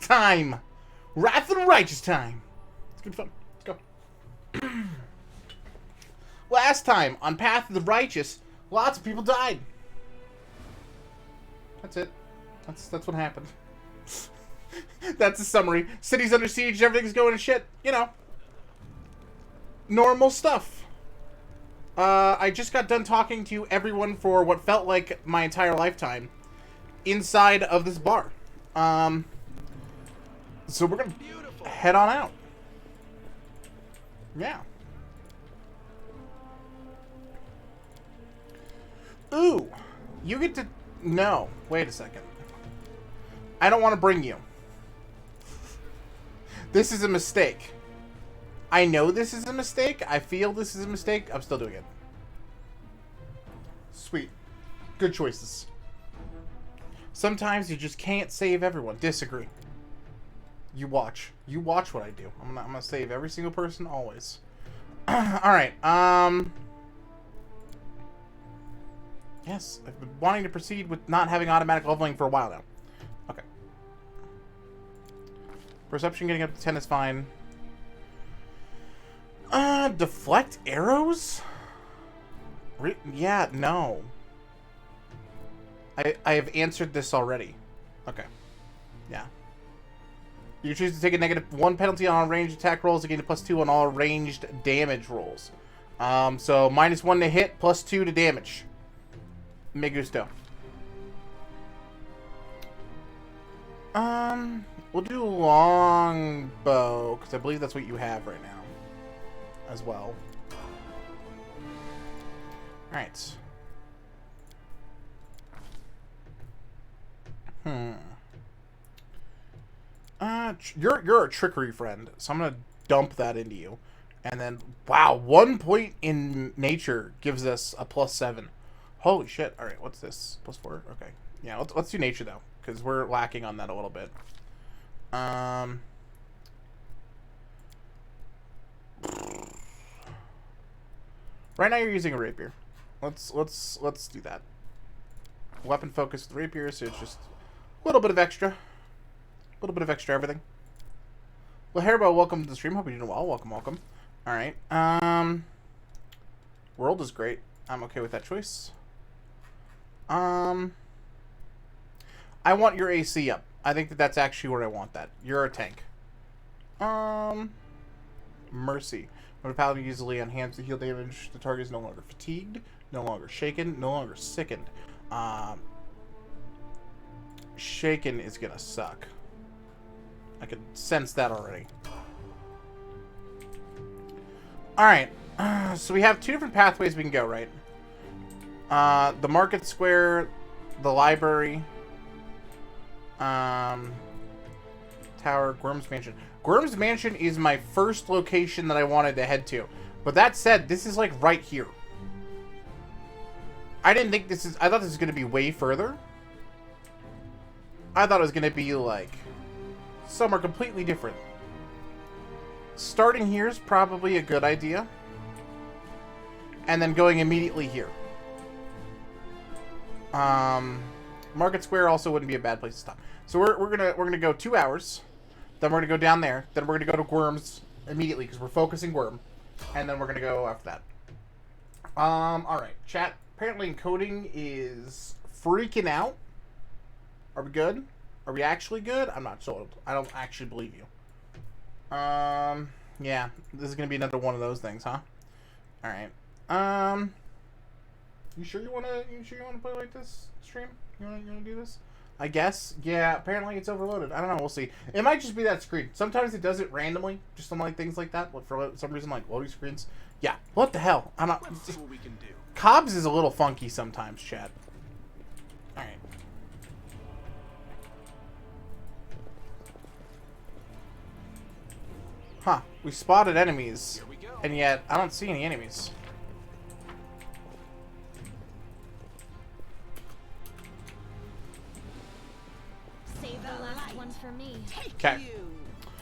time! Wrath of the Righteous time! It's good fun. Let's go. Last time, on Path of the Righteous, lots of people died. That's it. That's what happened. That's the summary. City's under siege, everything's going to shit. You know. Normal stuff. I just got done talking to everyone for what felt like my entire lifetime inside of this bar. So we're gonna head on out. Yeah. Ooh. You get to... No. Wait a second. I don't want to bring you. This is a mistake. I know this is a mistake. I feel this is a mistake. I'm still doing it. Sweet. Good choices. Sometimes you just can't save everyone. Disagree. You watch. You watch what I do. I'm gonna save every single person always. Alright. Yes. I've been wanting to proceed with not having automatic leveling for a while now. Okay. Perception getting up to 10 is fine. Deflect arrows? Yeah, no. I have answered this already. Okay. Yeah. You choose to take a -1 penalty on ranged attack rolls and gain a +2 on all ranged damage rolls. So -1 to hit, +2 to damage. Me gusto. We'll do longbow, because I believe that's what you have right now. As well. Alright. You're a trickery friend, so I'm gonna dump that into you. And then, wow, 1 point in nature gives us a +7. Holy shit. Alright, what's this? +4? Okay. Yeah, let's do nature, though, because we're lacking on that a little bit. Right now you're using a rapier. Let's do that. Weapon focus with rapier, so it's just a little bit of extra. A little bit of extra everything. Well, Haribo, welcome to the stream. Hope you're doing well. Welcome, welcome. Alright. World is great. I'm okay with that choice. I want your AC up. I think that's actually where I want that. You're a tank. Mercy. When a paladin easily on hands to heal damage, the target is no longer fatigued, no longer shaken, no longer sickened. Shaken is gonna suck. I can sense that already. Alright. So we have 2 different pathways we can go, right? The market square, the library, Tower, Gwyrm's Mansion. Gwyrm's Mansion is my first location that I wanted to head to. But that said, this is like right here. I didn't think this is... I thought this was going to be way further. I thought it was going to be like somewhere completely different. Starting here is probably a good idea. And then going immediately here. Market Square also wouldn't be a bad place to stop. So we're gonna go 2 hours. Then we're gonna go down there. Then we're gonna go to Gwyrm's immediately because we're focusing Gwyrm, and then we're gonna go after that. All right, chat. Apparently encoding is freaking out. Are we good? Are we actually good? I'm not sold. I don't actually believe you. Yeah, this is gonna be another one of those things, huh? All right. You sure you wanna play like this, stream? You wanna do this? I guess. Yeah, apparently it's overloaded. I don't know, we'll see. It might just be that screen. Sometimes it does it randomly, just on like things like that. But for some reason, like loading screens. Yeah. What the hell? I'm not. Let's see what we can do. Cobbs is a little funky sometimes, chat. All right. Huh. We spotted enemies, and yet I don't see any enemies. Save the last one for me. Okay.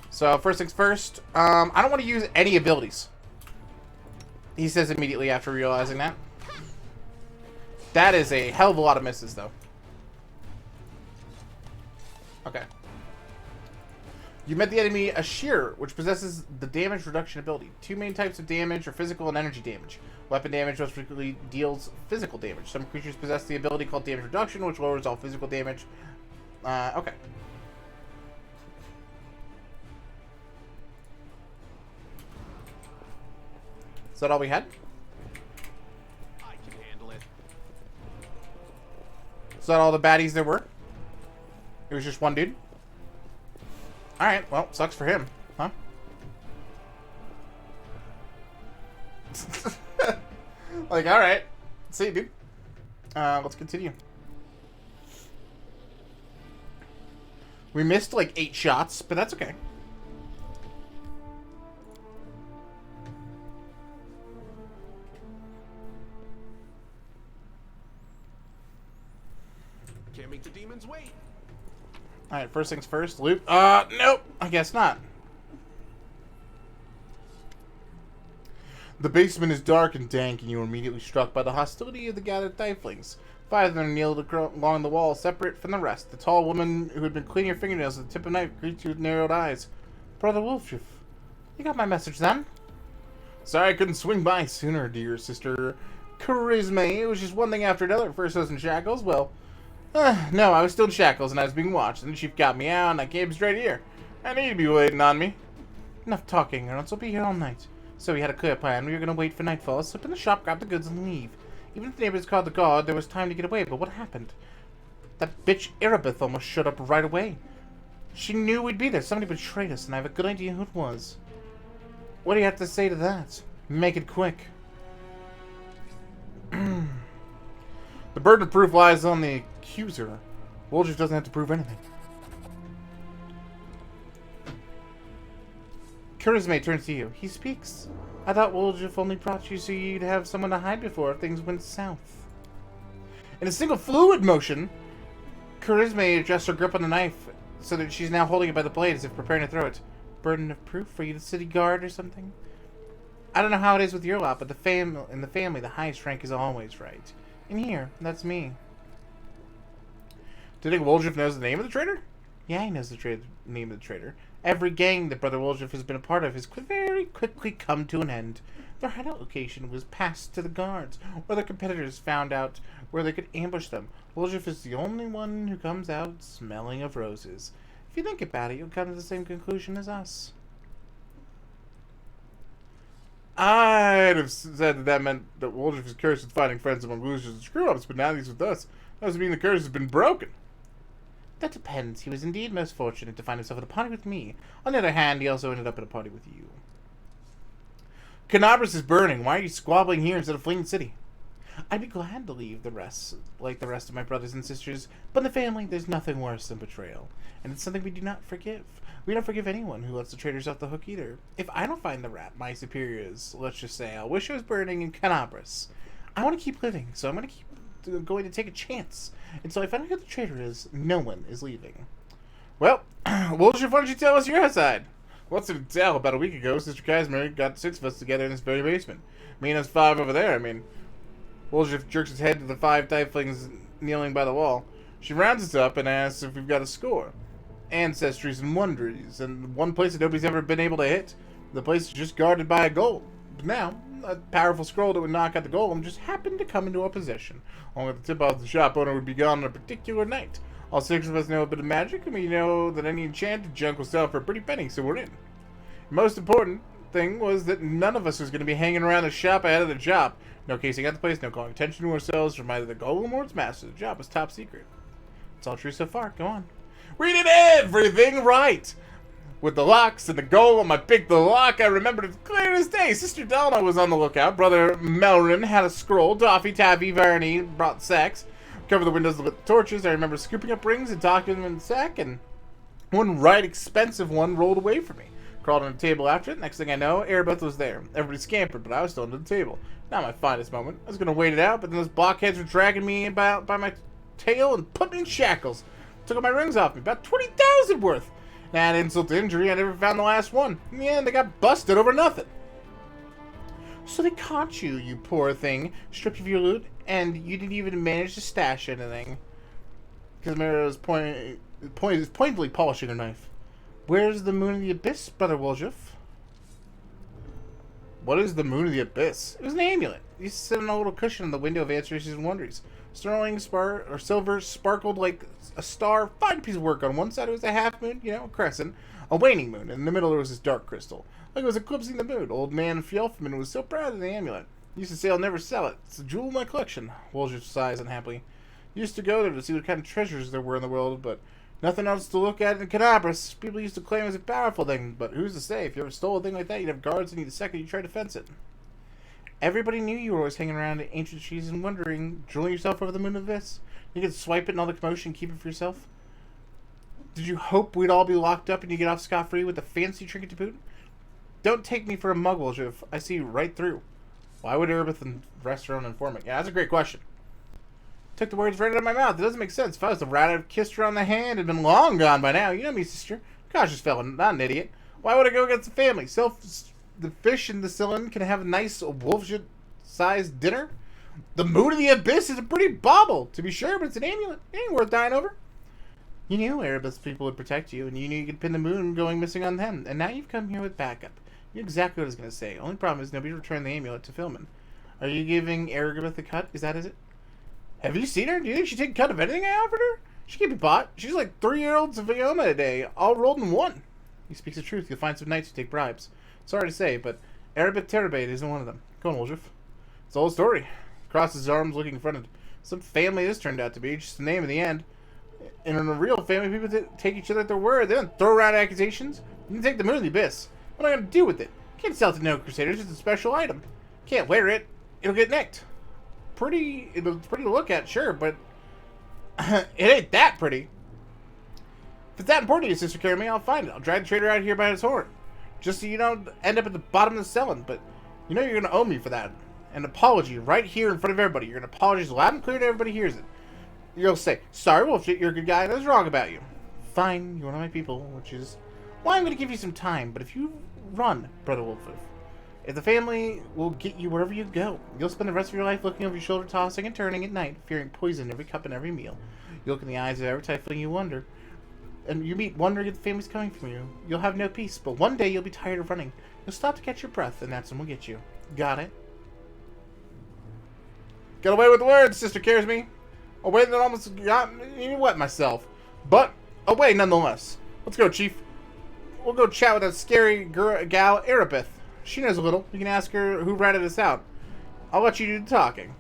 So first things first, I don't want to use any abilities. He says immediately after realizing that. That is a hell of a lot of misses, though. Okay. You met the enemy Ashir, which possesses the damage reduction ability. Two main types of damage are physical and energy damage. Weapon damage most frequently deals physical damage. Some creatures possess the ability called damage reduction, which lowers all physical damage. Okay. Is that all we had? I can handle it. Is that all the baddies there were? It was just one dude? Alright, well, sucks for him, huh? Like, alright. See you, dude. Let's continue. We missed like 8 shots, but that's okay. Can't make the demons wait. Alright, first things first, loot. Nope, I guess not. The basement is dark and dank, and you are immediately struck by the hostility of the gathered tieflings. 5 of them kneeled along the wall, separate from the rest. The tall woman who had been cleaning her fingernails with the tip of a knife greeted you with narrowed eyes. Brother Wolfschiff, you got my message then? Sorry I couldn't swing by sooner, dear sister Charisma. It was just one thing after another. First I was in shackles, well... no, I was still in shackles and I was being watched, and the chief got me out and I came straight here. I need to be waiting on me. Enough talking, or else I'll be here all night. So we had a clear plan. We were going to wait for nightfall, slip in the shop, grab the goods, and leave. Even if the neighbors called the guard, there was time to get away, but what happened? That bitch Erebeth almost showed up right away. She knew we'd be there. Somebody betrayed us, and I have a good idea who it was. What do you have to say to that? Make it quick. The burden of proof lies on the accuser. Wolfschiff doesn't have to prove anything. Charisma turns to you. He speaks. I thought Wolfschiff only brought you so you'd have someone to hide before if things went south. In a single fluid motion, Charisma adjusts her grip on the knife so that she's now holding it by the blade as if preparing to throw it. Burden of proof? Are you the city guard or something? I don't know how it is with your lot, but in the family, the highest rank is always right. In here, that's me. Do you think Wolfschiff knows the name of the traitor? Yeah, he knows the name of the traitor. Every gang that Brother Wolfschiff has been a part of has very quickly come to an end. Their hideout location was passed to the guards, or their competitors found out where they could ambush them. Wolfschiff is the only one who comes out smelling of roses. If you think about it, you'll come to the same conclusion as us. I'd have said that meant that Wolfschiff is cursed with finding friends among losers and screw-ups, but now he's with us. That doesn't mean the curse has been broken. That depends. He was indeed most fortunate to find himself at a party with me. On the other hand, he also ended up at a party with you. Canabras is burning. Why are you squabbling here instead of fleeing the city? I'd be glad to leave the rest, like the rest of my brothers and sisters, but in the family, there's nothing worse than betrayal. And it's something we do not forgive. We don't forgive anyone who lets the traitors off the hook either. If I don't find the rat, my superiors, let's just say, I'll wish I was burning in Canabras. I want to keep living, so I'm going to take a chance. Until I find out who the traitor is, no one is leaving. Well, Wolfschiff, why don't you tell us your side? What's it to tell? About a week ago, Sister Casimir got 6 of us together in this very basement. Me and us 5 over there, Wolfschiff jerks his head to the 5 tieflings kneeling by the wall. She rounds us up and asks if we've got a score. Ancestries and wonderies, and one place that nobody's ever been able to hit. The place is just guarded by a golem. But now, a powerful scroll that would knock out the golem just happened to come into our possession. Only the tip off the shop owner would be gone on a particular night. All 6 of us know a bit of magic, and we know that any enchanted junk will sell for a pretty penny, so we're in. The most important thing was that none of us was going to be hanging around the shop ahead of the job. No casing out the place, no calling attention to ourselves from either the golem or its master. The job was top secret. It's all true so far. Go on. We did everything right! With the locks and the golem, I picked the lock. I remembered it clear as day. Sister Donna was on the lookout. Brother Melrin had a scroll. Toffee, Taffy, Varney brought sacks. Covered the windows with torches. I remember scooping up rings and talking them in the sack, and one right expensive one rolled away from me. Crawled on the table after it. Next thing I know, Erebeth was there. Everybody scampered, but I was still under the table. Not my finest moment. I was going to wait it out, but then those blockheads were dragging me about by my tail and put me in shackles. Took all my rings off me. About 20,000 worth. And add insult to injury, I never found the last one. In the end, they got busted over nothing. So they caught you, you poor thing. Stripped of your loot, and you didn't even manage to stash anything. Because Mara was pointedly polishing her knife. Where's the moon of the abyss, Brother Woljuf? What is the moon of the abyss? It was an amulet. It used to sit on a little cushion in the window of Answers and Wonders. Sterling silver sparkled like a star. Fine piece of work. On one side it was a half moon, you know, a crescent, a waning moon, and in the middle there was this dark crystal, like it was eclipsing the moon. Old man Fjolfman was so proud of the amulet. He used to say, "I'll never sell it. It's a jewel in my collection." Woljuf sighs unhappily. He used to go there to see what kind of treasures there were in the world, but nothing else to look at in Canabras. People used to claim it was a powerful thing, but who's to say? If you ever stole a thing like that, you'd have guards on you the second you tried to fence it. Everybody knew you were always hanging around at ancient trees and wondering, drooling yourself over the moon of this. You could swipe it in all the commotion and keep it for yourself. Did you hope we'd all be locked up and you get off scot-free with a fancy trinket to boot? Don't take me for a mug, Woljuf. I see right through. Why would Erebeth arrest her own informant? Yeah, that's a great question. Took the words right out of my mouth. It doesn't make sense. If I was the rat, I'd have kissed her on the hand and been long gone by now. You know me, sister. Cautious fellow, not an idiot. Why would I go against the family? The fish and the Cyllin can have a nice wolf-sized dinner. The moon of the abyss is a pretty bauble, to be sure, but it's an amulet. It ain't worth dying over. You knew Erebeth's people would protect you, and you knew you could pin the moon going missing on them. And now you've come here with backup. You knew exactly what I was going to say. Only problem is nobody returned the amulet to Filman. Are you giving Erebeth a cut? Is that it? Have you seen her? Do you think she'd take a cut of anything I offered her? She can't be bought. She's like 3-year-olds of Vioma a day, all rolled in one. He speaks the truth. You'll find some knights who take bribes. Sorry to say, but Erebeth Terabade isn't one of them. Go on, Woljuf. It's the whole story. Crosses his arms, looking confronted. Some family this turned out to be, just the name in the end. And in a real family, people take each other at their word. They don't throw around accusations. You can take the moon of the abyss. What am I going to do with it? Can't sell it to no crusaders. It's a special item. Can't wear it. It'll get nicked. It's pretty to look at, sure, but it ain't that pretty. If it's that important to you, Sister Caremy, I'll find it. I'll drag the trader out here by his horn. Just so you don't end up at the bottom of the selling, but you know you're going to owe me for that. An apology right here in front of everybody. You're going to apologize loud and clear to everybody hears it. You'll say, sorry, Wolf, you're a good guy, and I was wrong about you. Fine, you're one of my people, which is why I'm going to give you some time, but if you run, Brother Wolfwolf, if the family will get you wherever you go, you'll spend the rest of your life looking over your shoulder, tossing and turning at night, fearing poison in every cup and every meal. You look in the eyes of every tiefling you wonder, and you meet wondering if the family's coming from you. You'll have no peace, but one day you'll be tired of running. You'll stop to catch your breath, and that's when we'll get you. Got it? Get away with the words, Sister Cares Me. A way that almost got me wet myself. But away nonetheless. Let's go, Chief. We'll go chat with that scary gal, Erebeth. She knows a little. You can ask her who ratted us out. I'll let you do the talking.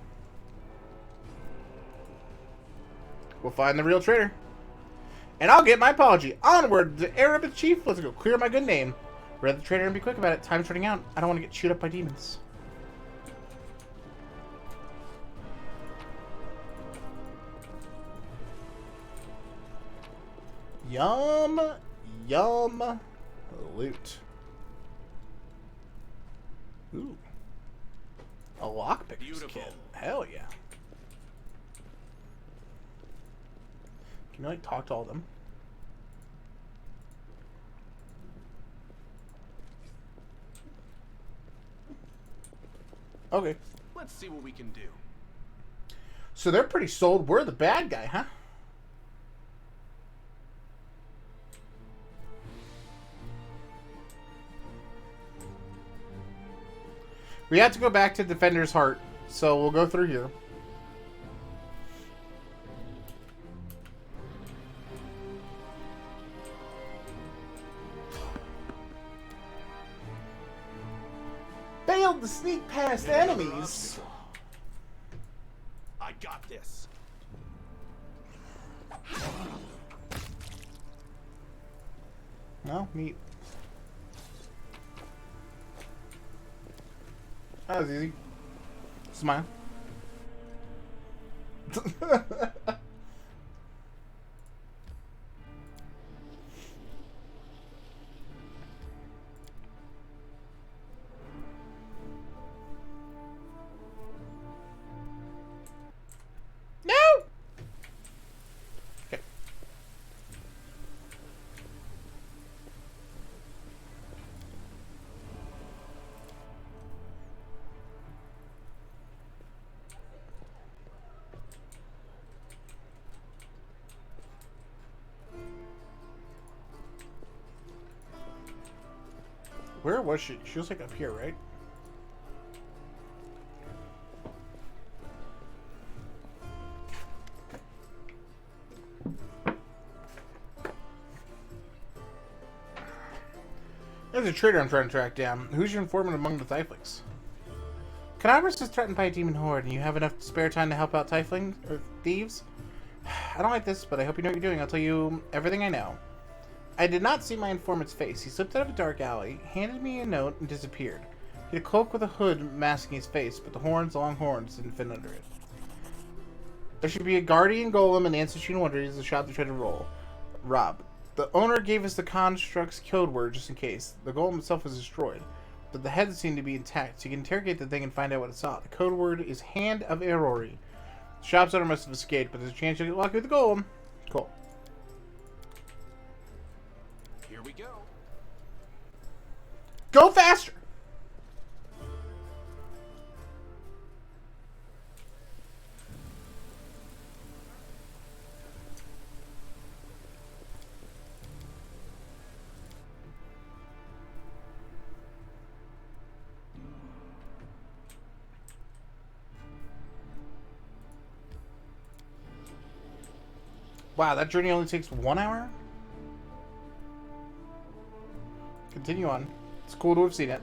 We'll find the real traitor. And I'll get my apology. Onward to Erebeth, Chief. Let's go clear my good name. Read the traitor and be quick about it. Time's running out. I don't want to get chewed up by demons. Yum, yum, loot. Ooh. A lockpicker's kit. Hell yeah. Can you, like, talk to all of them? Okay. Let's see what we can do. So they're pretty sold. We're the bad guy, huh? We have to go back to Defender's Heart, so we'll go through here. Failed to sneak past enemies. I got this. No, neat. That was easy. Smile. No! Okay. Where was she? She was like up here, right? There's a traitor I'm trying to track down. Who's your informant among the Tieflings? Cadavers is threatened by a demon horde, and you have enough spare time to help out Tiefling or thieves? I don't like this, but I hope you know what you're doing. I'll tell you everything I know. I did not see my informant's face. He slipped out of a dark alley, handed me a note, and disappeared. He had a cloak with a hood masking his face, but the long horns, didn't fit under it. There should be a guardian golem in the Ancestral Wonder. Is the shop to try to rob. The owner gave us the construct's code word just in case. The golem itself was destroyed, but the head seemed to be intact, so you can interrogate the thing and find out what it saw. The code word is Hand of Erori. The shop's owner must have escaped, but there's a chance you'll get lucky with the golem. Cool. Here we go. Go faster! Wow, that journey only takes 1 hour? Continue on. It's cool to have seen it.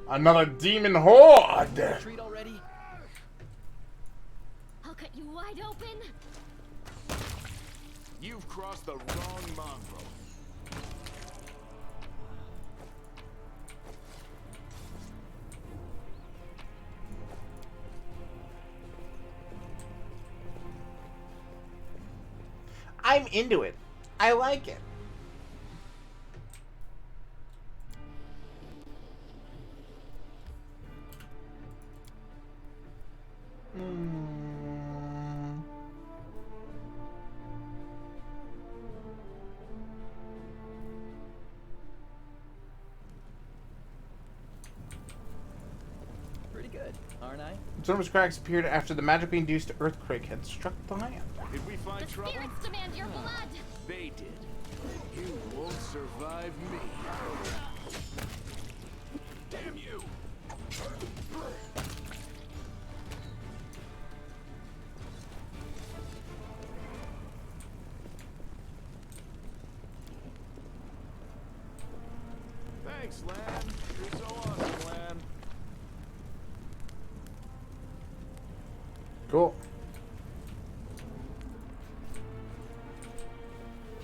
Another demon horde! Retreat already? I'll cut you wide open. You've crossed the wrong mongrel. I'm into it. I like it. Pretty good, aren't I? Enormous cracks appeared after the magically induced earthquake had struck the land. Did we find The trouble? spirits demand your blood. They did. You won't survive me. Damn you! Thanks, Lan. You're so awesome, Lan. Cool.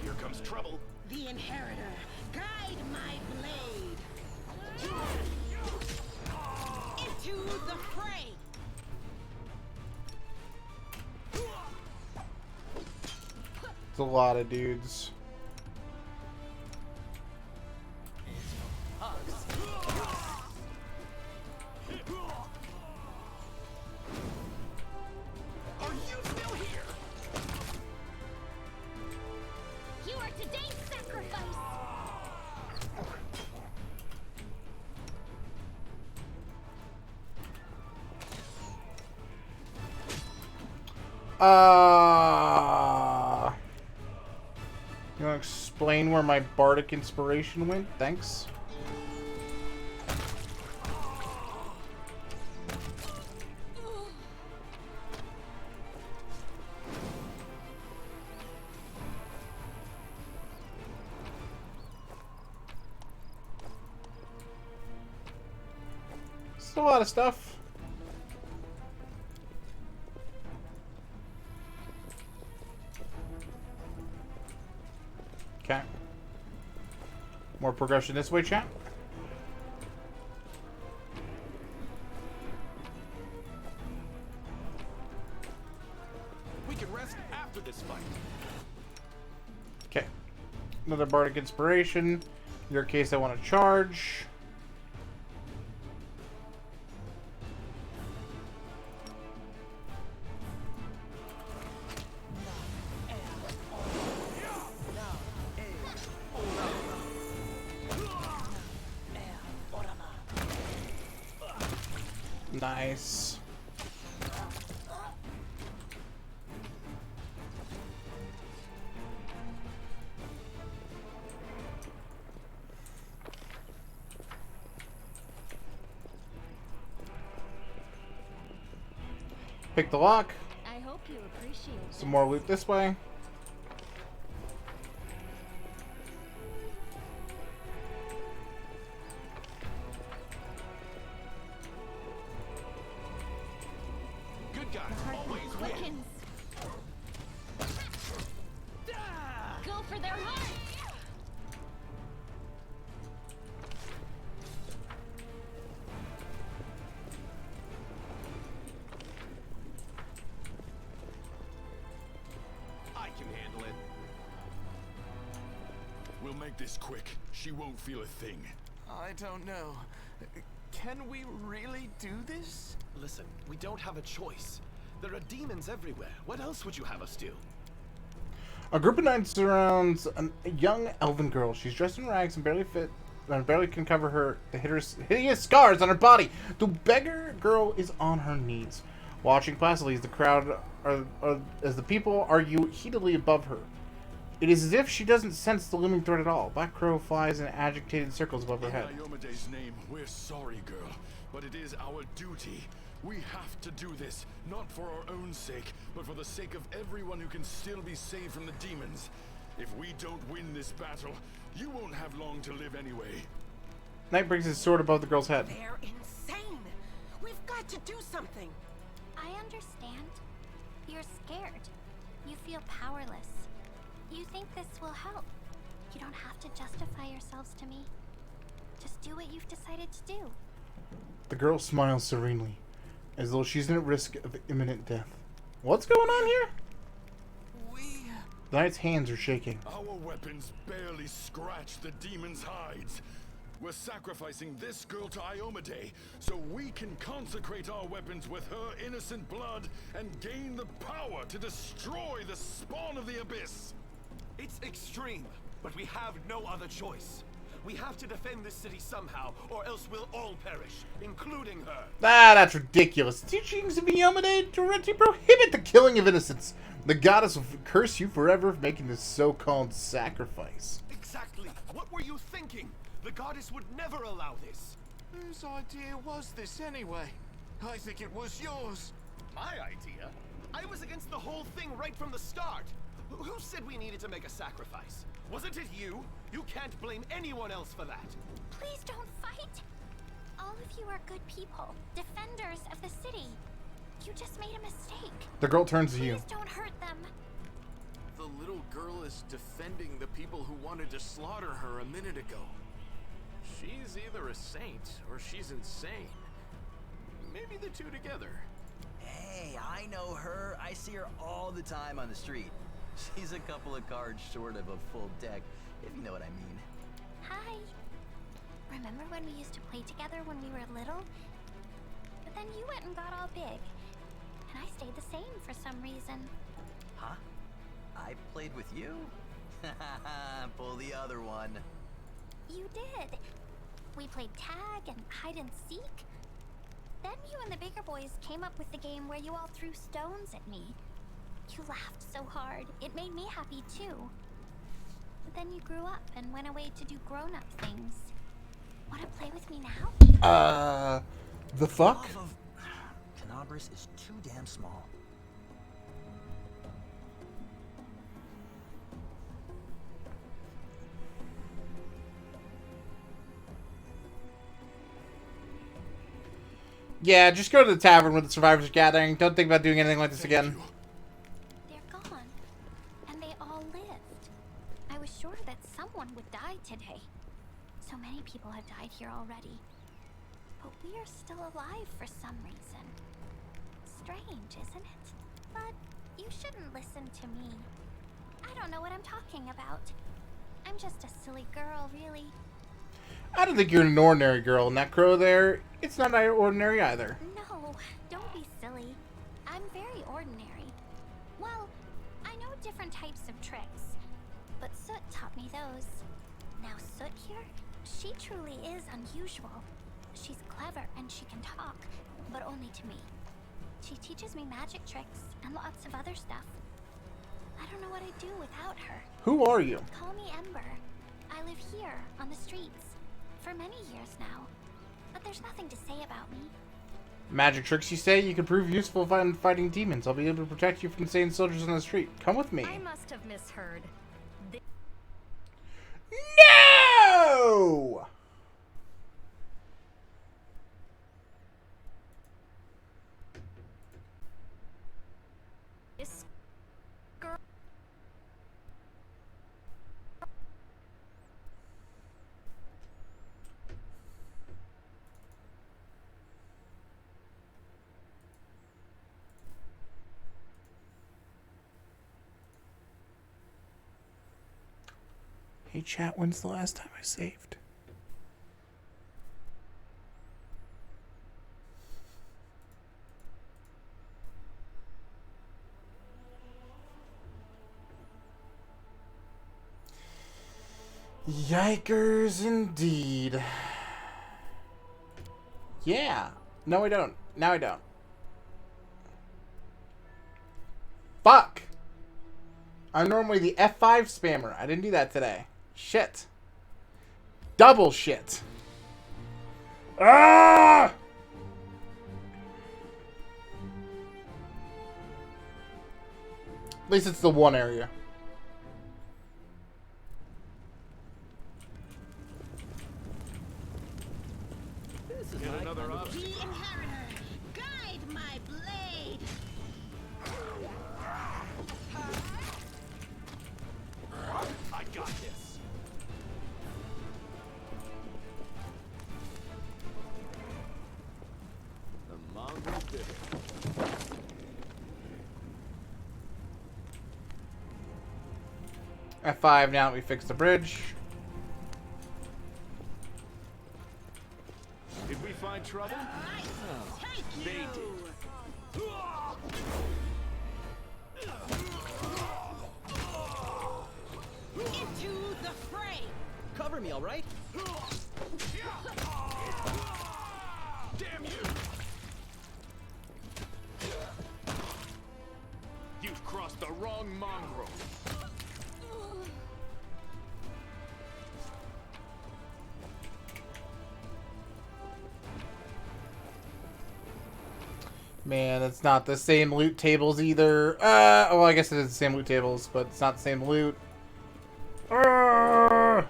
Here comes trouble. The Inheritor, guide my blade into the fray. It's a lot of dudes. Are you still here? You are today's sacrifice. You want to explain where my bardic inspiration went? Thanks. It's a lot of stuff. Okay. More progression this way, chat. We can rest after this fight. Okay. Another bardic inspiration. In your case, I want to charge. Nice. Pick the lock. I hope you appreciate Some more loot this way. Good guy. Always win. Quickens. Go for their heart. I can handle it. We'll make this quick. She won't feel a thing. I don't know. Can we really do this? Listen, we don't have a choice. There are demons everywhere. What else would you have us do? A group of knights surrounds a young elven girl. She's dressed in rags and barely can cover her hideous scars on her body. The beggar girl is on her knees, watching placidly as the crowd as the people argue heatedly above her. It is as if she doesn't sense the looming threat at all. Black crow flies in agitated circles above her head. In Iomede's name, we're sorry, girl, but it is our duty. We have to do this, not for our own sake, but for the sake of everyone who can still be saved from the demons. If we don't win this battle, you won't have long to live anyway. Knight brings his sword above the girl's head. They're insane. We've got to do something. I understand. You're scared. You feel powerless. You think this will help. You don't have to justify yourselves to me. Just do what you've decided to do. The girl smiles serenely, as though she's at risk of imminent death. What's going on here? The knight's hands are shaking. Our weapons barely scratch the demon's hides. We're sacrificing this girl to Iomede so we can consecrate our weapons with her innocent blood and gain the power to destroy the spawn of the abyss. It's extreme, but we have no other choice. We have to defend this city somehow, or else we'll all perish, including her. Ah, that's ridiculous. Teachings of Iomedae directly prohibit the killing of innocents. The goddess will curse you forever for making this so-called sacrifice. Exactly. What were you thinking? The goddess would never allow this. Whose idea was this anyway? I think it was yours. My idea? I was against the whole thing right from the start. Who said we needed to make a sacrifice? Wasn't it you? You can't blame anyone else for that. Please don't fight. All of you are good people, defenders of the city. You just made a mistake. The girl turns to you. Please don't hurt them. The little girl is defending the people who wanted to slaughter her a minute ago. She's either a saint or she's insane. Maybe the two together. Hey, I know her. I see her all the time on the street. She's a couple of cards short of a full deck, if you know what I mean. Hi. Remember when we used to play together when we were little? But then you went and got all big. And I stayed the same for some reason. Huh? I played with you? Pull the other one. You did. We played tag and hide and seek. Then you and the bigger boys came up with the game where you all threw stones at me. You laughed so hard. It made me happy too. But then you grew up and went away to do grown-up things. Want to play with me now? The fuck? Love of Tenebris is too damn small. Yeah, just go to the tavern where the survivors are gathering. Don't think about doing anything like this again. They're gone. And they all lived. I was sure that someone would die today. So many people have died here already. But we are still alive for some reason. Strange, isn't it? But you shouldn't listen to me. I don't know what I'm talking about. I'm just a silly girl, really. I don't think you're an ordinary girl, and that crow there, it's not ordinary either. No, don't be silly. I'm very ordinary. Well, I know different types of tricks, but Soot taught me those. Now Soot here, she truly is unusual. She's clever and she can talk, but only to me. She teaches me magic tricks and lots of other stuff. I don't know what I'd do without her. Who are you? Call me Ember. I live here, on the streets, for many years now. But there's nothing to say about me. Magic tricks, you say? You could prove useful in fighting demons. I'll be able to protect you from insane soldiers on the street. Come with me. I must have misheard. No! This girl. Hey chat, when's the last time I saved? Yikers indeed. Yeah. No, I don't. Now I don't. Fuck! I'm normally the F5 spammer. I didn't do that today. Shit. Double shit. Ah! At least it's the one area. Get another option. The inheritor, guide my blade. I got this. The mongrel did it. F5 now that we fixed the bridge. Did we find trouble? Take They you. did. Into the fray. Cover me, all right? Damn you! You've crossed the wrong mongrel. Man, it's not the same loot tables either. Well, I guess it is the same loot tables, but it's not the same loot. F5.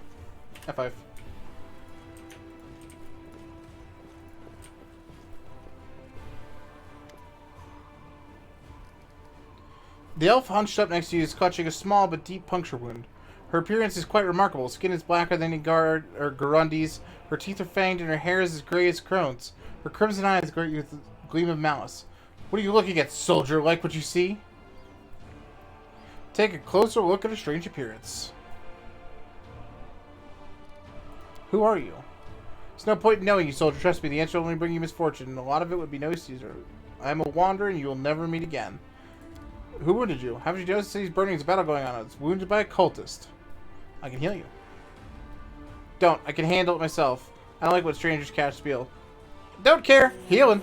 The elf hunched up next to you is clutching a small but deep puncture wound. Her appearance is quite remarkable. Skin is blacker than any Garundi's. Her teeth are fanged and her hair is as gray as Crone's. Her crimson eyes glare with a gleam of malice. What are you looking at, soldier? Like what you see? Take a closer look at her strange appearance. Who are you? There's no point in knowing you, soldier. Trust me, the answer will only bring you misfortune, and a lot of it would be no use to you. I am a wanderer, and you will never meet again. Who wounded you? Haven't you noticed the city's burning? There's a battle going on. It's wounded by a cultist. I can heal you. Don't. I can handle it myself. I don't like what strangers cast spiel. Don't care. Healing.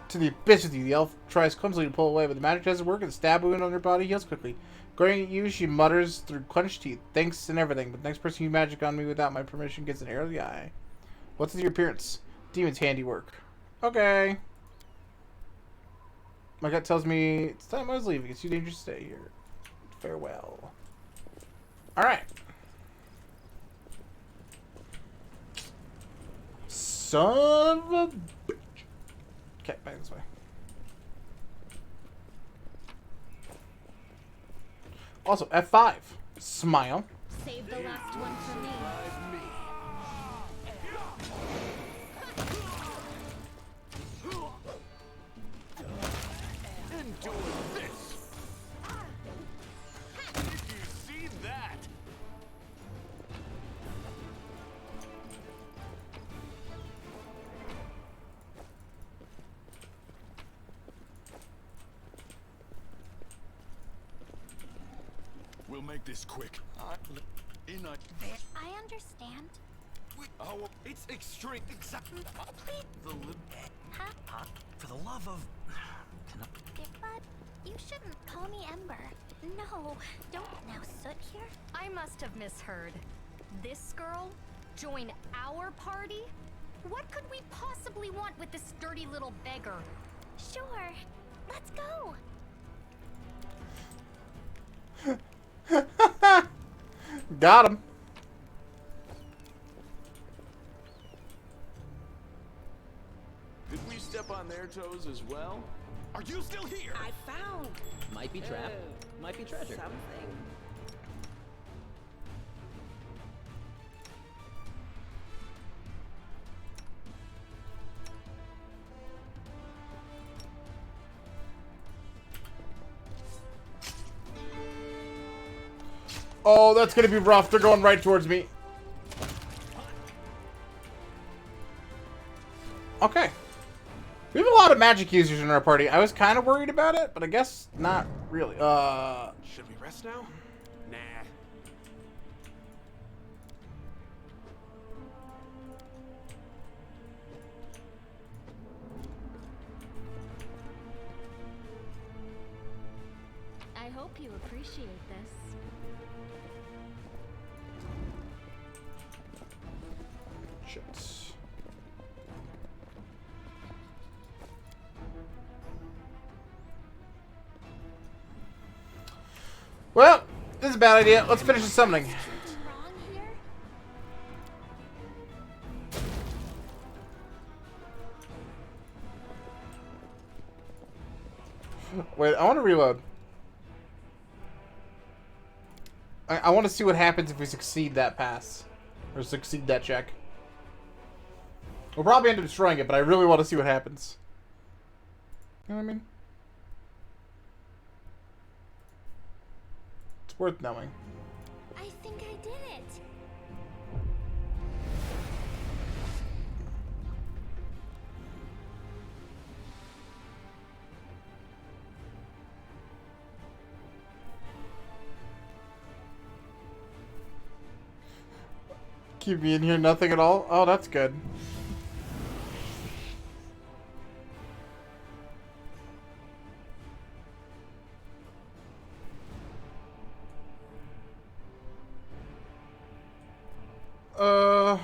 To the abyss with you. The elf tries clumsily to pull away, but the magic doesn't work, and the stab wound on her body heals quickly. Glaring at you, she mutters through clenched teeth. Thanks and everything, but the next person you magic on me without my permission gets an arrow to the eye. What's with your appearance? Demon's handiwork. Okay. My gut tells me it's time I was leaving. It's too dangerous to stay here. Farewell. Alright. Son of a bitch. Okay, back this way. Also, F5. Smile. Save the last one for me. And doing this. Did you see that? We'll make this quick. I understand. Oh, it's extreme. Exactly. Huh? For the love of... But you shouldn't call me Ember. No, don't now, Soot here. I must have misheard. This girl? Join our party? What could we possibly want with this dirty little beggar? Sure. Let's go. Got him. Did we step on their toes as well? Are you still here? I found Might be trap. Might be treasure. something. Oh, that's gonna be rough. They're going right towards me. Okay. We have a lot of magic users in our party. I was kind of worried about it, but I guess not really. Should we rest now? Nah. I hope you appreciate this. Shit. Well, this is a bad idea. Let's finish the summoning. Something wrong here? Wait, I want to reload. I want to see what happens if we succeed that pass. Or succeed that check. We'll probably end up destroying it, but I really want to see what happens. You know what I mean? It's worth knowing. I think I did it. Keep me in here, nothing at all? Oh, that's good.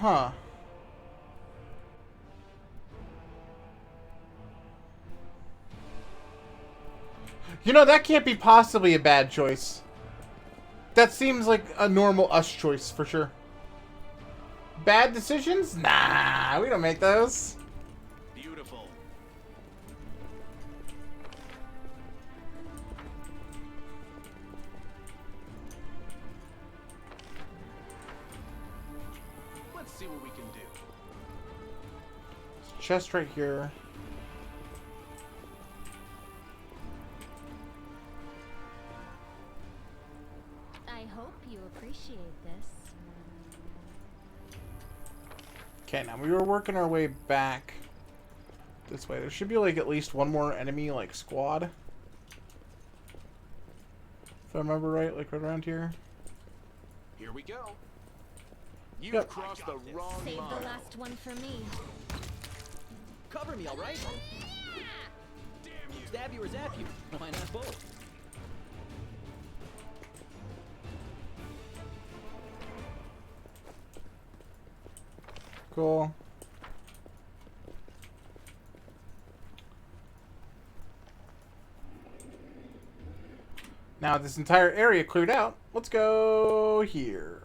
Huh. You know, that can't be possibly a bad choice. That seems like a normal us choice, for sure. Bad decisions? Nah, we don't make those. Beautiful. Let's see what we can do. Chest right here. I hope you appreciate this. Okay, now we were working our way back this way. There should be like at least one more enemy like squad. If I remember right, like right around here. Here we go. You've Yep. crossed the wrong Save line. the last one for me. Cover me, all right? Damn you. Stab you or zap you? Why not both? Cool. Now this entire area cleared out. Let's go here.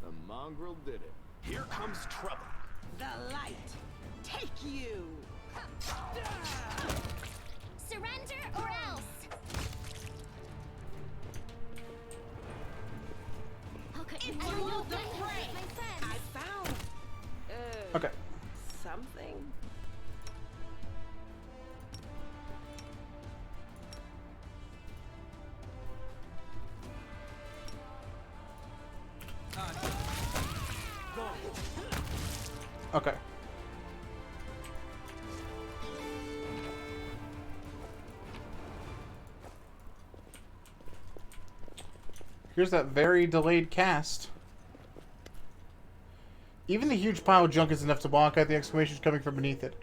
The mongrel did it. Here comes trouble. The light. Take you. Surrender or else. Okay. I don't know the what to fray. with my friends. I found Okay. something. Okay. Here's that very delayed cast. Even the huge pile of junk is enough to block out the exclamations coming from beneath it.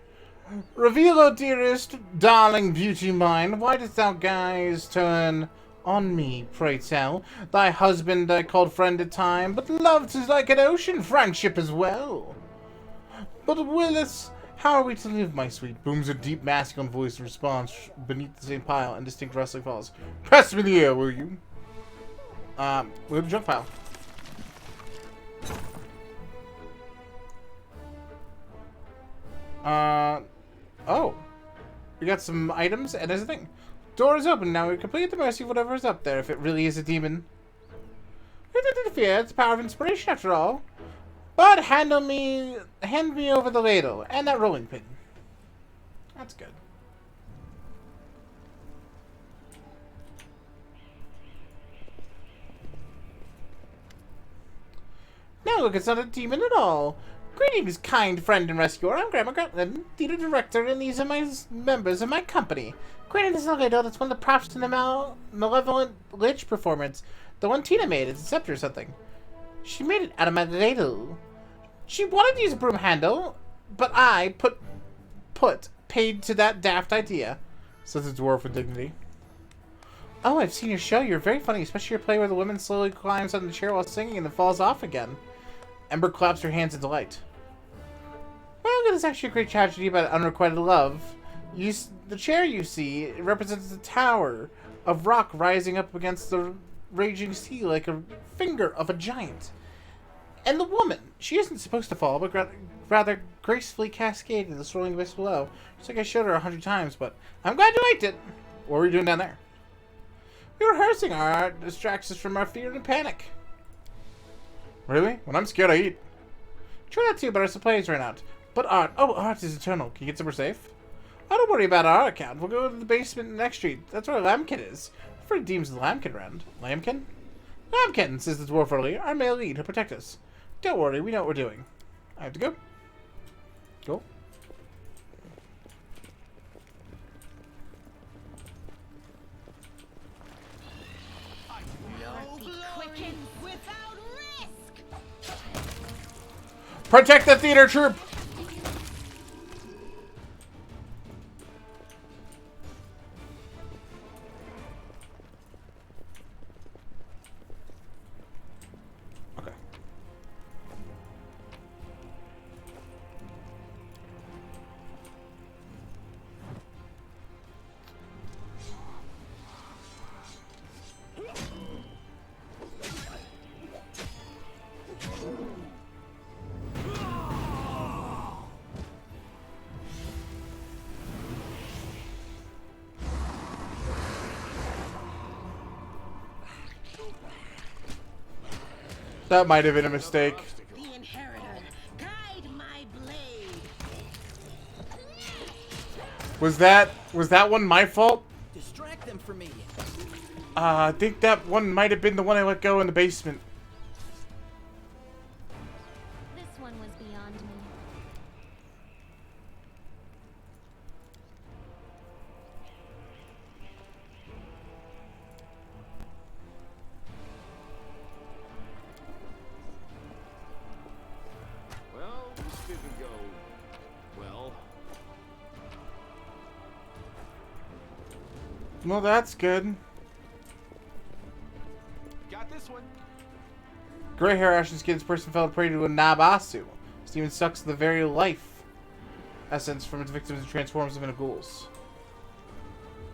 Reveal, O dearest, darling beauty mine, why didst thou guys turn on me, pray tell? Thy husband I called friend at time, but love 'tis like an ocean, friendship as well. But Willis, how are we to live, my sweet? Booms a deep masculine voice in response beneath the same pile, and distinct rustling falls. Press me the ear, will you? We'll junk pile. Oh. We got some items, and there's a thing. Door is open now. We complete at the mercy of whatever is up there, if it really is a demon. We don't interfere. It's the power of inspiration, after all. But hand me over the ladle, and that rolling pin. That's good. Now look, it's not a demon at all. Greetings, kind friend and rescuer. I'm Grandma Grantland, theater director, and these are my members of my company. Queen is a ladle that's one of the props to the malevolent lich performance. The one Tina made. It's a scepter or something. She made it out of my ladle. She wanted to use a broom handle, but I paid to that daft idea, says the dwarf with dignity. Oh, I've seen your show. You're very funny, especially your play where the woman slowly climbs on the chair while singing and then falls off again. Ember claps her hands in delight. Well, it is actually a great tragedy about unrequited love. The chair you see, it represents the tower of rock rising up against the raging sea like a finger of a giant. And the woman, she isn't supposed to fall, but rather gracefully cascade in the swirling abyss below. Just like I showed her 100 times, but I'm glad you liked it. What were you doing down there? We were rehearsing. Our art distracts us from our fear and panic. Really? When I'm scared, I eat. True that too, but our supplies ran out. But art, art is eternal. Can you get somewhere safe? Oh, don't worry about our account. We'll go to the basement next street. That's where Lambkin is. For deems the Lambkin around. Lambkin? Lambkin, says the dwarf earlier. Our male lead. He'll protect us. Don't worry, we know what we're doing. I have to go. Go. Protect the theater troop! Okay. That might have been a mistake. The inheritor, guide my blade. Was that one my fault? Distract them for me. I think that one might have been the one I let go in the basement. This one was beyond me. Well, this didn't go well. Well, that's good. Got this one. Gray hair, ashen skin, person fell prey to a Nabasu. This demon sucks the very life essence from its victims and transforms them into ghouls.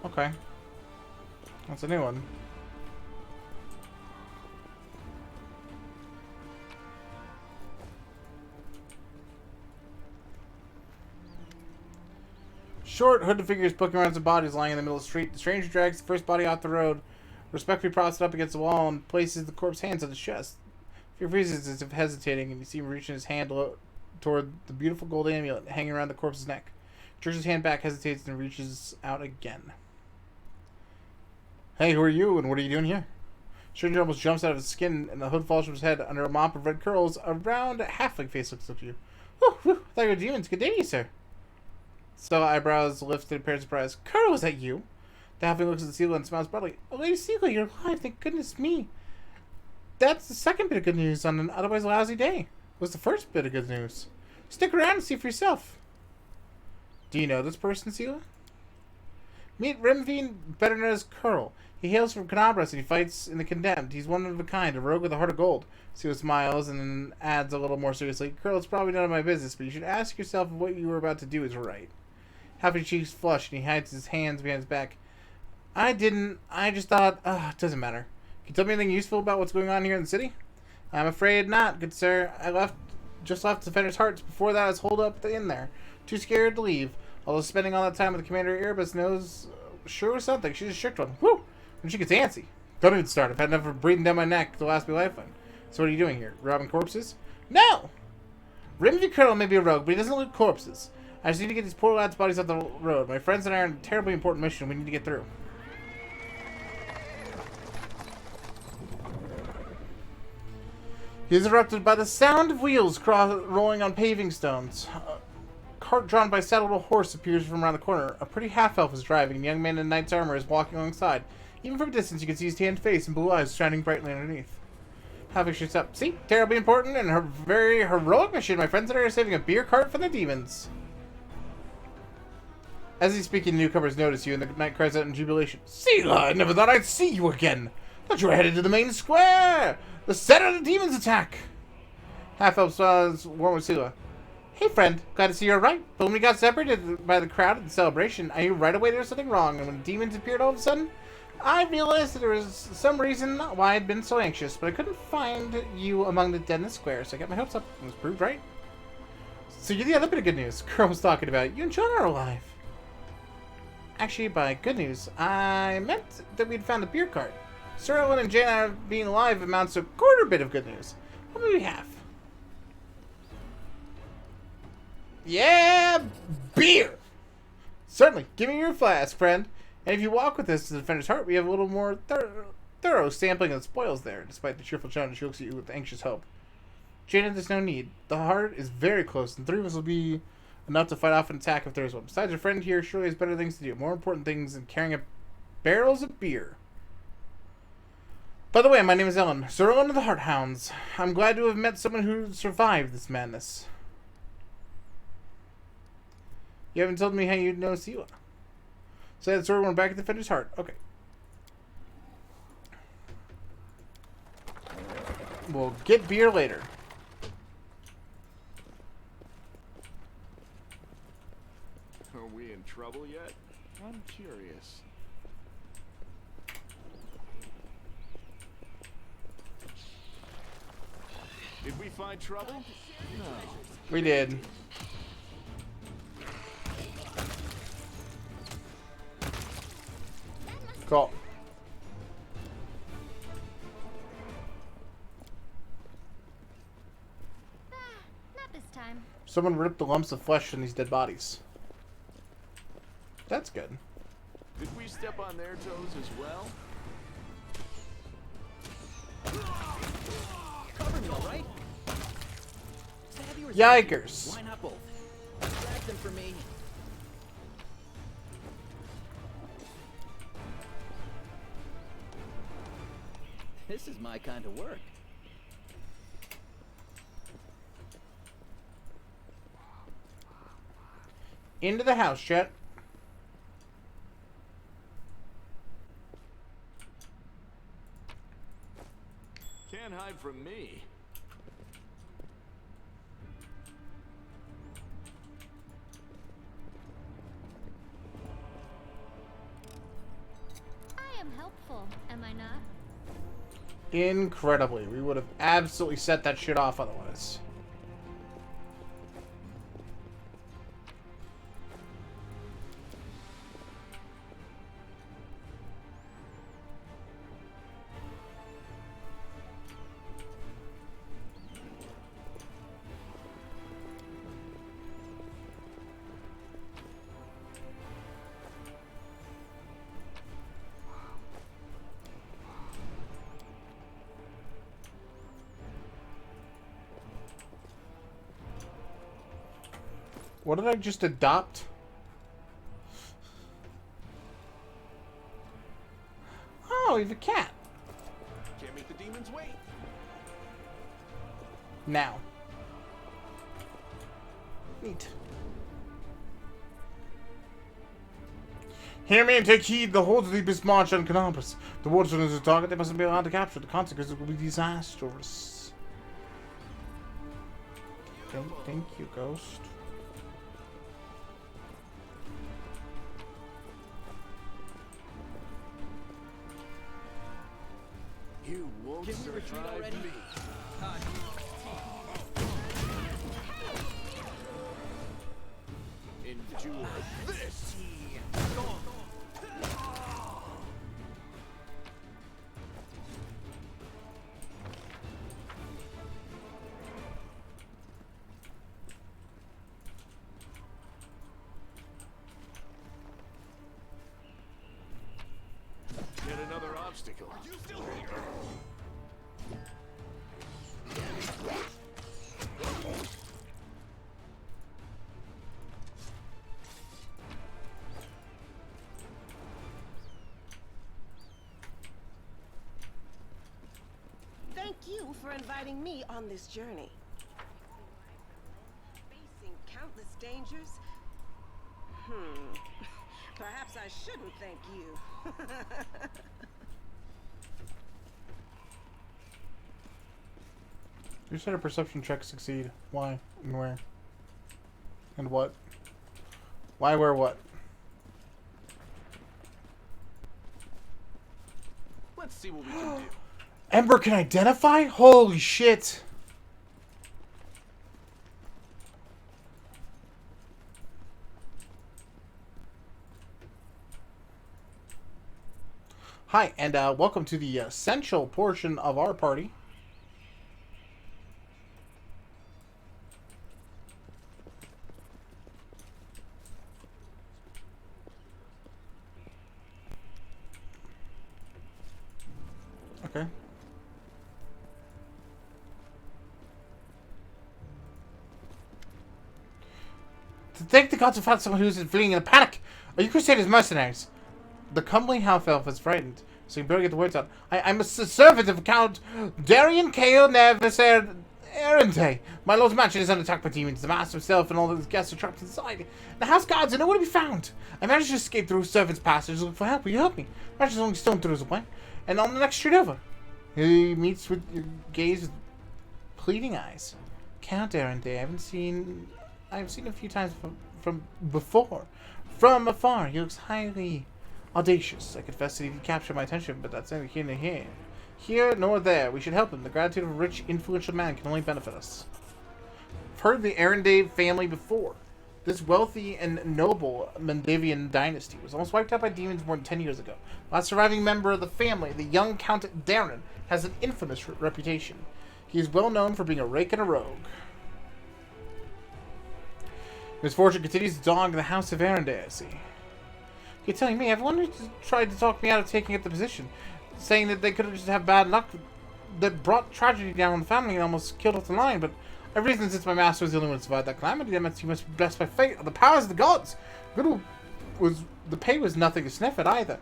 Okay. That's a new one. Short, hooded figures poking around some bodies lying in the middle of the street. The stranger drags the first body off the road, respectfully props it up against the wall, and places the corpse's hands on his chest. Fear freezes as if hesitating, and you see him reaching his hand toward the beautiful gold amulet hanging around the corpse's neck. He jerks his hand back, hesitates, and reaches out again. Hey, who are you, and what are you doing here? Stranger almost jumps out of his skin, and the hood falls from his head. Under a mop of red curls, a round halfling face looks up to you. Whew, whew, I thought you were demons. Good day to you, sir. So eyebrows lifted, appeared surprised. Carl, is that you? The halfling looks at the seal and smiles broadly. Oh, Lady Seagull, you're alive. Thank goodness me. That's the second bit of good news on an otherwise lousy day. It was the first bit of good news. Stick around and see for yourself. Do you know this person, Sela? Meet Remy, better known as Curl. He hails from Canabras and he fights in the Condemned. He's one of a kind, a rogue with a heart of gold. Sela smiles and then adds a little more seriously, Curl, it's probably none of my business, but you should ask yourself if what you were about to do is right. Half his cheeks flush and he hides his hands behind his back. I just thought, it doesn't matter. Can you tell me anything useful about what's going on here in the city? I'm afraid not, good sir. I just left Defender's Hearts. Before that, I was holed up in there. Too scared to leave. Although spending all that time with the commander Erebus knows sure was something. She's a strict one. Woo! When she gets antsy. Don't even start. I've had enough of breathing down my neck to last me lifeline. So what are you doing here? Robbing corpses? No! Remy Colonel may be a rogue, but he doesn't loot corpses. I just need to get these poor lads' bodies off the road. My friends and I are on a terribly important mission we need to get through. He is interrupted by the sound of wheels rolling on paving stones. A cart drawn by a saddled horse appears from around the corner. A pretty half-elf is driving, and a young man in knight's armor is walking alongside. Even from a distance, you can see his tanned face and blue eyes shining brightly underneath. Half-elf shoots up. See? Terribly important and a very heroic mission. My friends and I are saving a beer cart from the demons. As he's speaking, the newcomers notice you, and the knight cries out in jubilation. Sela, I never thought I'd see you again. Thought you were headed to the main square. The center of the demons attack. Half-elf smiles warm with Sela. Hey, friend. Glad to see you're right. But when we got separated by the crowd at the celebration, I knew right away there was something wrong. And when the demons appeared all of a sudden, I realized that there was some reason why I'd been so anxious. But I couldn't find you among the dead in the square, so I got my hopes up. It was proved right. So you're the other bit of good news. Girl was talking about. You and John are alive. Actually, by good news, I meant that we'd found the beer cart. Sir Owen and Jana being alive amounts to a quarter bit of good news. What do we have? Yeah, beer! Certainly. Give me your flask, friend. And if you walk with us to the Defender's Heart, we have a little more thorough sampling of the spoils there. Despite the cheerful tone, she looks at you with anxious hope. Jana, there's no need. The heart is very close, and 3 of us will be enough to fight off an attack if there's one. Besides, your friend here surely has better things to do. More important things than carrying barrels of beer. By the way, my name is Ellen. Sir Owen of the Heart Hounds. I'm glad to have met someone who survived this madness. You haven't told me how you know Sela. Say that Sir Owen back at the Defender's Heart. Okay. We'll get beer later. Are we in trouble yet? I'm curious. Did we find trouble? No. We did. Cool. Not this time. Someone ripped the lumps of flesh from these dead bodies. That's good. Did we step on their toes as well? Cover me, all right? Yikers. Why not both? Grab them for me. This is my kind of work. Into the house, Chet. Can't hide from me. I am helpful, am I not? Incredibly. We would have absolutely set that shit off otherwise. What did I just adopt? Oh, we have a cat. Can't make the demons wait. Now. Neat. Hear me and take heed. The hordes of the abyss march on Canopus. The waters are a target. They mustn't be allowed to capture. The consequences will be disastrous. Thank you, Ghost. You won't survive me. Endure this. Yet another obstacle. Are you still here? Thank you for inviting me on this journey. Facing countless dangers. Perhaps I shouldn't thank you. You said a perception check succeed. Why and where? And what? Why, where, what? Let's see what we can do. Ember can identify? Holy shit! Hi, and welcome to the essential portion of our party. Okay. To thank the gods to find someone who's fleeing in a panic! Are you Crusaders mercenaries? The comely half-elf is frightened, so you better get the words out. I'm a servant of Count Darian Kale Nevis Erente. My lord's mansion is under attack by demons. The master himself and all of his guests are trapped inside. The house guards are nowhere to be found. I managed to escape through servant's passage to look for help. Will you help me? The mansion's only stone throws away. And on the next street over. He meets with your gaze with pleading eyes. Count Erente, I've seen a few times from before. From afar, he looks highly audacious. I confess that he captured my attention, but that's neither here nor here. Here nor there. We should help him. The gratitude of a rich, influential man can only benefit us. I've heard of the Erendave family before. This wealthy and noble Mendavian dynasty was almost wiped out by demons more than 10 years ago. The last surviving member of the family, the young Count Darren, has an infamous reputation. He is well known for being a rake and a rogue. Misfortune continues to dog the House of Erendave, I see. You're telling me everyone tried to talk me out of taking up the position, saying that they could have just had bad luck that brought tragedy down on the family and almost killed off the line, but I've reasoned since my master was the only one to survive that calamity, that meant he must be blessed by fate or the powers of the gods. The pay was nothing to sniff at either.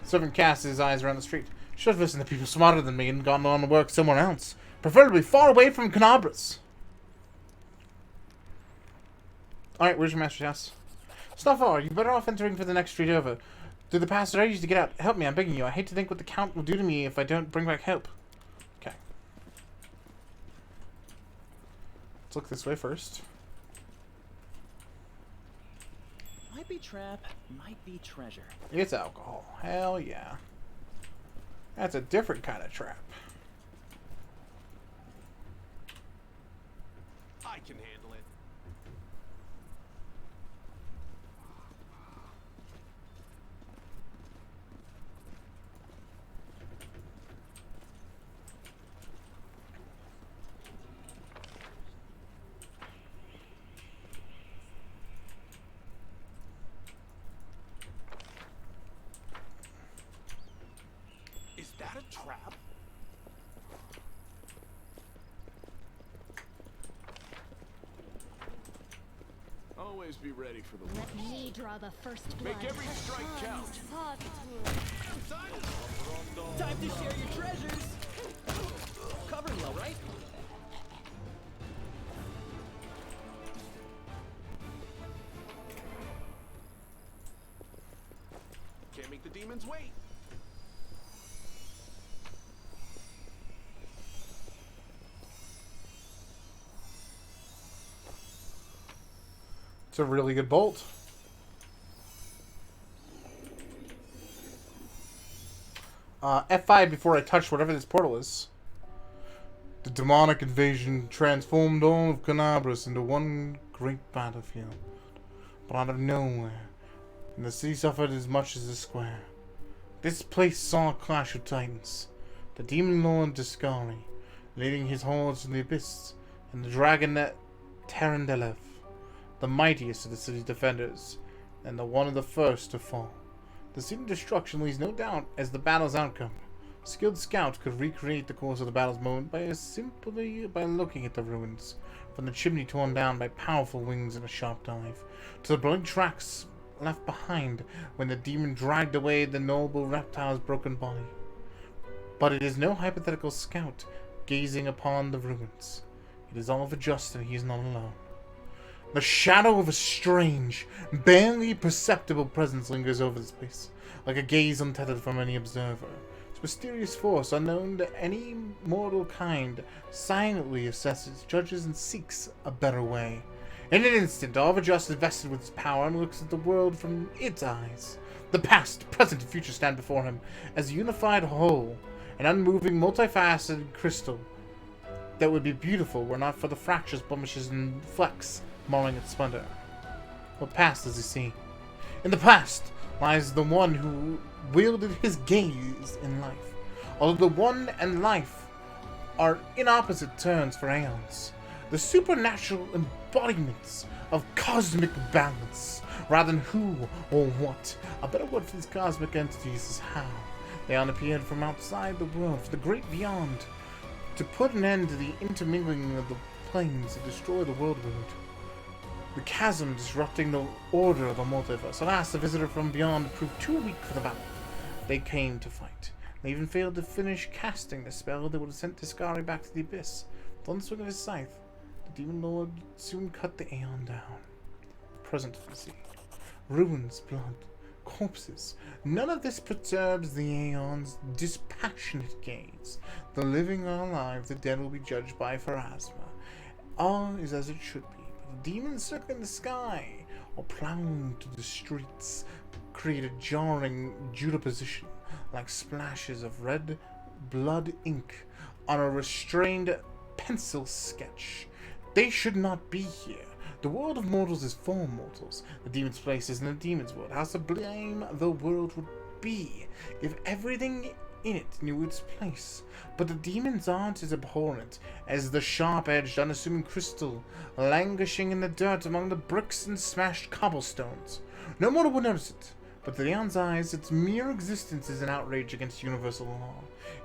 The servant cast his eyes around the street. Should have listened to people smarter than me and gone on to work somewhere else, preferably far away from Canabras. Alright, where's your master's house? It's not far. You're better off entering for the next street over. Through the passage I used to get out. Help me, I'm begging you. I hate to think what the Count will do to me if I don't bring back help. Okay. Let's look this way first. Might be trap, might be treasure. It's alcohol. Hell yeah. That's a different kind of trap. I can handle it. Is that a trap? Always be ready for the Let worst. me draw the first blood. Make every strike count. Time to share your treasures! Covering well, right? Demons wait. It's a really good bolt. F5 before I touch whatever this portal is. The demonic invasion transformed all of Canabras into one great battlefield. But out of nowhere, and the city suffered as much as the square. This place saw a clash of titans. The demon lord Discari, leading his hordes in the abyss, and the dragonet Terendelev, the mightiest of the city's defenders, and the one of the first to fall. The scene of destruction leaves no doubt as the battle's outcome. Skilled scouts could recreate the course of the battle's moment simply by looking at the ruins, from the chimney torn down by powerful wings and a sharp dive, to the bloody tracks left behind when the demon dragged away the noble reptile's broken body. But it is no hypothetical scout gazing upon the ruins. It is Oliver Just, and he is not alone. The shadow of a strange, barely perceptible presence lingers over this place, like a gaze untethered from any observer. Its mysterious force, unknown to any mortal kind, silently assesses, judges, and seeks a better way. In an instant, Oliver Just is vested with its power and looks at the world from its eyes. The past, present, and future stand before him as a unified whole, an unmoving, multifaceted crystal that would be beautiful were not for the fractures, blemishes, and flecks marring its splendor. What past does he see? In the past lies the one who wielded his gaze in life. Although the one and life are in opposite turns for aeons, the supernatural embodiments of cosmic balance, rather than who or what. A better word for these cosmic entities is how. They unappeared from outside the world, for the great beyond, to put an end to the intermingling of the planes and destroy the world. The chasm disrupting the order of the multiverse. Alas, the visitor from beyond proved too weak for the battle they came to fight. They even failed to finish casting the spell that would have sent Discari back to the abyss. With one swing of his scythe, the demon lord soon cut the Aeon down. Present to the sea. Ruins, blood, corpses. None of this perturbs the Aeon's dispassionate gaze. The living are alive, the dead will be judged by Pharasma. All is as it should be. The demons circling the sky or plowing to the streets create a jarring juxtaposition like splashes of red blood ink on a restrained pencil sketch. They should not be here. The world of mortals is for mortals. The demon's place is in the demon's world. How sublime the world would be if everything in it knew its place. But the demons aren't as abhorrent as the sharp-edged, unassuming crystal languishing in the dirt among the bricks and smashed cobblestones. No mortal would notice it, but to the Aeon's eyes, its mere existence is an outrage against universal law.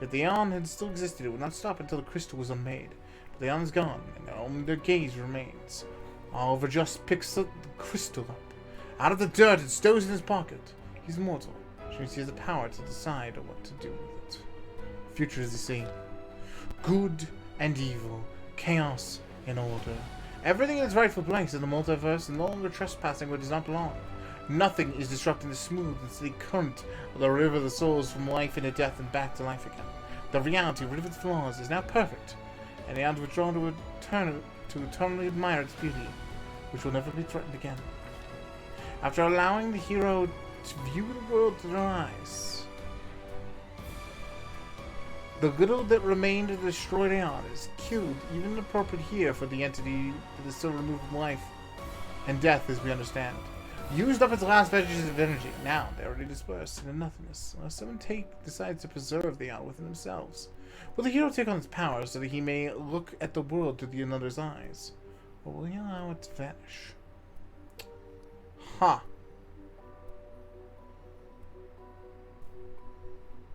If the Aeon had still existed, it would not stop until the crystal was unmade. But the Aeon is gone, and only their gaze remains. Oliver Just picks the crystal up out of the dirt and stows it in his pocket. He's mortal, which means he has the power to decide what to do with it. Future is the same. Good and evil, chaos and order. Everything in its rightful place in the multiverse and no longer trespassing where it does not belong. Nothing is disrupting the smooth and steady current of the river of the souls from life into death and back to life again. The reality, rid of its flaws, is now perfect, and the ant withdrawn to eternally admire its beauty, which will never be threatened again. After allowing the hero to view the world through their eyes, the little that remained of the destroyed Aeon is killed, even appropriate here for the entity that is still removed from life and death as we understand. Used up its last vestiges of energy. Now they are already dispersed into nothingness, unless someone decides to preserve the Aeon within themselves. Will the hero take on its power so that he may look at the world through the another's eyes? Or will he allow it to vanish? Huh.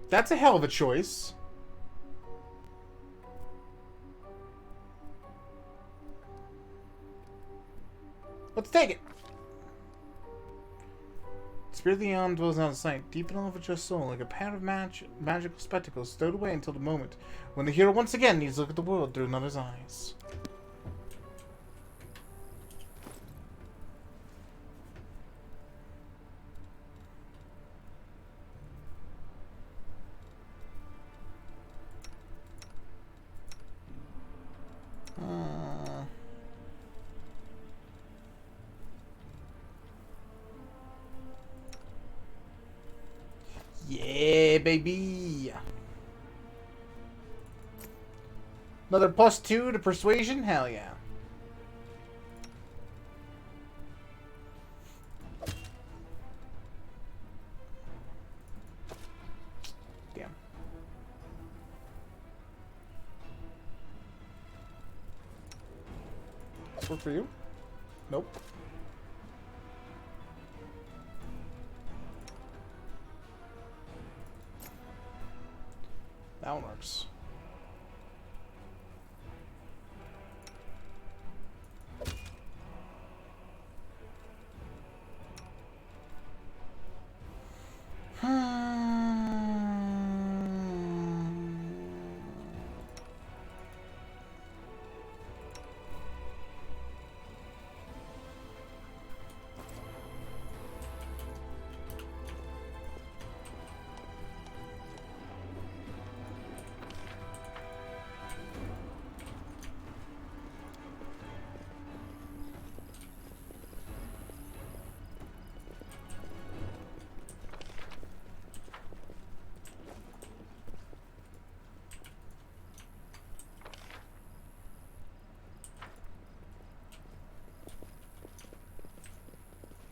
That's a hell of a choice. Let's take it. Spirit of the Aeon dwells out of sight, deep in Oliver Just's soul, like a pair of magical spectacles stowed away until the moment when the hero once again needs to look at the world through another's eyes. baby. Another +2 to persuasion? Hell yeah. Damn. Work for you? Nope. That one works.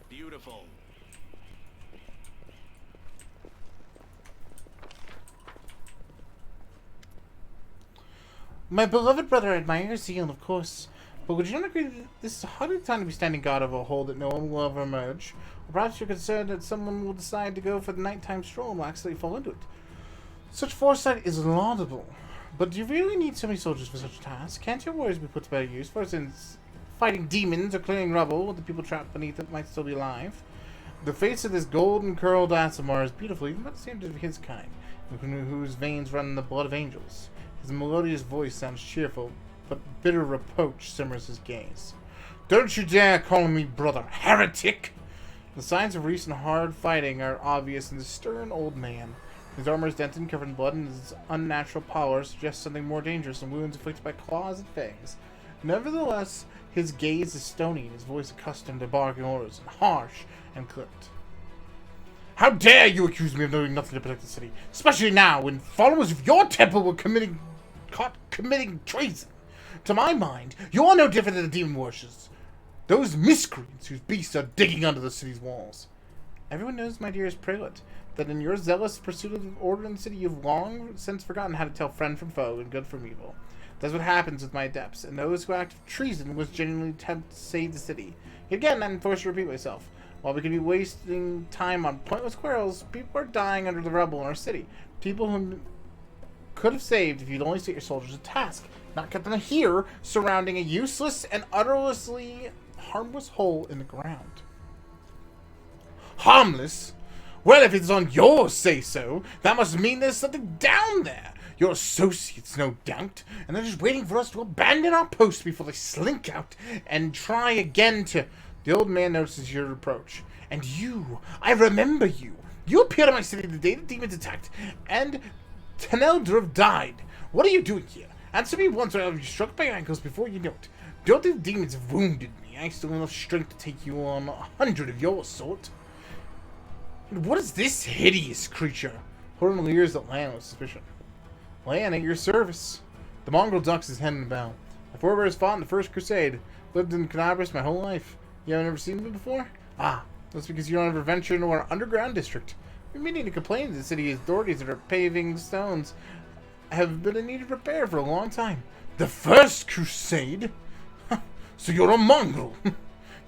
Beautiful. My beloved brother, I admire your zeal, of course. But would you not agree that this is a hardly time to be standing guard over a hole that no one will ever emerge? Or perhaps you're concerned that someone will decide to go for the nighttime stroll and will accidentally fall into it. Such foresight is laudable. But do you really need so many soldiers for such a task? Can't your warriors be put to better use? For instance, fighting demons or clearing rubble with the people trapped beneath it might still be alive. The face of this golden curled Aasimar is beautiful, even about the standard of his kind, whose veins run the blood of angels. His melodious voice sounds cheerful, but bitter reproach simmers his gaze. Don't you dare call me brother, heretic! The signs of recent hard fighting are obvious in the stern old man. His armor is dented and covered in blood, and his unnatural pallor suggests something more dangerous than wounds inflicted by claws and fangs. Nevertheless, his gaze is stony, and his voice accustomed to barking orders, and harsh and clipped. How dare you accuse me of doing nothing to protect the city, especially now when followers of your temple were caught committing treason? To my mind, you are no different than the demon worshippers, those miscreants whose beasts are digging under the city's walls. Everyone knows, my dearest prelate, that in your zealous pursuit of order in the city, you've long since forgotten how to tell friend from foe and good from evil. That's what happens with my adepts, and those who act treason was genuinely attempt to save the city. Yet again, I'm forced to repeat myself. While we could be wasting time on pointless quarrels, people are dying under the rubble in our city. People whom could have saved if you'd only set your soldiers a task, not kept them here, surrounding a useless and utterly harmless hole in the ground. Harmless? Well, if it's on your say-so, that must mean there's something down there. Your associates, no doubt, and they're just waiting for us to abandon our post before they slink out and try again to... The old man notices your approach. And you, I remember you. You appeared in my city the day the demons attacked, and Teneldrev died. What are you doing here? Answer me once or I'll be struck by your ankles before you know it. Don't think the demons have wounded me. I still have enough strength to take you on 100 of your sort. And what is this hideous creature? Horton leers at Lan with suspicion. Lan, at your service. The mongrel ducks his head in the bow. My forebears fought in the First Crusade. Lived in Canabras my whole life. You haven't ever seen me before? Ah, that's because you don't ever venture into our underground district. We're meaning to complain to the city authorities that our paving stones have been in need of repair for a long time. The First Crusade? So you're a mongrel. You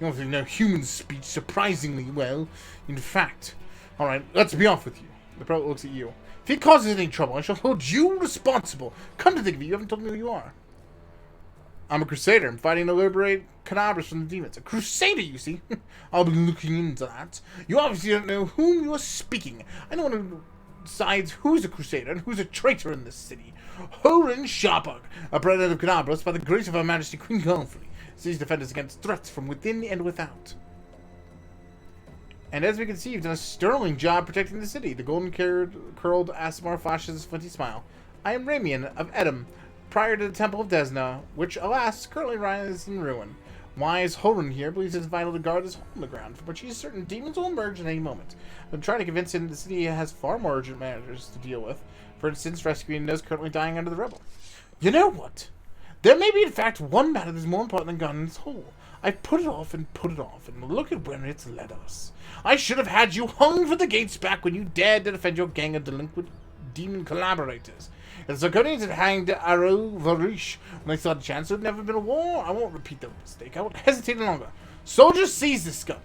don't know human speech surprisingly well. In fact, alright, let's be off with you. The prelate looks at you. If he causes any trouble, I shall hold you responsible. Come to think of it, you haven't told me who you are. I'm a crusader. I'm fighting to liberate Canabras from the demons. A crusader, you see? I'll be looking into that. You obviously don't know whom you are speaking. I know one who decides who's a crusader and who's a traitor in this city. Horan Sharpug, a president of Canabras by the grace of Her Majesty Queen Golem. City's defenders against threats from within and without. And as we can see, you've done a sterling job protecting the city. The golden curled Aasimar flashes his flinty smile. I am Ramian of Edom, prior to the Temple of Desna, which, alas, currently lies in ruin. Wise Horan here believes it's vital to guard this hole in the ground, from which he's certain demons will emerge at any moment. I've been trying to convince him the city has far more urgent matters to deal with. For instance, rescuing those currently dying under the rubble. You know what? There may be, in fact, one matter that's more important than guarding this hole. I put it off, and look at where it's led us. I should have had you hung for the gates back when you dared to defend your gang of delinquent demon collaborators. If the Zirconians had hanged Aro Varish when they saw the chance, there would never been a war. I won't repeat that mistake. I won't hesitate any longer. Soldiers, seize this scum.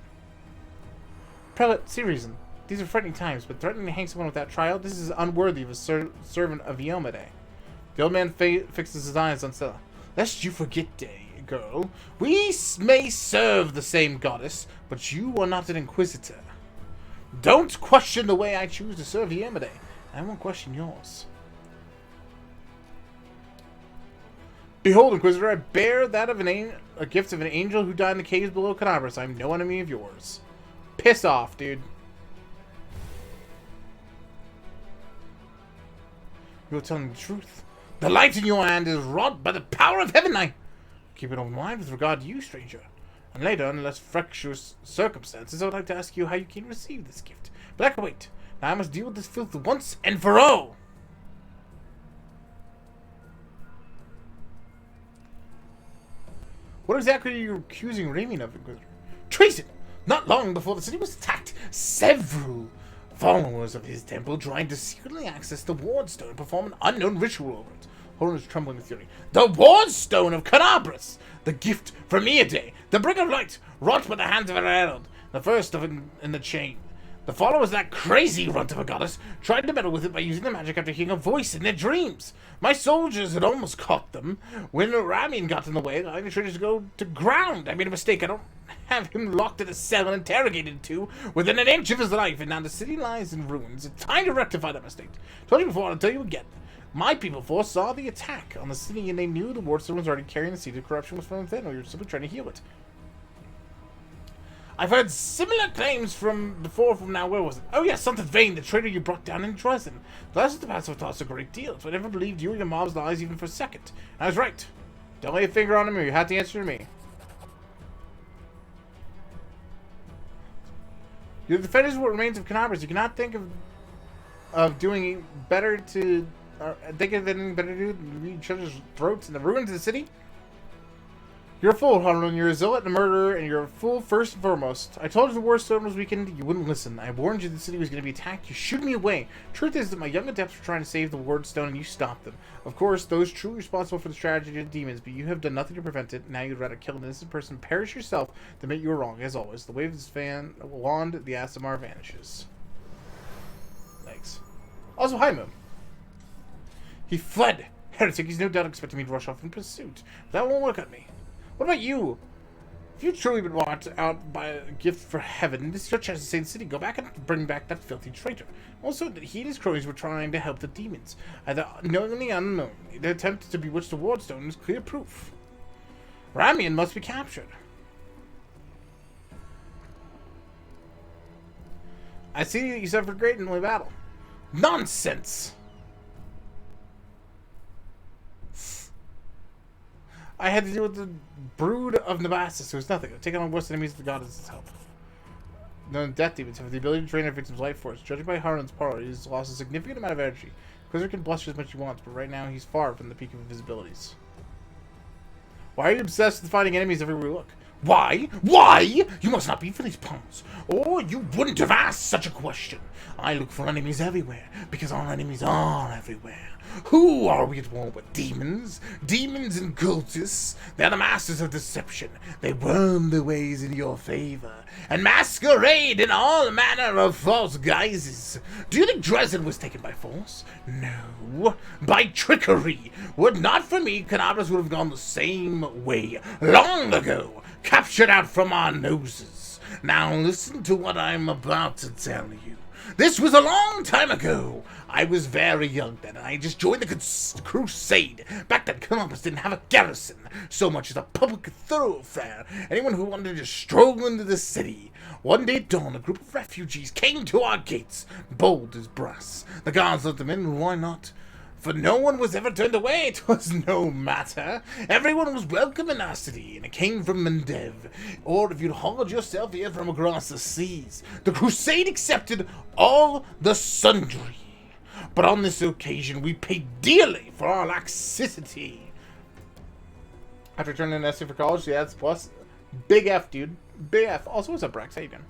Prelate, see reason. These are frightening times, but threatening to hang someone without trial, this is unworthy of a servant of Yomade. The old man fixes his eyes on Stella. Lest you forget, girl, we may serve the same goddess, but you are not an inquisitor. Don't question the way I choose to serve Yomade. I won't question yours. Behold, Inquisitor, I bear that of a gift of an angel who died in the caves below Canabras. I'm no enemy of yours. Piss off, dude. You're telling the truth. The light in your hand is wrought by the power of heaven. I keep it in mind with regard to you, stranger. And later, in less fractious circumstances, I would like to ask you how you can receive this gift. But I can wait. Now I must deal with this filth once and for all. What exactly are you accusing Remy of, Inquisitor? Treason! Not long before the city was attacked, several followers of his temple tried to secretly access the Wardstone and perform an unknown ritual over it. Horan is trembling with fury. The Wardstone of Canabras! The gift from Iade, the bringer of light, wrought by the hands of a herald, the first of in the chain. The followers of that crazy runt of a goddess tried to meddle with it by using the magic after hearing a voice in their dreams. My soldiers had almost caught them when Ramian got in the way, allowing the traitors to go to ground. I made a mistake. I don't have him locked in a cell and interrogated to within an inch of his life, and now the city lies in ruins. It's time to rectify that mistake. Told you before, I'll tell you again. My people foresaw the attack on the city, and they knew the Wardstone was already carrying the seed of corruption was from within. We were simply trying to heal it. I've heard similar claims from before. From now, where was it? Oh yes, something vain. The traitor you brought down in Dresden. The last of the past have taught us a great deal, so I never believed you or your mob's lies even for a second. I was right. Don't lay a finger on him, or you had to answer to me. You're the defenders of what remains of Canabras. You cannot think of doing better to think of anything better to do than read each other's throats in the ruins of the city. You're a fool, Harlan. You're a zealot and a murderer, and you're a fool first and foremost. I told you the Wardstone was weakened. You wouldn't listen. I warned you the city was going to be attacked. You shooed me away. Truth is that my young adepts were trying to save the Wardstone, and you stopped them. Of course, those truly responsible for the tragedy of the demons, but you have done nothing to prevent it. Now you'd rather kill an innocent person, perish yourself, than admit you were wrong. As always, the wave of his wand, the Asimar vanishes. Thanks. Also, hi, Moon. He fled. Heretic, he's no doubt expecting me to rush off in pursuit. But that won't work on me. What about you? If you've truly been walked out by a gift for heaven, this is your chance to save the city. Go back and bring back that filthy traitor. Also, that he and his cronies were trying to help the demons. Either knowingly or unknowingly. Their attempt to bewitch the Wardstone is clear proof. Ramian must be captured. I see that you suffered great in the battle. Nonsense! I had to deal with the brood of Nebasis, who was nothing. I've taken on worse enemies of the goddess' help. Known death demons have the ability to drain their victim's life force. Judging by Harlan's power, he's lost a significant amount of energy. Inquisitor can bluster as much as he wants, but right now he's far from the peak of his abilities. Why are you obsessed with finding enemies everywhere we look? Why? Why? You must not be for these pawns, or you wouldn't have asked such a question. I look for enemies everywhere, because all enemies are everywhere. Who are we at war with? Demons? Demons and cultists? They're the masters of deception. They worm their ways in your favor, and masquerade in all manner of false guises. Do you think Dresden was taken by force? No, by trickery. Were it not for me, Canabras would have gone the same way long ago. Captured out from our noses. Now listen to what I'm about to tell you. This was a long time ago. I was very young then, and I just joined the crusade. Back then, Columbus didn't have a garrison, so much as a public thoroughfare. Anyone who wanted to just stroll into the city. One day at dawn, a group of refugees came to our gates, bold as brass. The guards let them in, why not? For no one was ever turned away. 'Twas no matter. Everyone was welcome in our city, and it came from Mendev. Or if you'd hauled yourself here from across the seas, the crusade accepted all the sundry. But on this occasion, we paid dearly for our laxity. After turning in essay for college, the ads plus. Big F, dude. Big F. Also, what's up, Rex? How you doing?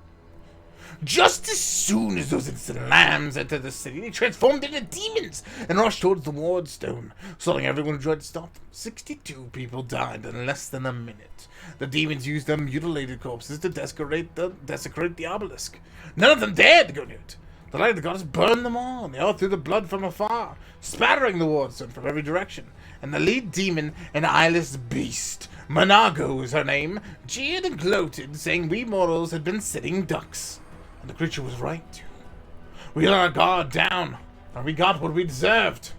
Just as soon as those instant lambs entered the city, they transformed into demons and rushed towards the ward stone, slaughtering everyone who tried to stop them. 62 people died in less than a minute. The demons used their mutilated corpses to desecrate the obelisk. None of them dared to go near it. The light of the goddess burned them all, and they all threw the blood from afar, spattering the ward stone from every direction. And the lead demon, an eyeless beast, Monago is her name, jeered and gloated, saying we mortals had been sitting ducks. And the creature was right, too. We let our guard down, and we got what we deserved.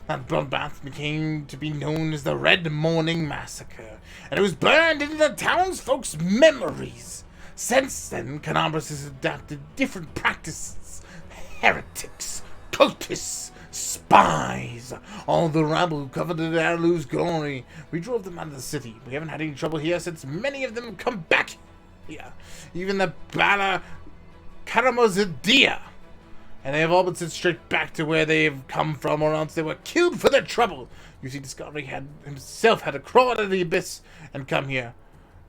That bloodbath became to be known as the Red Morning Massacre, and it was burned into the townsfolk's memories. Since then, Canabras has adapted different practices. Heretics, cultists, spies, all the rabble who coveted Arlu's glory. We drove them out of the city. We haven't had any trouble here since many of them have come back here. Even the Bala Karamozadia, and they have all been sent straight back to where they have come from, or else they were killed for their trouble. You see, Discovery himself had to crawl out of the abyss and come here.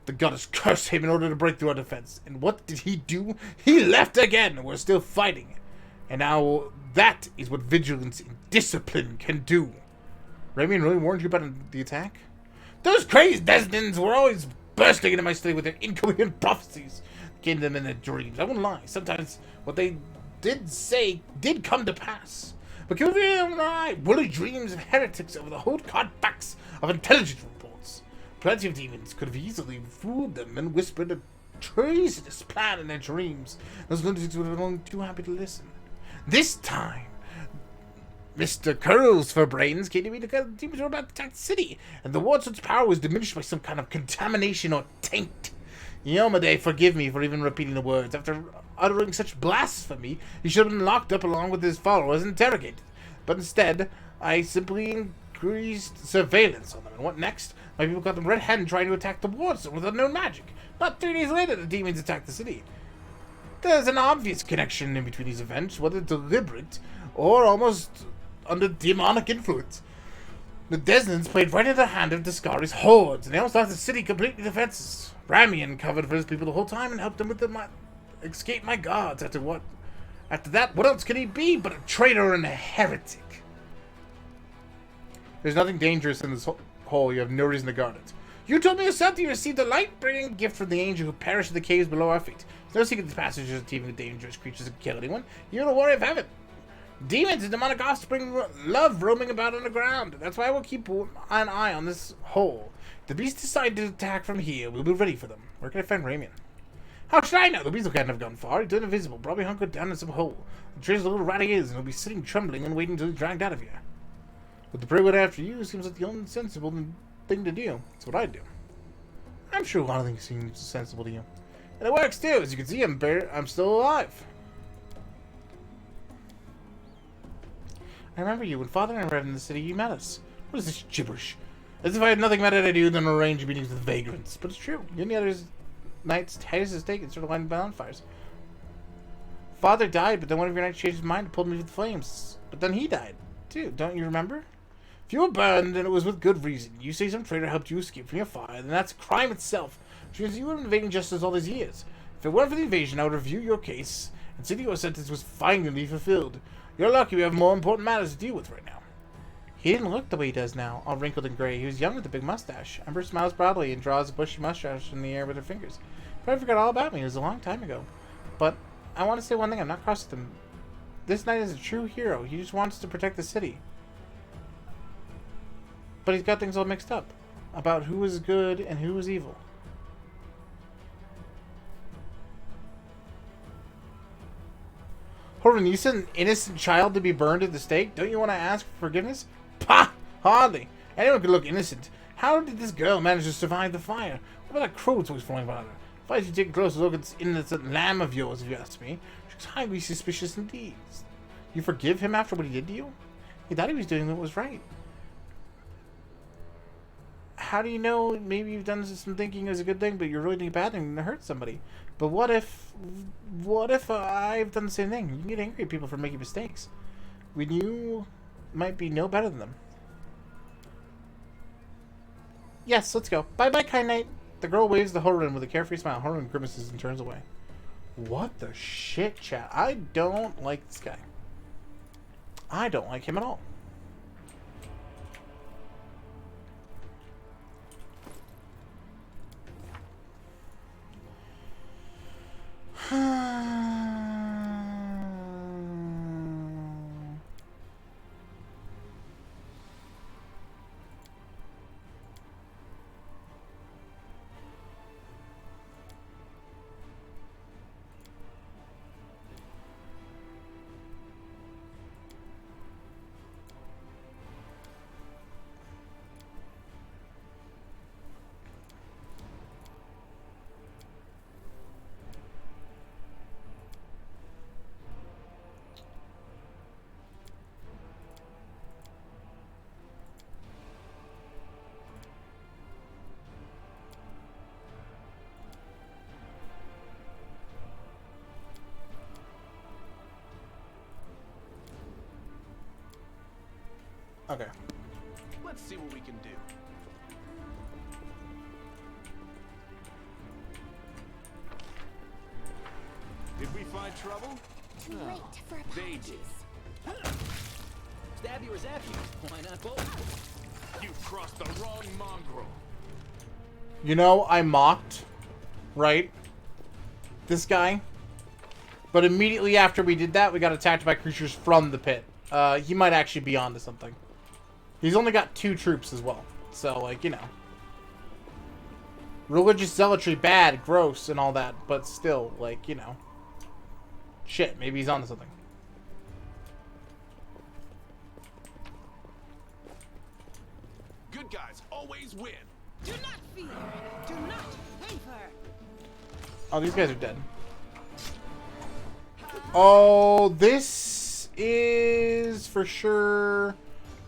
The goddess cursed him in order to break through our defense. And what did he do? He left again. We're still fighting. And now that is what vigilance and discipline can do. Remy really warned you about the attack? Those crazed Desdens were always bursting into my study with their incoherent prophecies. Came them in their dreams. I won't lie. Sometimes what they did say did come to pass. But can we lie? Woolly dreams of heretics over the whole card facts of intelligence reports. Plenty of demons could have easily fooled them and whispered a treasonous plan in their dreams. Those lunatics would have been only too happy to listen. This time, Mr. Curls for Brains came to me because the demons were about to attack the city, and the ward's power was diminished by some kind of contamination or taint. Yomade, forgive me for even repeating the words. After uttering such blasphemy, he should have been locked up along with his followers and interrogated. But instead, I simply increased surveillance on them. And what next? My people got them red-handed trying to attack the ward with unknown magic. Not 3 days later, the demons attacked the city. There's an obvious connection in between these events, whether deliberate or almost under demonic influence. The Desnans played right into the hand of Discari's hordes, and they almost left the city completely defenseless. Ramian covered for his people the whole time and helped them with escape my guards. After that, what else can he be but a traitor and a heretic? There's nothing dangerous in this hole. You have no reason to guard it. You told me yourself that you received a light-bringing gift from the angel who perished in the caves below our feet. There's no secret the passengers are teeming with dangerous creatures that can kill anyone. You're the warrior of heaven. Demons and demonic offspring love roaming about underground. That's why we'll keep an eye on this hole. If the beasts decide to attack from here, we'll be ready for them. Where can I find Ramian? How should I know? The weasel can't have gone far. He's invisible, probably hunkered down in some hole. The tree's a little ratty is, and he'll be sitting trembling and waiting until he's dragged out of here. But the prey went after you seems like the only sensible thing to do. That's what I'd do. I'm sure a lot of things seem sensible to you. And it works too. As you can see, I'm still alive. I remember you when Father and I arrived in the city. You met us. What is this gibberish? As if I had nothing better to do than arrange meetings with vagrants. But it's true. You and the other knights tied his stake and started lighting bonfires. Father died, but then one of your knights changed his mind and pulled me to the flames. But then he died, too. Don't you remember? If you were burned, then it was with good reason. You say some traitor helped you escape from your fire, then that's a crime itself. Which means you were invading justice all these years. If it weren't for the invasion, I would review your case and see that your sentence was finally fulfilled. You're lucky we have more important matters to deal with right now. He didn't look the way he does now, all wrinkled and gray. He was young with a big mustache. Ember smiles proudly and draws a bushy mustache in the air with her fingers. Probably forgot all about me. It was a long time ago. But I want to say one thing. I'm not cross with him. This knight is a true hero. He just wants to protect the city. But he's got things all mixed up about who is good and who is evil. Horvin, you sent an innocent child to be burned at the stake? Don't you want to ask for forgiveness? Pah! Hardly. Anyone could look innocent. How did this girl manage to survive the fire? What about that crow that's always flying about her? If I should take a closer look at this innocent lamb of yours, if you ask me, she's highly suspicious indeed. You forgive him after what he did to you? He thought he was doing what was right. How do you know maybe you've done some thinking is a good thing, but you're really doing a bad thing to hurt somebody? But what if I've done the same thing? You can get angry at people for making mistakes when you might be no better than them. Yes, let's go. Bye-bye, kind knight. The girl waves the Horun with a carefree smile. Horun grimaces and turns away. What the shit, chat? I don't like this guy. I don't like him at all. Okay. Let's see what we can do. Did we find trouble? Too late for They apologies. did. Stab you or zap you. Why not both? You've crossed the wrong mongrel. You know, I mocked, right? This guy. But immediately after we did that, we got attacked by creatures from the pit. He might actually be onto something. He's only got 2 troops as well. So, like, you know. Religious zealotry, bad, gross, and all that. But still, like, you know. Shit, maybe he's onto something. Good guys always win. Do not fear. Do not waver. Oh, these guys are dead. Oh, this is for sure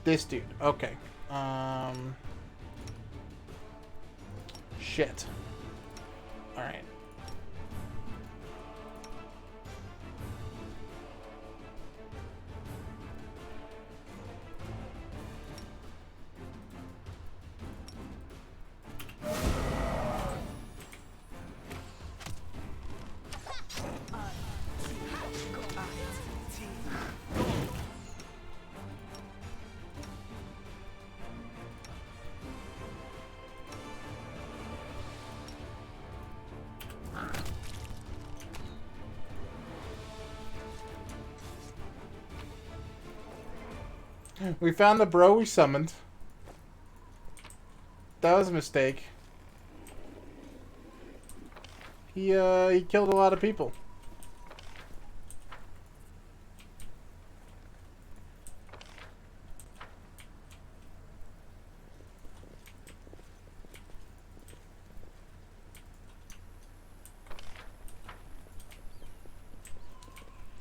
this dude. Okay. Shit. Alright. We found the bro we summoned. That was a mistake. He killed a lot of people.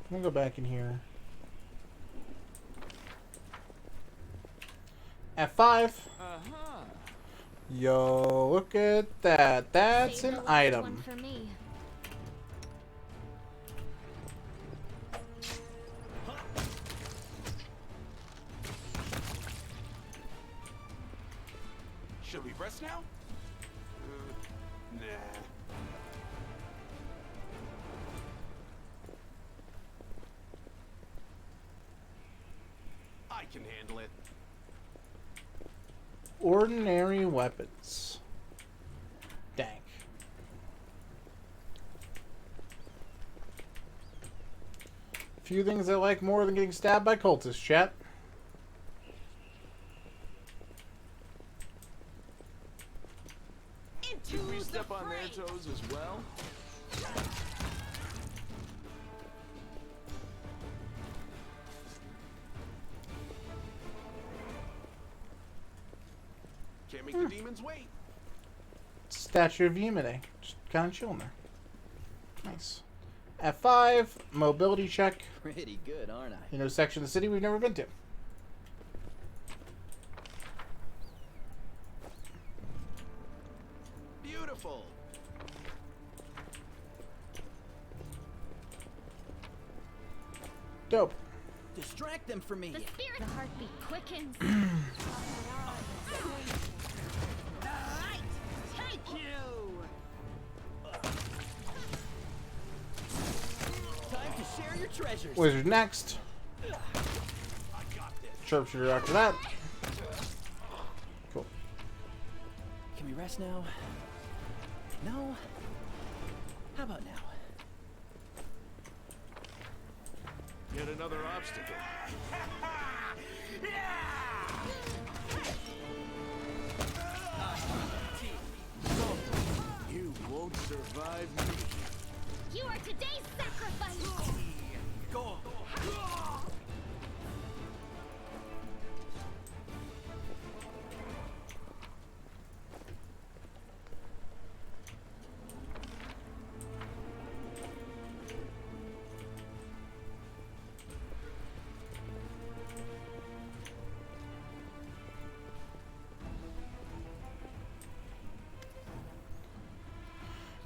I'm gonna go back in here. F5. Yo, look at that. That's an item. One for me. Should we rest now? Nah. I can handle it. Ordinary weapons. Dank. Few things I like more than getting stabbed by cultists, chat. Did we step on their toes as well? Can't make the demons wait. Statue of Humide. Just kind of chilling there. Nice. F5, mobility check. Pretty good, aren't I? You know, section of the city we've never been to. Beautiful. Dope. Distract them for me. The spirit. The heartbeat quickens. Right. Take you. Time to share your treasures. Wizard next. Sharpshooter after that. Cool. Can we rest now? No? How about now? Yet another obstacle. You won't survive me. You are today's sacrifice. Go.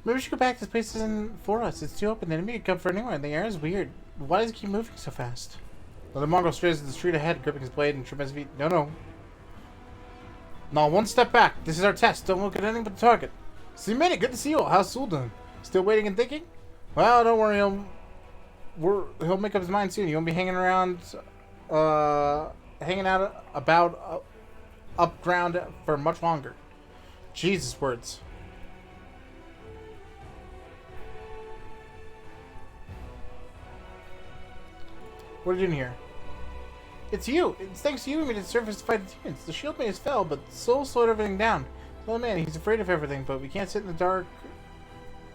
Maybe we should go back. This place isn't for us. It's too open. The enemy could come from anywhere. The air is weird. Why does it keep moving so fast? The Mongol strays at the street ahead, gripping his blade and tripping his feet. No. No, one step back. This is our test. Don't look at anything but the target. So you made it. Good to see you all. How's Soul doing? Still waiting and thinking? Well, don't worry. He'll make up his mind soon. You won't be hanging around, hanging out about up ground for much longer. Jesus words. What are you doing here? It's you! It's thanks to you we made it surface to fight the demons. The shield maze fell, but Soul slowed everything down. Oh man, he's afraid of everything, but we can't sit in the dark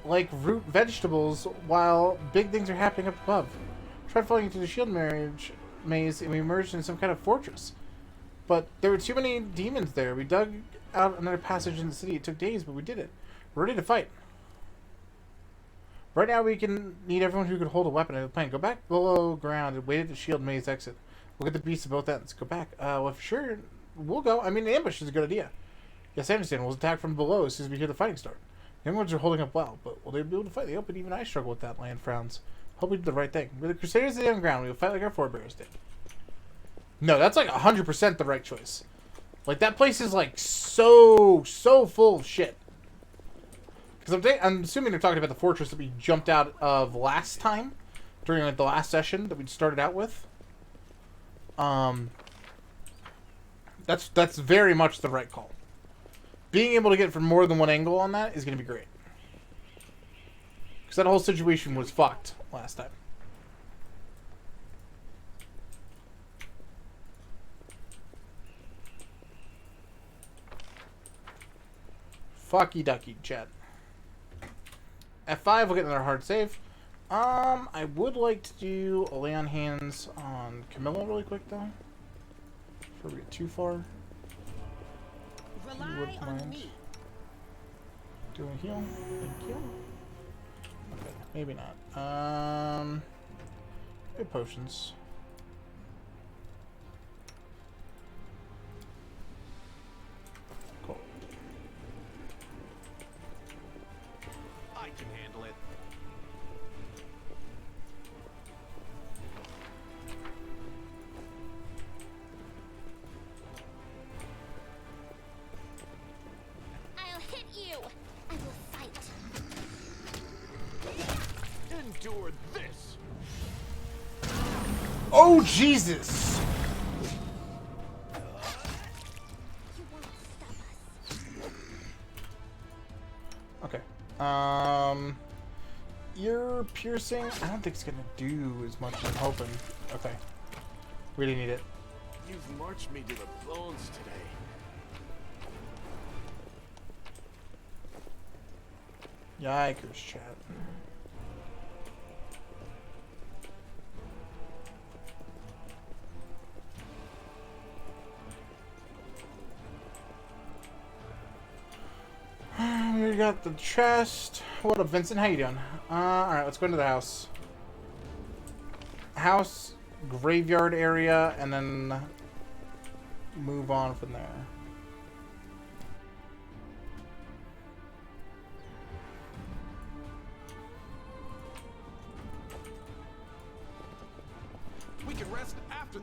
like root vegetables while big things are happening up above. Tried falling into the shield maze and we emerged in some kind of fortress. But there were too many demons there. We dug out another passage in the city. It took days, but we did it. We're ready to fight. Right now, we can need everyone who could hold a weapon at the plane. Go back below ground and wait at the shield maze exit. We'll get the beasts of both ends. Go back. Well, for sure, we'll go. I mean, the ambush is a good idea. Yes, I understand. We'll attack from below as soon as we hear the fighting start. The young ones are holding up well, but will they be able to fight? They open. Even I struggle with that. Land frowns. Hope we did the right thing. We're the Crusaders of the Underground. We will fight like our forebears did. No, that's like 100% the right choice. Like, that place is like so full of shit. Because I'm assuming they're talking about the fortress that we jumped out of last time, during like the last session that we started out with. That's very much the right call. Being able to get from more than one angle on that is going to be great. Because that whole situation was fucked last time. Fucky ducky, chat. F5, we'll get another hard save. I would like to do a lay on hands on Camilla really quick, though. Before we get too far. Rely on me. Do a heal. Thank you. Okay, maybe not. Good potions. Cool. I can handle it. I'll hit you. I will fight. Endure this. Oh, Jesus! You won't stop us. Okay. Ear piercing. I don't think it's gonna do as much as I'm hoping. Okay. Really need it. You've marched me to the bones today. Yikers, chat. We got the chest. What up, Vincent? How you doing? Alright, let's go into the house. House, graveyard area, and then move on from there.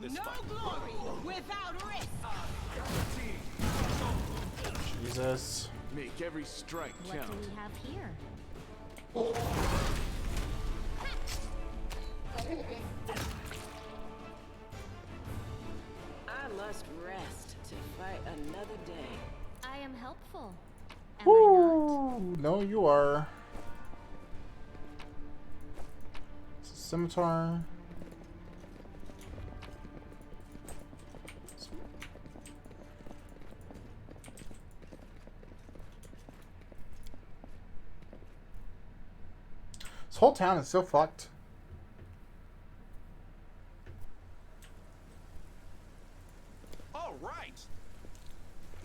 this No fight. glory without risk. Jesus. Make every strike What count. do we have here? I must rest to fight another day. I am helpful. Am I not? Ooh, no, you are. It's a scimitar. This whole town is so fucked. All right.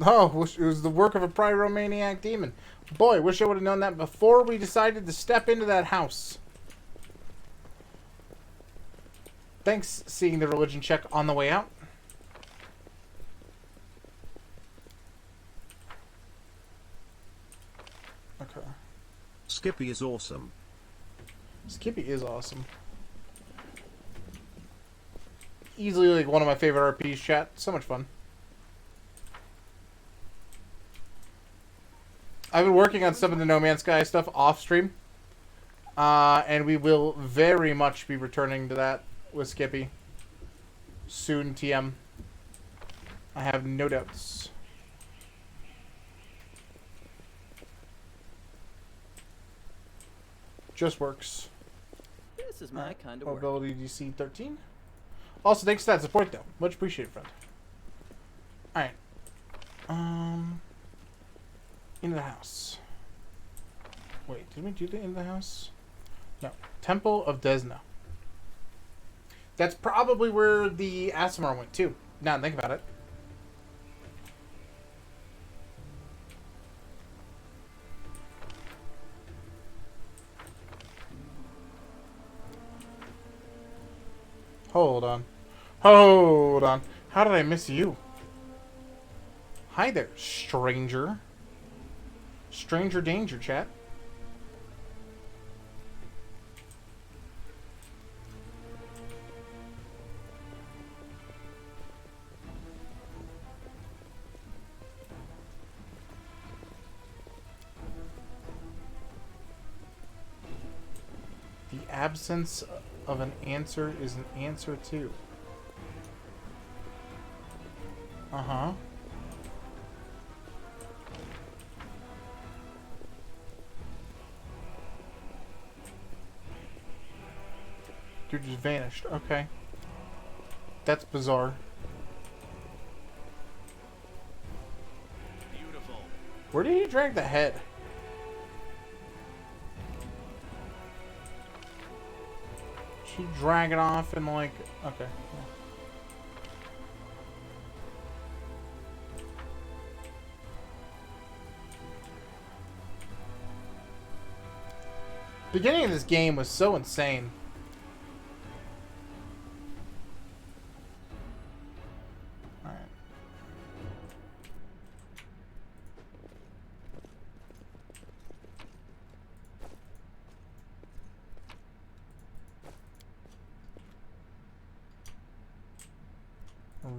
Oh, it was the work of a pyromaniac demon. Boy, wish I would have known that before we decided to step into that house. Thanks, seeing the religion check on the way out. Okay. Skippy is awesome. Skippy is awesome. Easily like one of my favorite RPs, chat. So much fun. I've been working on some of the No Man's Sky stuff off stream. And we will very much be returning to that with Skippy. Soon, TM. I have no doubts. Just works. This is my kind of work. Mobility DC 13. Also, thanks for that support, though. Much appreciated, friend. Alright. Into the house. Wait, did we do the into the house? No. Temple of Desna. That's probably where the Aasimar went, too. Now that I think about it. Hold on. Hold on. How did I miss you? Hi there, stranger. Stranger danger, chat. The absence of an answer is an answer too. Uh-huh. Dude just vanished. Okay. That's bizarre. Beautiful. Where did he drag the head? She drag it off and like... Okay. Yeah. Beginning of this game was so insane. Alright.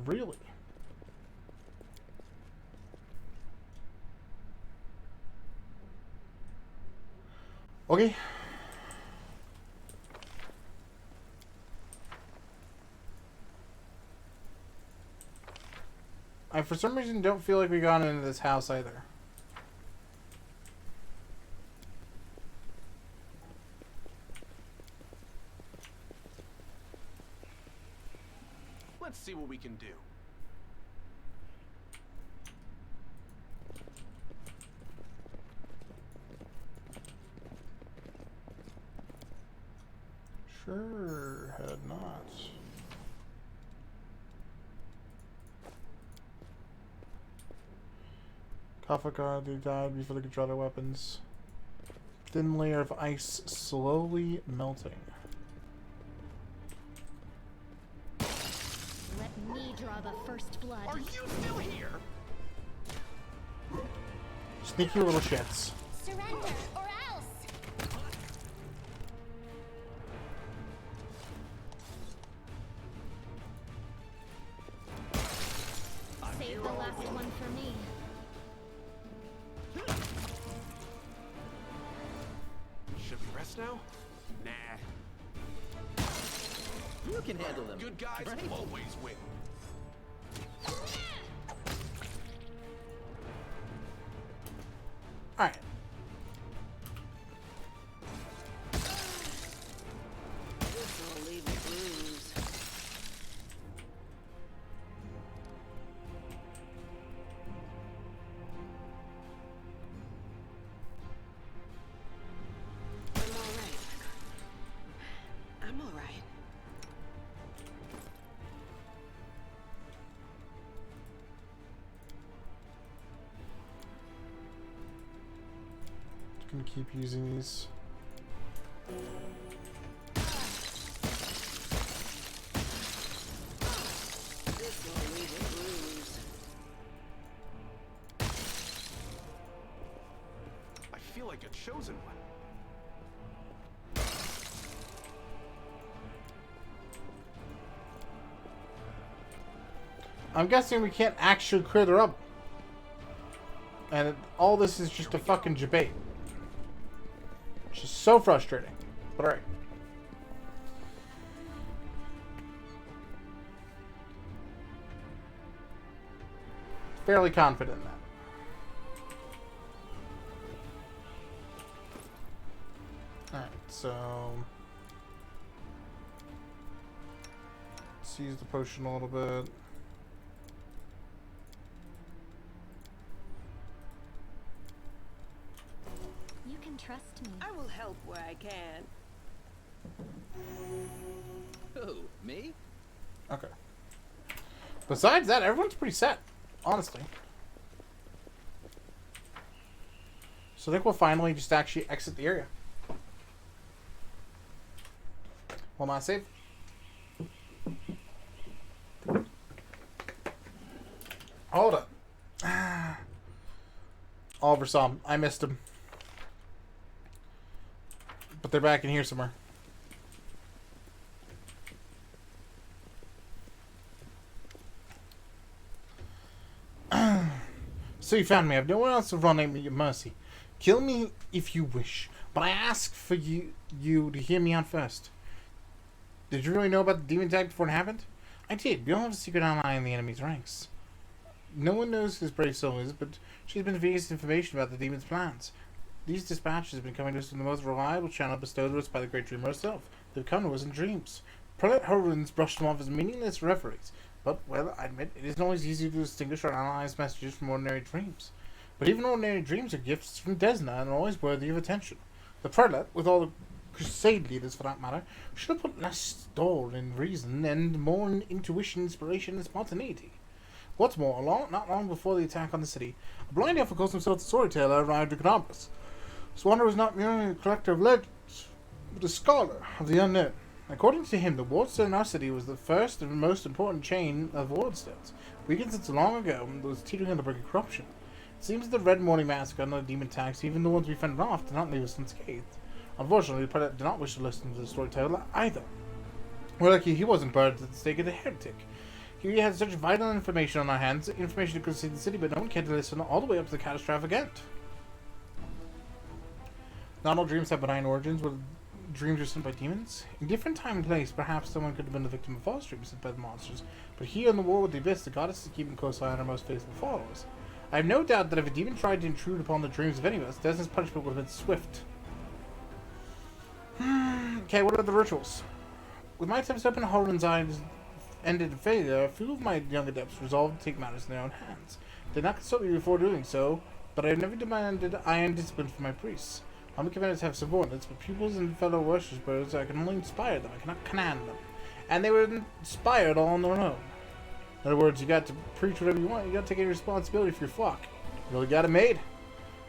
Really? Okay. I, for some reason, don't feel like we got into this house either. Let's see what we can do. Sure, had not. Kafka, they died before they could draw their weapons. Thin layer of ice slowly melting. Let me draw the first blood. Are you still here? Sneaky little shits. Surrender, or else! You can handle them. Good guys right? always win. Alright. This'll leave a bruise. I'm all right. I'm all right. Gonna keep using these. This'll leave a bruise. I feel like a chosen one. I'm guessing we can't actually clear the rubble. And all this is just a fucking debate. Which is so frustrating. But alright. Fairly confident in that. Alright, so let's use the potion a little bit. You can trust me. I will help where I can. Who? Me? Okay. Besides that, everyone's pretty set, honestly. So I think we'll finally just actually exit the area. Will not save. Hold up. Oliver saw him. I missed him. But they're back in here somewhere. So you found me. I have no one else to run at your mercy. Kill me if you wish, but I ask for you to hear me out first. Did you really know about the demon attack before it happened? I did. We all have a secret ally in the enemy's ranks. No one knows who this brave soul is, but she's been feeding us information about the demon's plans. These dispatches have been coming to us from the most reliable channel bestowed to us by the great dreamer herself. They've come to us in dreams. Prelate Horrens brushed them off as meaningless reveries, but, well, I admit, it isn't always easy to distinguish our allies' messages from ordinary dreams. But even ordinary dreams are gifts from Desna and are always worthy of attention. The Prelate, with all the Crusade leaders for that matter, should have put less store in reason and more in intuition, inspiration, and spontaneity. What's more, not long before the attack on the city, a blind elf who calls himself the Storyteller arrived at Columbus. This wanderer was not merely a collector of legends, but a scholar of the unknown. According to him, the wardstone in our city was the first and most important chain of wardstones, weakened since long ago, and was teetering on the brink of corruption. It seems that the Red Morning Massacre and the demon attacks, even the ones we fended off, did not leave us unscathed. Unfortunately, the Prelate did not wish to listen to the Storyteller either. We're lucky he wasn't burned at the stake as a heretic. He had such vital information on our hands, information that could save the city, but no one cared to listen all the way up to the catastrophic end. Not all dreams have benign origins, where dreams are sent by demons. In different time and place, perhaps someone could have been the victim of false dreams sent by the monsters, but here in the war with the Abyss, the goddess is keeping close eye on our most faithful followers. I have no doubt that if a demon tried to intrude upon the dreams of any of us, Desna's punishment would have been swift. Okay, what about the rituals? With my attempts to open Holden's eyes ended in failure, a few of my young adepts resolved to take matters in their own hands. They did not consult me before doing so, but I have never demanded iron discipline from my priests. I'm commanded to have subordinates, but pupils and fellow worshippers, I can only inspire them, I cannot command them. And they were inspired all on their own. In other words, you got to preach whatever you want, you got to take any responsibility for your flock. You really got it made.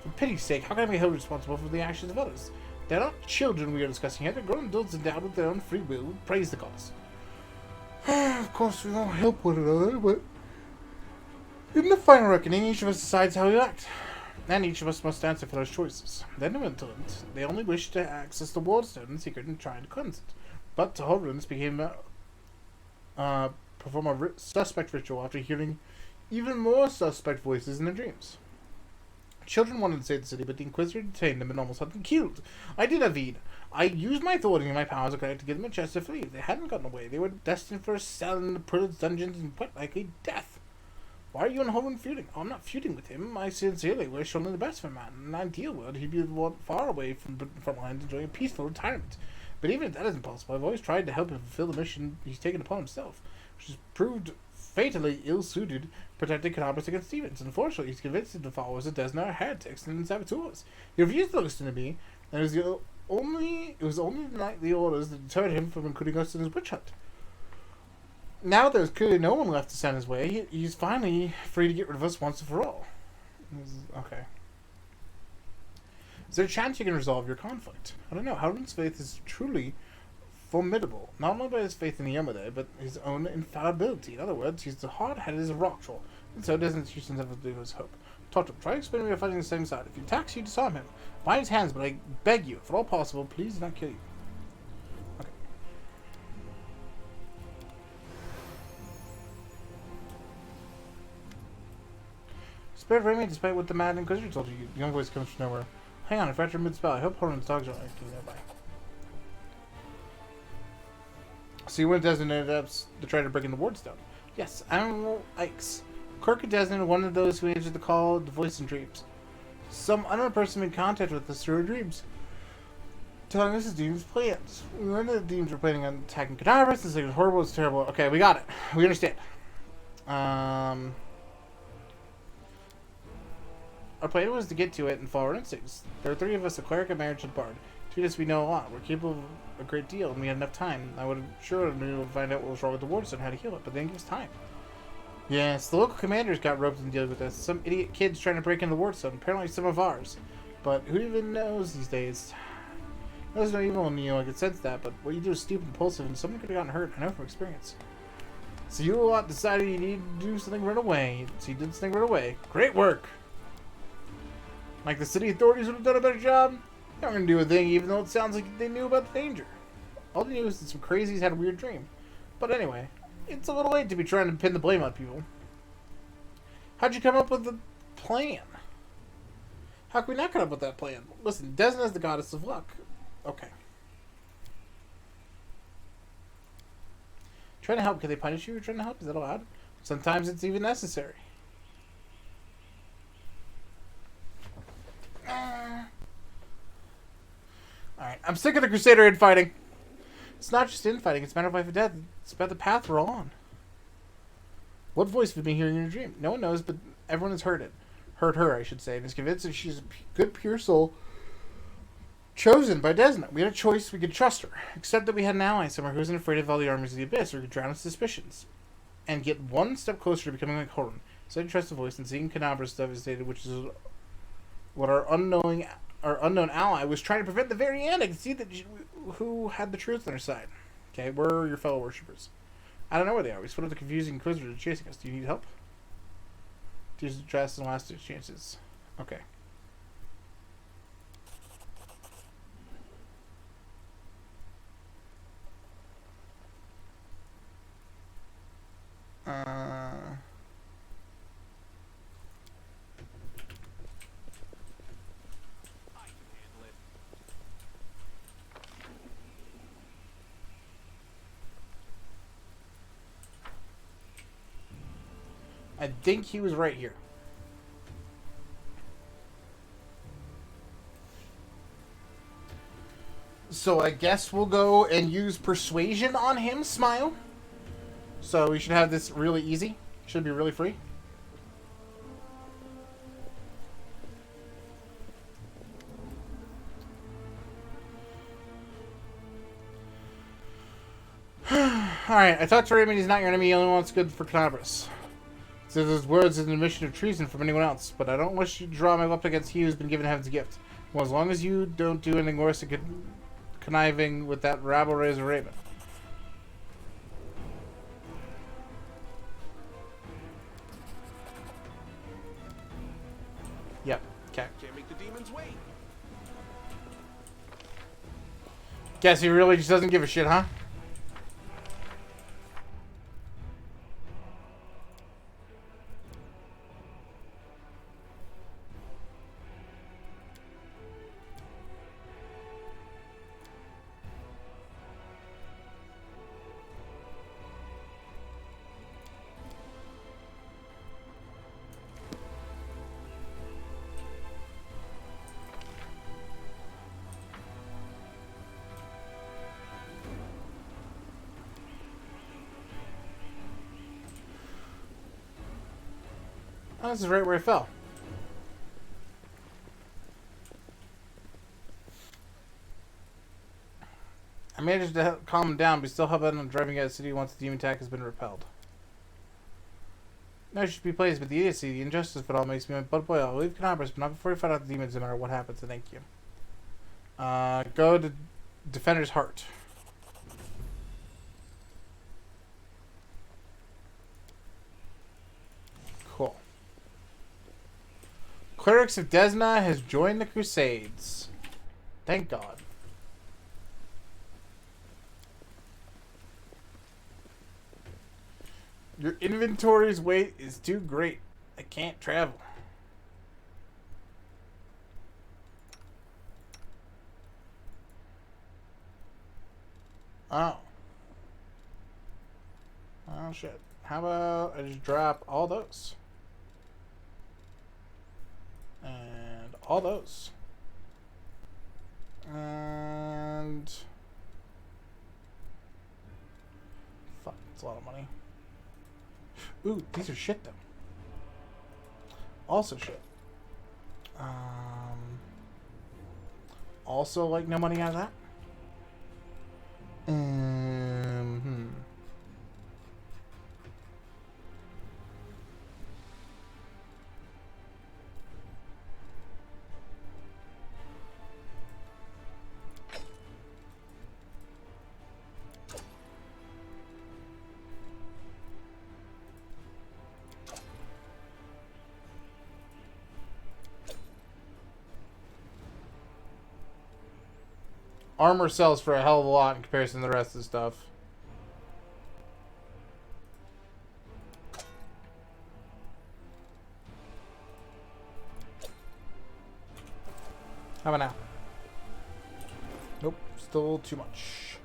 For pity's sake, how can I be held responsible for the actions of others? They're not children we are discussing here, they're grown adults endowed with their own free will. Praise the gods. Of course, we all help one another, but in the final reckoning, each of us decides how we act. And each of us must answer for those choices. They're no insolent. They only wish to access the wardstone in secret and try to cleanse it. But to Horrens became perform a suspect ritual after hearing even more suspect voices in their dreams. Children wanted to save the city, but the Inquisitor detained them and almost had them killed. I did evade. I used my authority and my powers to give them a chance to flee. If they hadn't gotten away, they were destined for a cell in the Pillaged dungeons and quite likely death. Why are you and Holden feuding? Oh, I'm not feuding with him. I sincerely wish only the best for a man. In an ideal world, he'd be far away from the front lines, enjoying a peaceful retirement. But even if that isn't possible, I've always tried to help him fulfill the mission he's taken upon himself, which has proved fatally ill-suited protecting Canabras against demons. Unfortunately, he's convinced that the followers of Desna are heretics and saboteurs. He refused to listen to me, and it was only the nightly orders that deterred him from including us in his witch hunt. Now there's clearly no one left to send his way. He's finally free to get rid of us once and for all. Okay. Is there a chance you can resolve your conflict? I don't know. Howden's faith is truly formidable, not only by his faith in the Yamada, but his own infallibility. In other words, he's as hard-headed as a rock troll, and so doesn't use himself to his hope. Talk to him. Try to explain we are fighting the same side. If he attacks you, disarm him. Bind his hands, but I beg you, if at all possible, please do not kill you. Okay. Spare Remy, despite what the Mad Inquisitor told you, the young voice comes from nowhere. Hang on, I fractured mid-spell. I hope Horn's dogs are acting nearby. So you went designated apps to try to break in the wardstone. Yes, Animal Ikes. Kirk designated one of those who answered the call, the voice in dreams. Some unknown person made contact with us through our dreams, telling us his demons' plans. We learned that the demons were planning on attacking Canabras, and saying it was horrible, it's terrible. Okay, we got it. We understand. Our plan was to get to it and follow our instincts. There are 3 of us, a cleric, a mage, and a bard. 2 of us we know a lot. We're capable of a great deal, and we had enough time. I would have sure been able to find out what was wrong with the wardstone and how to heal it, but they didn't give us time. Yes, the local commanders got roped in dealing with us. Some idiot kids trying to break into the wardstone. Apparently some of ours. But who even knows these days? There's no evil in you, I could sense that, but what you do is stupid and impulsive, and someone could have gotten hurt. I know from experience. So you lot decided you needed to do something right away. So you did something right away. Great work! Like the city authorities would have done a better job? They weren't going to do a thing, even though it sounds like they knew about the danger. All they knew is that some crazies had a weird dream. But anyway, it's a little late to be trying to pin the blame on people. How'd you come up with the plan? How can we not come up with that plan? Listen, Desna is the goddess of luck. Okay. Trying to help. Can they punish you for trying to help? Is that allowed? Sometimes it's even necessary. Alright, I'm sick of the Crusader infighting. It's not just infighting, it's a matter of life and death. It's about the path we're on. What voice have you been hearing in your dream? No one knows, but everyone has heard it. Heard her, I should say, and is convinced that she's a good, pure soul chosen by Desna. We had a choice, we could trust her. Except that we had an ally somewhere who isn't afraid of all the armies of the Abyss, or could drown his suspicions. And get one step closer to becoming like Horton. So I trust the voice, and seeing Canabras devastated, which is what our unknown ally was trying to prevent the very end. I can see that who had the truth on her side. Okay, where are your fellow worshippers? I don't know where they are. We split up the confusing Inquisitor chasing us. Do you need help? Use the dress and last 2 chances. Okay. I think he was right here. So I guess we'll go and use persuasion on him, Smile. So we should have this really easy. Should be really free. Alright, I talked to Raymond. He's not your enemy. He only wants good for Canabras. Says his words is an admission of treason from anyone else, but I don't wish you to draw my weapon against he who's been given heaven's gift. Well, as long as you don't do anything worse than conniving with that rabble-raiser raven. Yep. Okay. Can't make the demons wait. Guess he really just doesn't give a shit, huh? Oh, this is right where I fell. I managed to calm him down, but still held on driving out of the city once the demon attack has been repelled. No, I should be pleased, but the idiocy, the injustice of it all makes me blood boil. I'll leave Canabras, but not before I find out the demons, no matter what happens, so thank you. Go to Defender's Heart. Cool. Clerics of Desna has joined the Crusades. Thank God. Your inventory's weight is too great. I can't travel. Oh. Oh shit. How about I just drop all those? And all those. And... fuck, that's a lot of money. Ooh, these are shit though. Also shit. Also like no money out of that. Armor sells for a hell of a lot in comparison to the rest of the stuff. How about now? Nope, still too much.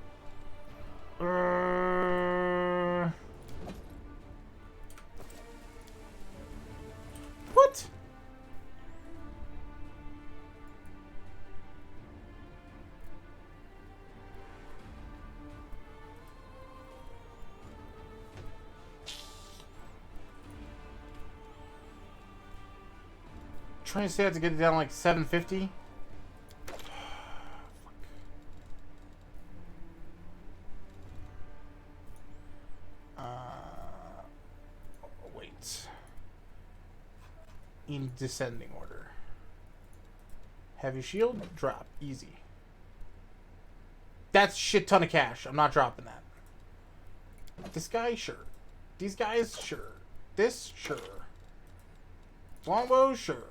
What? Trying to say I have to get it down to like 750. Wait. In descending order. Heavy shield, drop, easy. That's a shit ton of cash. I'm not dropping that. This guy, sure. These guys, sure. This, sure. Longbow, sure.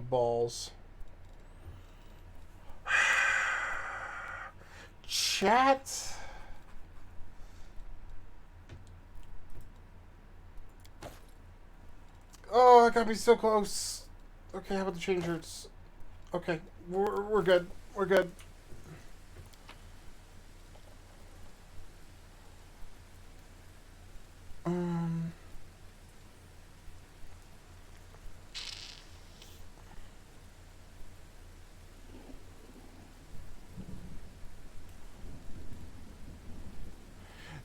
Balls. Chat. Oh, I gotta be so close. Okay, how about the chain shirts? Okay, we're good. We're good.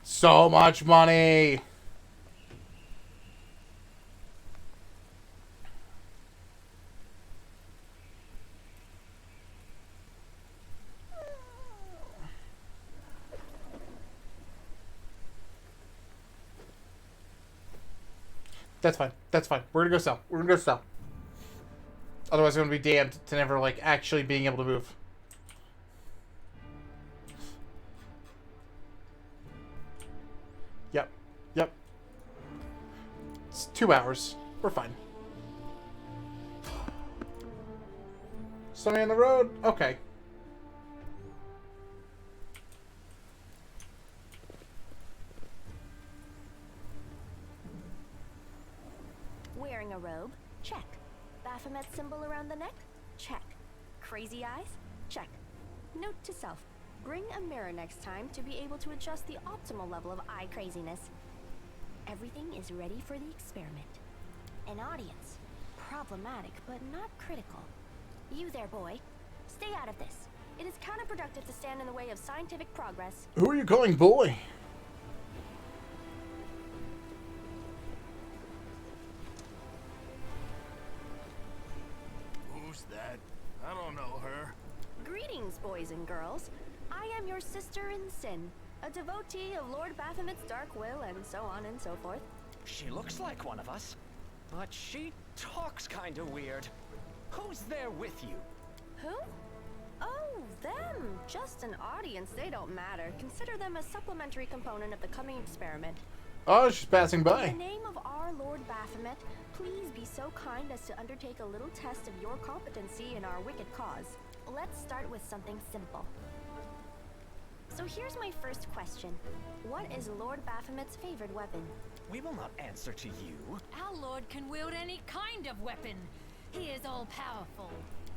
So much money. That's fine. That's fine. We're gonna go sell. We're gonna go sell. Otherwise, we're gonna be damned to never like actually being able to move. Yep. Yep. It's 2 hours. We're fine. Somebody on the road? Okay. Wearing a robe? Check. Baphomet symbol around the neck? Check. Crazy eyes? Check. Note to self. Bring a mirror next time to be able to adjust the optimal level of eye craziness. Everything is ready for the experiment. An audience. Problematic, but not critical. You there, boy. Stay out of this. It is counterproductive to stand in the way of scientific progress. Who are you calling boy? Who's that? I don't know her. Greetings, boys and girls. I am your sister in sin, a devotee of Lord Baphomet's dark will, and so on and so forth. She looks like one of us, but she talks kinda weird. Who's there with you? Who? Oh, them. Just an audience. They don't matter. Consider them a supplementary component of the coming experiment. Oh, she's passing by. In the name of our Lord Baphomet, please be so kind as to undertake a little test of your competency in our wicked cause. Let's start with something simple. So here's my first question. What is Lord Baphomet's favorite weapon? We will not answer to you. Our lord can wield any kind of weapon. He is all-powerful.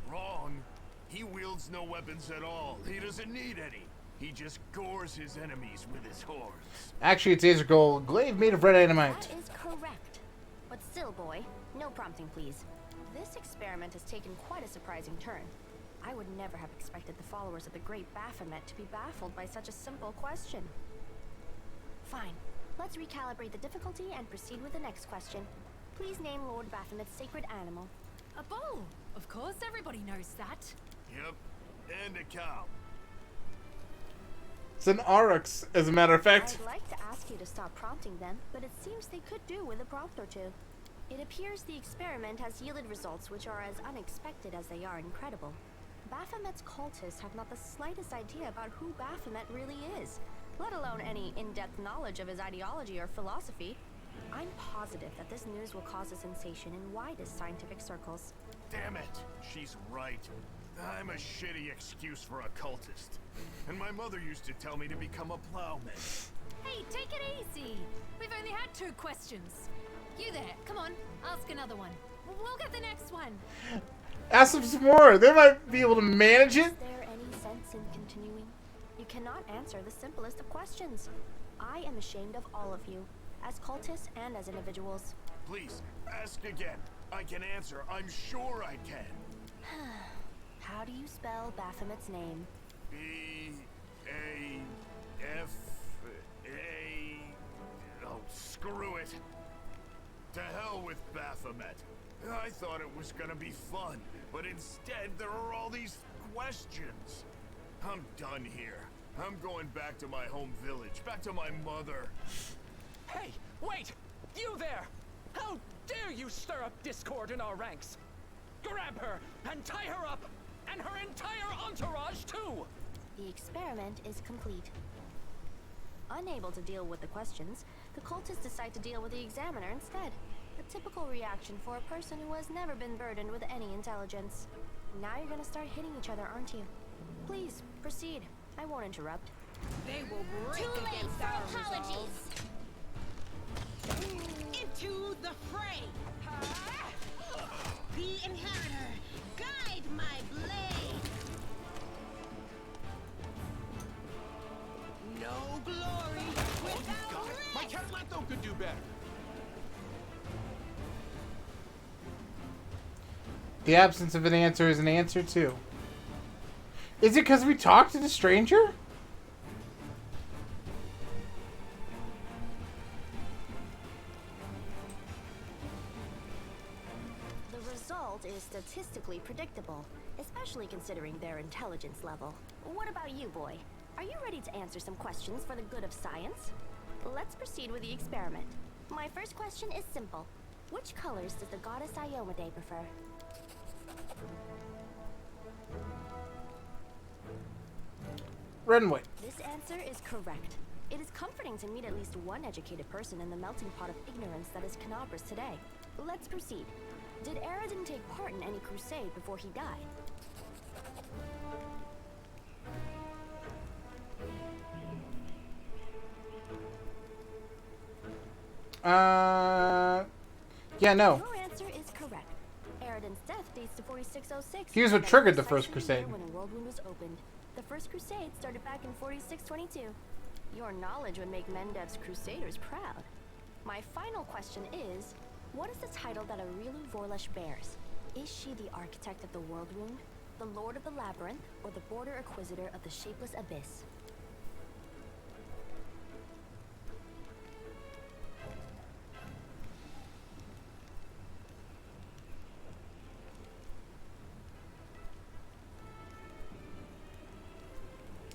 Wrong. He wields no weapons at all. He doesn't need any. He just gores his enemies with his horns. Actually, it's Acer Gold glaive made of red adamant. That is correct. But still, boy, no prompting, please. This experiment has taken quite a surprising turn. I would never have expected the followers of the great Baphomet to be baffled by such a simple question. Fine. Let's recalibrate the difficulty and proceed with the next question. Please name Lord Baphomet's sacred animal. A bull. Of course, everybody knows that. Yep. And a cow. It's an Aurochs, as a matter of fact. I'd like to ask you to stop prompting them, but it seems they could do with a prompt or two. It appears the experiment has yielded results which are as unexpected as they are incredible. Baphomet's cultists have not the slightest idea about who Baphomet really is, let alone any in-depth knowledge of his ideology or philosophy. I'm positive that this news will cause a sensation in widest scientific circles. Damn it. She's right. I'm a shitty excuse for a cultist. And my mother used to tell me to become a plowman. Hey, take it easy. We've only had 2 questions. You there, come on, ask another one. We'll get the next one. Ask them some more. They might be able to manage it. Is there any sense in continuing? You cannot answer the simplest of questions. I am ashamed of all of you, as cultists and as individuals. Please, ask again. I can answer. I'm sure I can. How do you spell Baphomet's name? B-A-F-A... Oh, screw it. To hell with Baphomet. I thought it was gonna be fun, but instead there are all these questions. I'm done here. I'm going back to my home village, back to my mother. Hey, wait! You there! How dare you stir up discord in our ranks? Grab her and tie her up, and her entire entourage too! The experiment is complete. Unable to deal with the questions, the cultists decide to deal with the examiner instead. A typical reaction for a person who has never been burdened with any intelligence. Now you're gonna start hitting each other, aren't you? Please, proceed. I won't interrupt. They will break Too late against for our apologies. resolve. Into the fray! The inheritor, guide my blade! No glory without risk! My Catalanto could do better. The absence of an answer is an answer too. Is it because we talked to the stranger? The result is statistically predictable, especially considering their intelligence level. What about you, boy? Are you ready to answer some questions for the good of science? Let's proceed with the experiment. My first question is simple. Which colors does the goddess Iomade prefer? Red and white. This answer is correct. It is comforting to meet at least one educated person in the melting pot of ignorance that is Canabras today. Let's proceed. Did Aradin take part in any crusade before he died? Yeah, no. Your answer is correct. Aradin's death dates to 4606. He was what That triggered the precisely First Crusade. year when a world wound was opened. The First Crusade started back in 4622. Your knowledge would make Mendev's Crusaders proud. My final question is, what is the title that Aurilu Vorlesh bears? Is she the architect of the world wound? the Lord of the Labyrinth, or the Border Inquisitor of the Shapeless Abyss.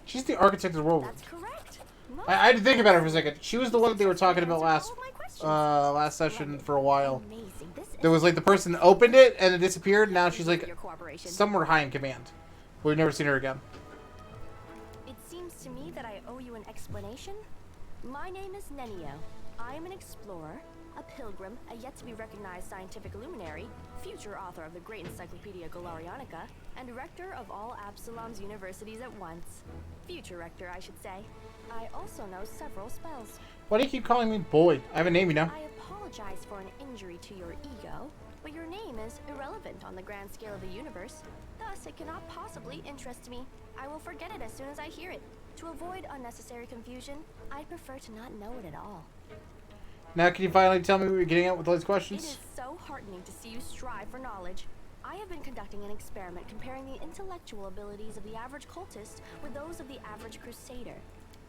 She's the architect of the world. That's correct. I had to think about her for a second. She was the one that they were talking about last session for a while. There was like the person that opened it and it disappeared. Now she's like somewhere high in command. We've never seen her again. It seems to me that I owe you an explanation. My name is Nenio. I am an explorer, a pilgrim, a yet-to-be-recognized scientific luminary, future author of the great Encyclopedia Galarianica, and rector of all Absalom's universities at once. Future rector, I should say. I also know several spells. Why do you keep calling me boy? I have a name, you know. I apologize for an injury to your ego, but your name is irrelevant on the grand scale of the universe. Thus, it cannot possibly interest me. I will forget it as soon as I hear it. To avoid unnecessary confusion, I prefer to not know it at all. Now, can you finally tell me what you're getting at with all these It questions? is so heartening to see you strive for knowledge. I have been conducting an experiment comparing the intellectual abilities of the average cultist with those of the average crusader.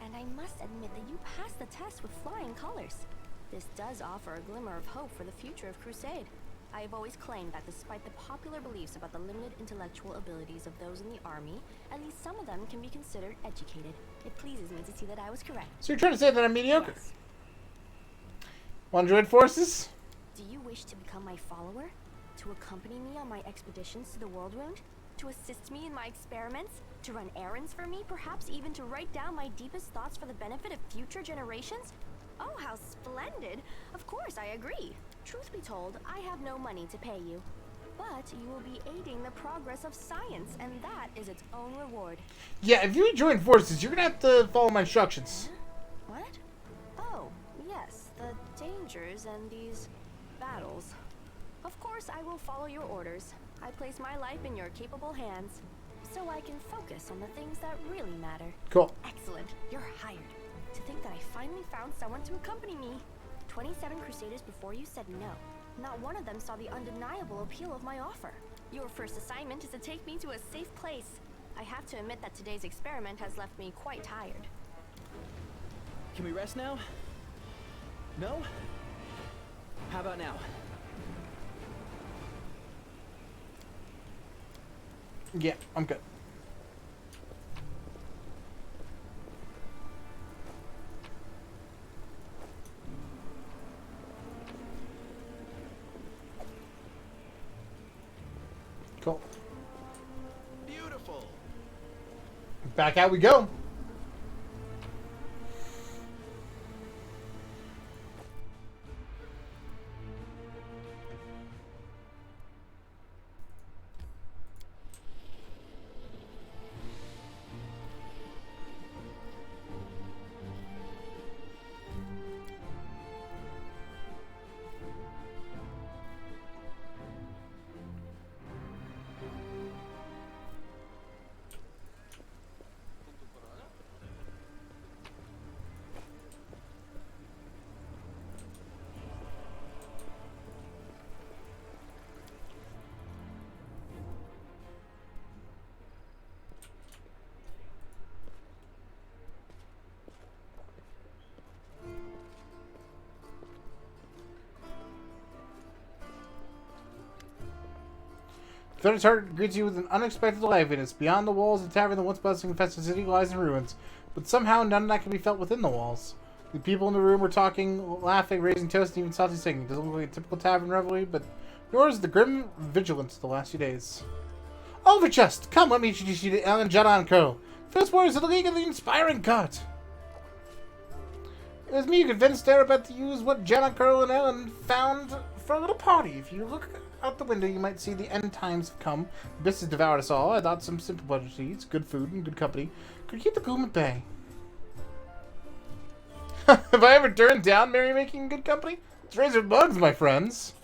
And I must admit that you passed the test with flying colors. This does offer a glimmer of hope for the future of Crusade. I have always claimed that despite the popular beliefs about the limited intellectual abilities of those in the army, at least some of them can be considered educated. It pleases me to see that I was correct. So you're trying to say that I'm mediocre? Yes. Want to join forces? Do you wish to become my follower? To accompany me on my expeditions to the World Wound? To assist me in my experiments? To run errands for me? Perhaps even to write down my deepest thoughts for the benefit of future generations? Oh, how splendid! Of course, I agree. Truth be told, I have no money to pay you. But you will be aiding the progress of science, and that is its own reward. Yeah, if you join forces, you're going to have to follow my instructions. What? Oh, yes, the dangers and these battles. Of course, I will follow your orders. I place my life in your capable hands, so I can focus on the things that really matter. Cool. Excellent. You're hired. To think that I finally found someone to accompany me. 27 Crusaders before you said no. Not one of them saw the undeniable appeal of my offer. Your first assignment is to take me to a safe place. I have to admit that today's experiment has left me quite tired. Can we rest now? No? How about now? Yeah, I'm good. Cool. Beautiful. Back out we go. Third Heart greets you with an unexpected liveliness. Beyond the walls of the tavern, the once bustling infested city lies in ruins, but somehow none of that can be felt within the walls. The people in the room are talking, laughing, raising toasts, and even softly singing. It doesn't look like a typical tavern revelry, but nor is the grim vigilance of the last few days. Overchest! Come, let me introduce you to Ellen Jananko, first warriors of the League of the Inspiring Cut. It was me who convinced Arabet to use what Jananko and Ellen found for a little party. If you look out the window, you might see the end times have come. The abyss has devoured us all. I thought some simple pleasure to eat, good food, and good company could keep the gloom at bay. Have I ever turned down merrymaking good company? It's razor bugs, my friends.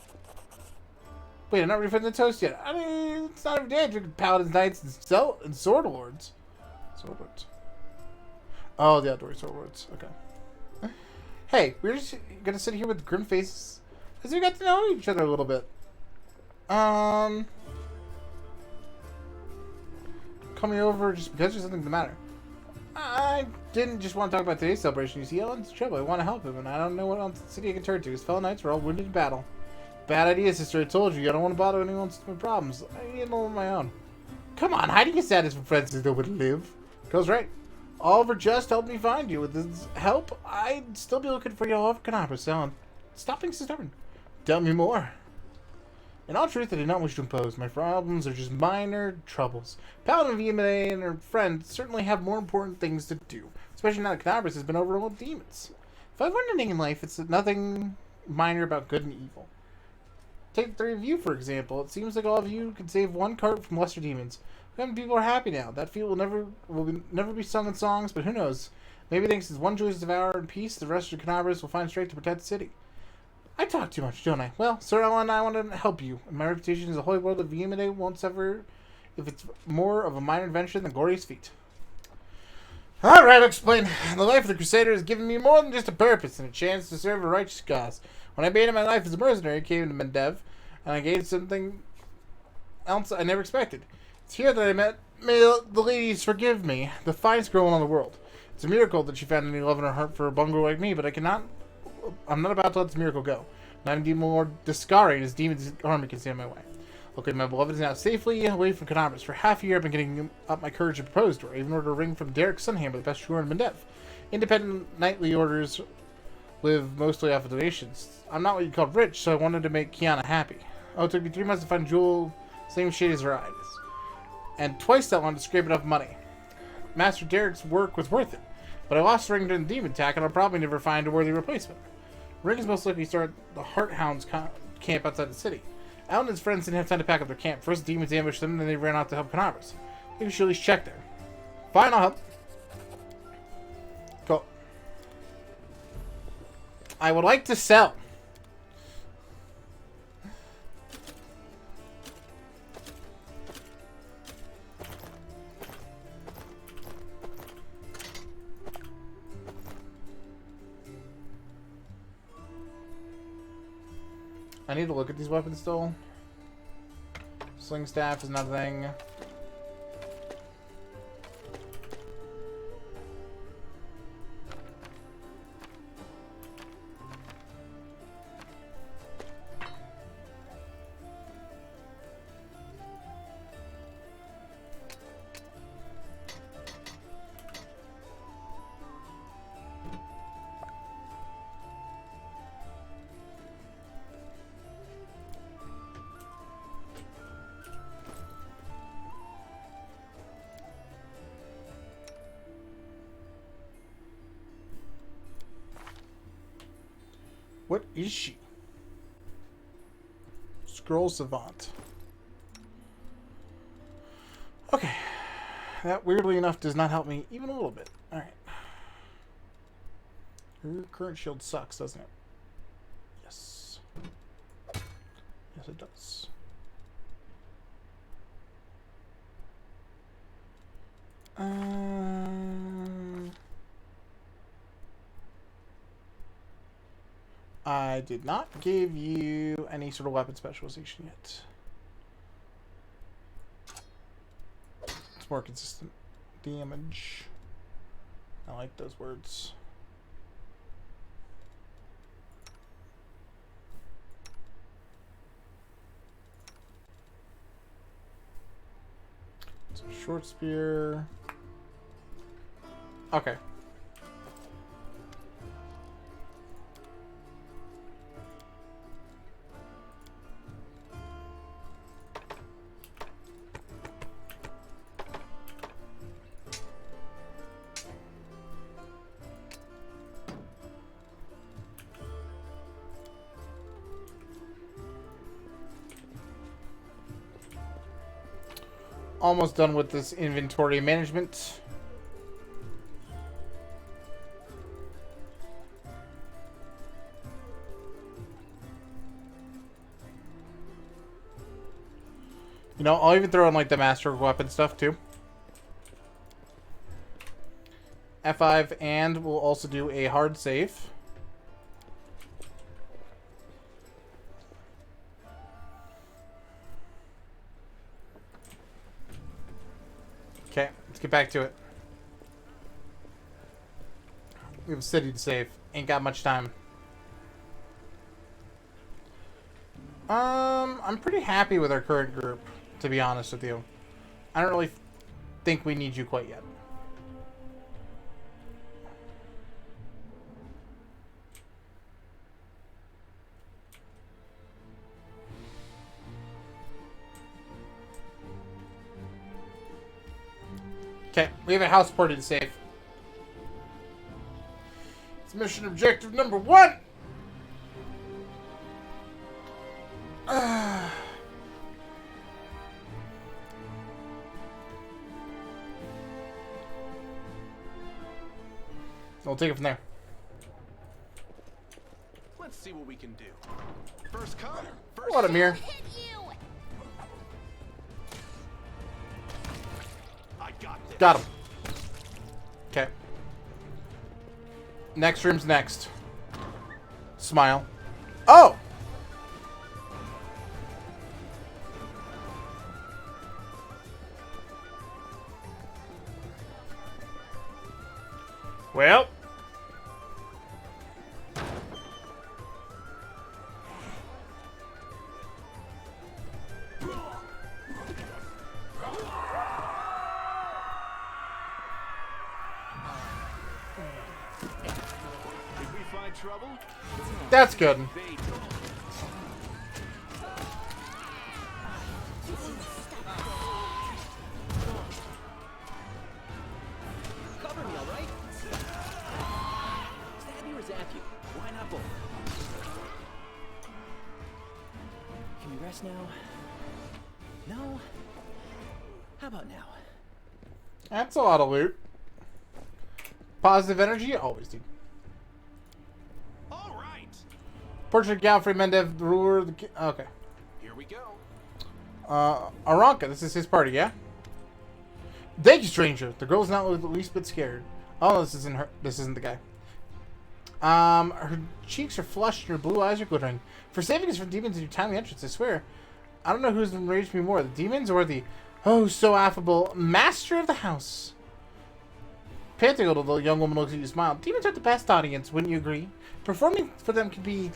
Wait, I'm not refilling the toast yet. I mean, it's not every day I drink paladins, knights, and sword lords. Sword lords. Oh, the outdoor sword lords. Okay. Hey, we're just gonna sit here with grim faces as we got to know each other a little bit. call me over just because there's something the matter. I didn't just want to talk about today's celebration. You see, Ellen's in trouble. I want to help him, and I don't know what else the city I can turn to. His fellow knights were all wounded in battle. Bad idea, sister. I told you. I don't want to bother anyone's problems. I handle on my own. Come on, hiding your sadness from friends is no way to live. Girl's right. Oliver just helped me find you. With his help, I'd still be looking for you all over Canopus. So stop being so stubborn. Tell me more. In all truth, I did not wish to impose. My problems are just minor troubles. Paladin, Vehement, and her friends certainly have more important things to do. Especially now that Canopus has been overrun with demons. If I've learned anything in life, it's nothing minor about good and evil. Take the three of you, for example. It seems like all of you could save one cart from lesser demons. People are happy now. That feat will never be sung in songs, but who knows? Maybe thanks to one joyous devour in peace, the rest of Canopus will find strength to protect the city. I talk too much, don't I? Well, Sir Ellen, I want to help you. And my reputation as a holy world of Vehement won't suffer if it's more of a minor adventure than glorious feat. Alright, I'll explain. The life of the Crusader has given me more than just a purpose and a chance to serve a righteous cause. When I abandoned my life as a mercenary, I came to Mendev, and I gained something else I never expected. It's here that I met. May the ladies forgive me, the finest girl in all the world. It's a miracle that she found any love in her heart for a bungalow like me, but I'm not about to let this miracle go. Not even more discarding as demons' army can stand in my way. Okay, my beloved is now safely away from Canopus. For half a year, I've been getting up my courage to propose to her. I even ordered a ring from Derek Sunhammer, the best jeweler in Mendev. Independent knightly orders live mostly off of donations. I'm not what you call rich, so I wanted to make Kiana happy. Oh, it took me 3 months to find a jewel same shade as her eyes. And twice that long to scrape enough money. Master Derek's work was worth it. But I lost the ring during the demon attack, and I'll probably never find a worthy replacement. Ring is most likely to start the Heart Hounds camp outside the city. Al and his friends didn't have time to pack up their camp. First, the demons ambushed them, then they ran out to help Canopus. I think we should at least check there. Fine, I'll help. Cool. I would like to sell. I need to look at these weapons still. Sling staff is nothing. What is she? Scroll Savant. Okay. That, weirdly enough, does not help me even a little bit. Alright. Her current shield sucks, doesn't it? Yes. Yes, it does. I did not give you any sort of weapon specialization yet. It's more consistent damage. I like those words. So short spear. Okay. Almost done with this inventory management. You know, I'll even throw in like the master weapon stuff too. F5, and we'll also do a hard save. Okay. Let's get back to it. We have a city to save. Ain't got much time. I'm pretty happy with our current group, to be honest with you. I don't really think we need you quite yet. Okay, we have a house party to save. It's mission objective number 1! We'll take it from there. Let's see what we can do. First come, first What a mirror. I got this. Got him. Okay. Next room's next. Smile. Oh! Well. Did we find trouble? That's good. Cover me, all right? Stab you or zap you? Why not both? Can we rest now? No? How about now? That's a lot of loot. Positive energy? Always do. All right. Portrait of Galfrey Mendev, the ruler of the... Okay. Here we go. Aranka, this is his party, yeah? Thank you, stranger. The girl's not the least bit scared. Oh, this isn't her. This isn't the guy. Her cheeks are flushed and her blue eyes are glittering. For saving us from demons in your timely entrance, I swear. I don't know who's enraged me more, the demons or the, oh, so affable, master of the house. Panting a little, the young woman looks at you and smiles. Demons are the best audience, wouldn't you agree? Performing for them can be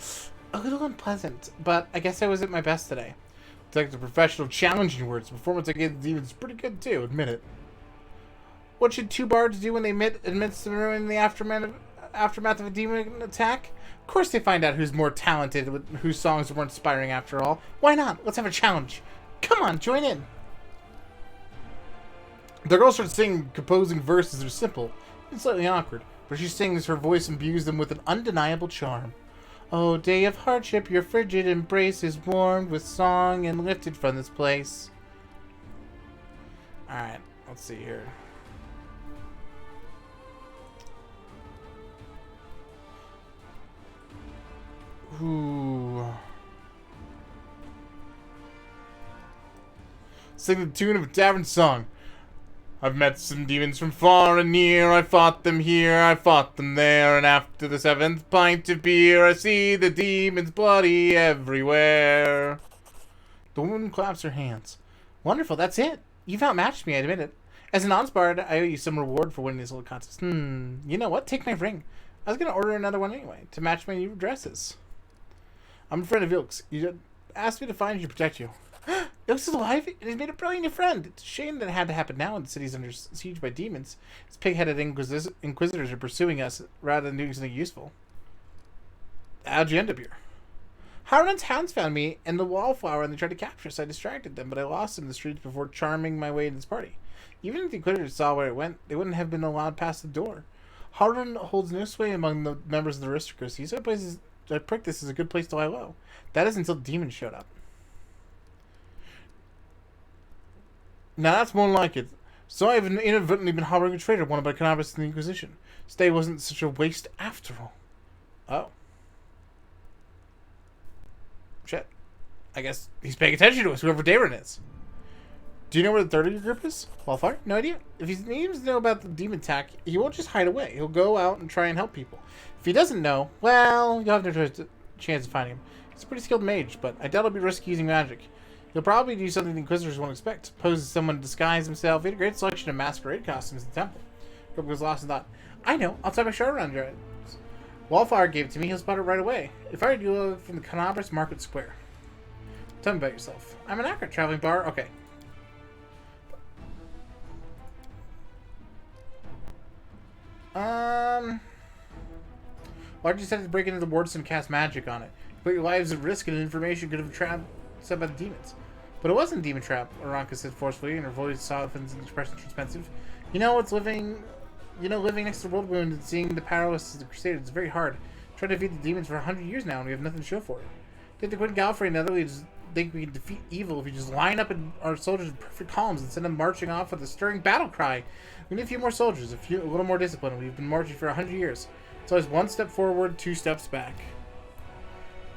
a little unpleasant, but I guess I was at my best today. It's like the professional challenging words. Performance against demons is pretty good too, admit it. What should two bards do when they admits to ruining the aftermath of a demon attack? Of course they find out who's more talented, whose songs are more inspiring after all. Why not? Let's have a challenge. Come on, join in. The girl starts singing, composing verses are simple and slightly awkward, but she sings, her voice imbues them with an undeniable charm. Oh, day of hardship, your frigid embrace is warmed with song and lifted from this place. Alright, let's see here. Ooh. Sing the tune of a tavern song. I've met some demons from far and near. I fought them here, I fought them there. And after the 7th pint of beer, I see the demons bloody everywhere. The woman claps her hands. Wonderful, that's it. You've outmatched me, I admit it. As an odds bard, I owe you some reward for winning this little contest. You know what? Take my ring. I was going to order another one anyway, to match my new dresses. I'm a friend of Ilk's. You asked me to find you and protect you. Ilk's is alive, and he's made a brilliant new friend. It's a shame that it had to happen now when the city's under siege by demons. His pig-headed inquisitors are pursuing us rather than doing something useful. How'd you end up here? Harlan's hounds found me in the wallflower and they tried to capture us. I distracted them, but I lost them in the streets before charming my way into this party. Even if the inquisitors saw where it went, they wouldn't have been allowed past the door. Harlan holds no sway among the members of the aristocracy, so I pricked this as a good place to lie low. That is until demons showed up. Now that's more like it. So I've inadvertently been harboring a traitor wanted by Cannabis in the Inquisition. Stay wasn't such a waste after all. Oh. Shit. I guess he's paying attention to us, whoever Darren is. Do you know where the third of your group is? Wildfire? No idea. If he needs to know about the demon attack, he won't just hide away. He'll go out and try and help people. If he doesn't know, well, you'll have no chance of finding him. He's a pretty skilled mage, but I doubt it'll be risky using magic. You'll probably do something the Inquisitors won't expect. Pose as someone to disguise himself. We had a great selection of masquerade costumes in the temple. Grump was lost in thought. I know. I'll tie my shirt around your head. Wallfire gave it to me. He'll spot it right away. If I were you, look from the Canabrus Market Square. Tell me about yourself. I'm an actor. Traveling bar. Okay. Why'd you decide to break into the wards and cast magic on it? You put your lives at risk and information could have trapped set by the demons. But it wasn't a demon trap, Aranka said forcefully, and her voice softens and expression expensive. You know what's living next to the world wound and seeing the powerless of the Crusaders is very hard. Tried to defeat the demons for 100 years now, and we have nothing to show for it. Think the Queen Gallifrey and the other leaders think we can defeat evil if we just line up our soldiers in perfect columns and send them marching off with a stirring battle cry. We need a few more soldiers, a little more discipline. We've been marching for 100 years. It's always one step forward, 2 steps back.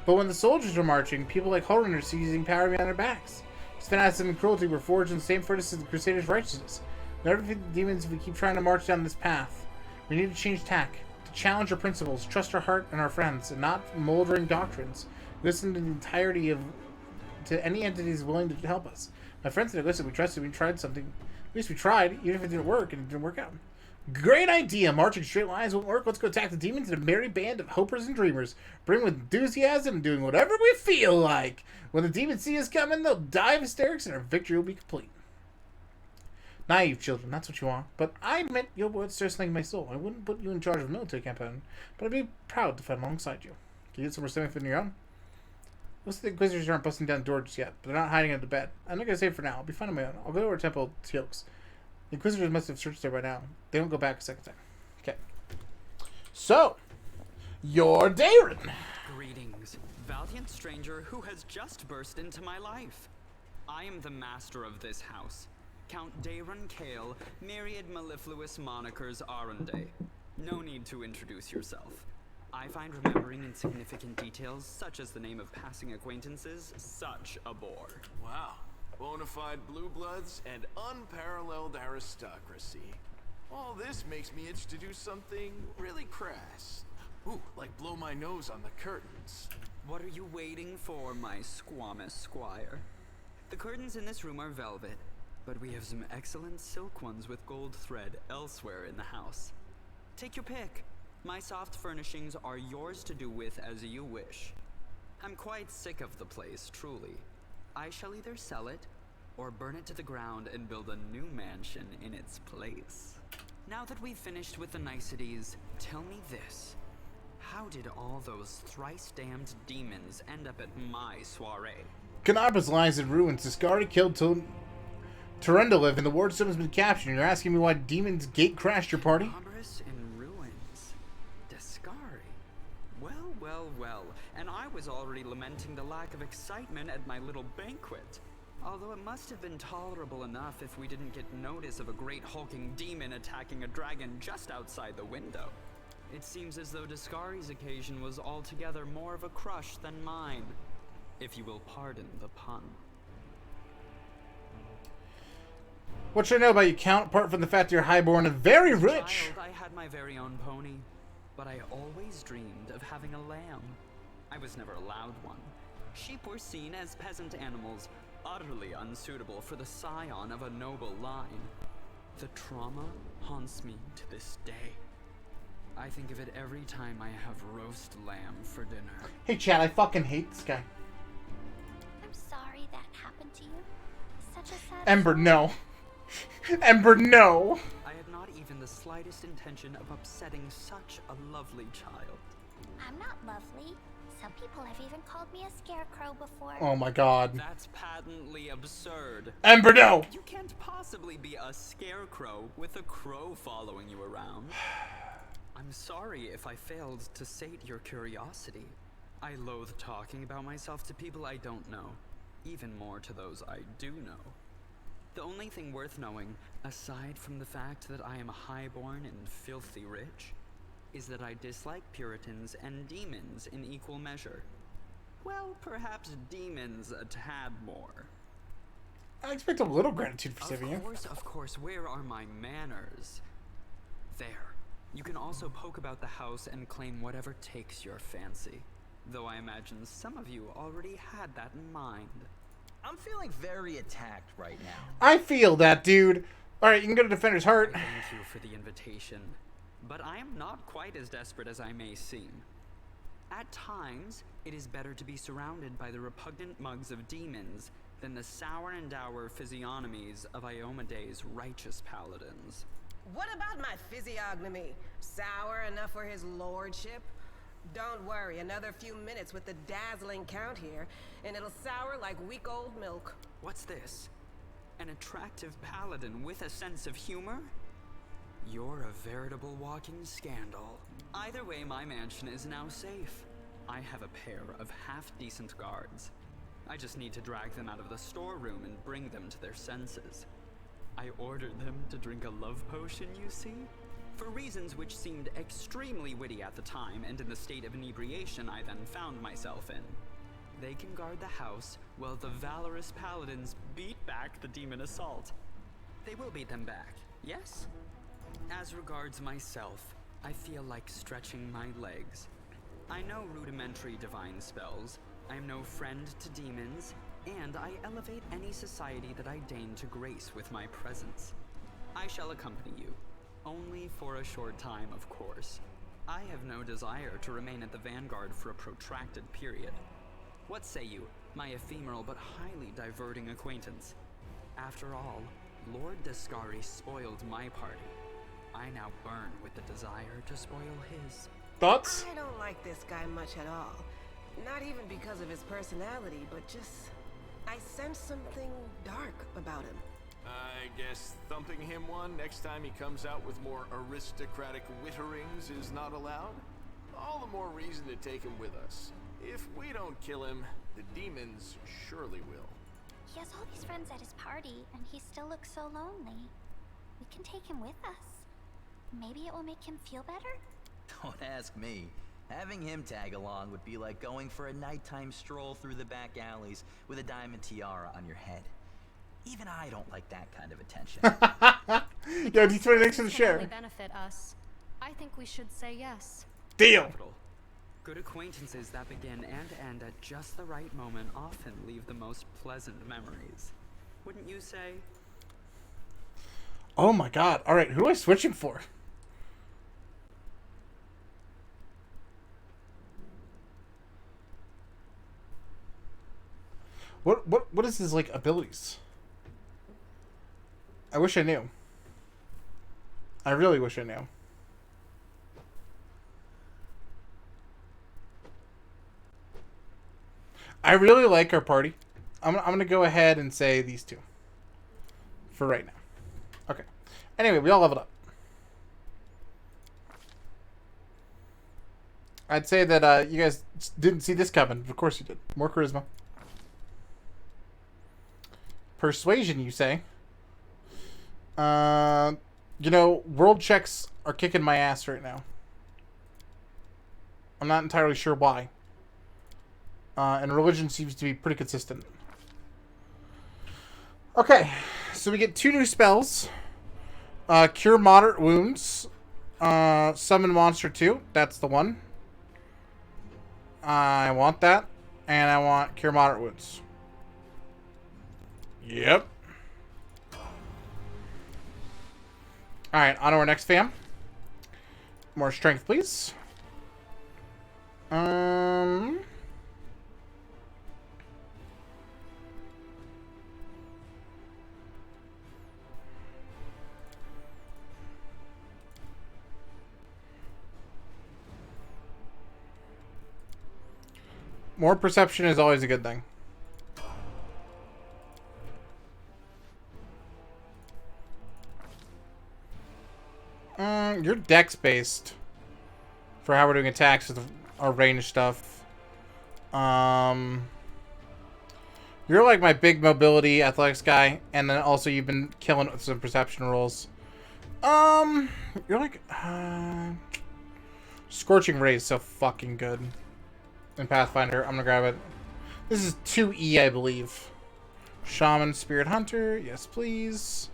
But when the soldiers are marching, people like Holden are seizing power behind their backs. His fanaticism and cruelty were forged in the same furnace as the Crusaders' righteousness. We'll never defeat the demons if we keep trying to march down this path. We need to change tack, to challenge our principles, trust our heart and our friends, and not moldering doctrines. Listen to the entirety to any entities willing to help us. My friends said, listen, we trusted, we tried something. At least we tried, even if it didn't work, and it didn't work out. Great idea! Marching straight lines won't work. Let's go attack the demons in a merry band of hopers and dreamers. Bring with enthusiasm and doing whatever we feel like. When the demons see us coming, they'll die of hysterics and our victory will be complete. Naive children, that's what you are. But I admit your words stir something in my soul. I wouldn't put you in charge of a military campaign, but I'd be proud to fight alongside you. Can you get some more strength on your own? Most of the Inquisitors aren't busting down doors yet, but they're not hiding under the bed. I'm not going to say it for now. I'll be fine on my own. I'll go to our temple, Teox. The Inquisitors must have searched there by now. They don't go back a second time. Okay. So, you're Darren. Greetings, valiant stranger who has just burst into my life. I am the master of this house, Count Darren Kale, myriad mellifluous monikers Aronde. No need to introduce yourself. I find remembering insignificant details, such as the name of passing acquaintances, such a bore. Wow. Bona fide blue bloods and unparalleled aristocracy. All this makes me itch to do something really crass. Ooh, like blow my nose on the curtains. What are you waiting for, my squamous squire? The curtains in this room are velvet, but we have some excellent silk ones with gold thread elsewhere in the house. Take your pick. My soft furnishings are yours to do with as you wish. I'm quite sick of the place, truly. I shall either sell it, or burn it to the ground and build a new mansion in its place. Now that we've finished with the niceties, tell me this. How did all those thrice-damned demons end up at my soiree? Canabrus lies in ruins. Discari killed Turendoliv, and the Wardstone has been captured. You're asking me why demons gate crashed your party? Canabrus in ruins. Discari. Well. And I was already lamenting the lack of excitement at my little banquet. Although it must have been tolerable enough if we didn't get notice of a great hulking demon attacking a dragon just outside the window. It seems as though Discari's occasion was altogether more of a crush than mine, if you will pardon the pun. What should I know about you, Count, apart from the fact you're highborn and very rich? Child, I had my very own pony, but I always dreamed of having a lamb. I was never allowed one. Sheep were seen as peasant animals, utterly unsuitable for the scion of a noble line. The trauma haunts me to this day. I think of it every time I have roast lamb for dinner. Hey, Chad, I fucking hate this guy. I'm sorry that happened to you. Such a sad Ember, story. no. Ember, no. I had not even the slightest intention of upsetting such a lovely child. I'm not lovely. Some people have even called me a scarecrow before. Oh my god. That's patently absurd. Ember, no. You can't possibly be a scarecrow with a crow following you around. I'm sorry if I failed to sate your curiosity. I loathe talking about myself to people I don't know, even more to those I do know. The only thing worth knowing, aside from the fact that I am highborn and filthy rich, is that I dislike Puritans and demons in equal measure. Well, perhaps demons a tad more. I expect a little gratitude for saving you. Of course, where are my manners? There. You can also poke about the house and claim whatever takes your fancy. Though I imagine some of you already had that in mind. I'm feeling very attacked right now. I feel that, dude. All right, you can go to Defender's Heart. Thank you for the invitation, but I am not quite as desperate as I may seem. At times, it is better to be surrounded by the repugnant mugs of demons than the sour and dour physiognomies of Iomede's righteous paladins. What about my physiognomy? Sour enough for his lordship? Don't worry, another few minutes with the dazzling count here, and it'll sour like week-old milk. What's this? An attractive paladin with a sense of humor? You're a veritable walking scandal. Either way, my mansion is now safe. I have a pair of half-decent guards. I just need to drag them out of the storeroom and bring them to their senses. I ordered them to drink a love potion, you see? For reasons which seemed extremely witty at the time and in the state of inebriation I then found myself in. They can guard the house while the valorous paladins beat back the demon assault. They will beat them back, yes? As regards myself, I feel like stretching my legs. I know rudimentary divine spells, I am no friend to demons, and I elevate any society that I deign to grace with my presence. I shall accompany you, only for a short time, of course. I have no desire to remain at the vanguard for a protracted period. What say you, my ephemeral but highly diverting acquaintance? After all, Lord Descari spoiled my party. I now burn with the desire to spoil his. Thoughts? I don't like this guy much at all. Not even because of his personality, but just... I sense something dark about him. I guess thumping him one next time he comes out with more aristocratic witterings is not allowed? All the more reason to take him with us. If we don't kill him, the demons surely will. He has all these friends at his party, and he still looks so lonely. We can take him with us. Maybe it will make him feel better? Don't ask me. Having him tag along would be like going for a nighttime stroll through the back alleys with a diamond tiara on your head. Even I don't like that kind of attention. Yo, D20 thanks for the share. Benefit us. I think we should say yes. Deal. Good acquaintances that begin and end at just the right moment often leave the most pleasant memories. Wouldn't you say? Oh my god. Alright, who am I switching for? What is his, like, abilities? I wish I knew. I really wish I knew. I really like our party. I'm gonna go ahead and say these two. For right now. Okay. Anyway, we all leveled up. I'd say that you guys didn't see this coming. Of course you did. More charisma. Persuasion, you say? You know, world checks are kicking my ass right now. I'm not entirely sure why. And religion seems to be pretty consistent. Okay, so we get 2 new spells. Cure moderate wounds. Summon monster 2. That's the one. I want that. And I want cure moderate wounds. Yep. Alright, on to our next fam. More strength, please. More perception is always a good thing. You're dex based for how we're doing attacks with our range stuff. You're like my big mobility athletics guy, and then also you've been killing it with some perception rolls. You're like Scorching Ray is so fucking good in Pathfinder. I'm gonna grab it. This is 2E, I believe. Shaman, Spirit Hunter, yes please.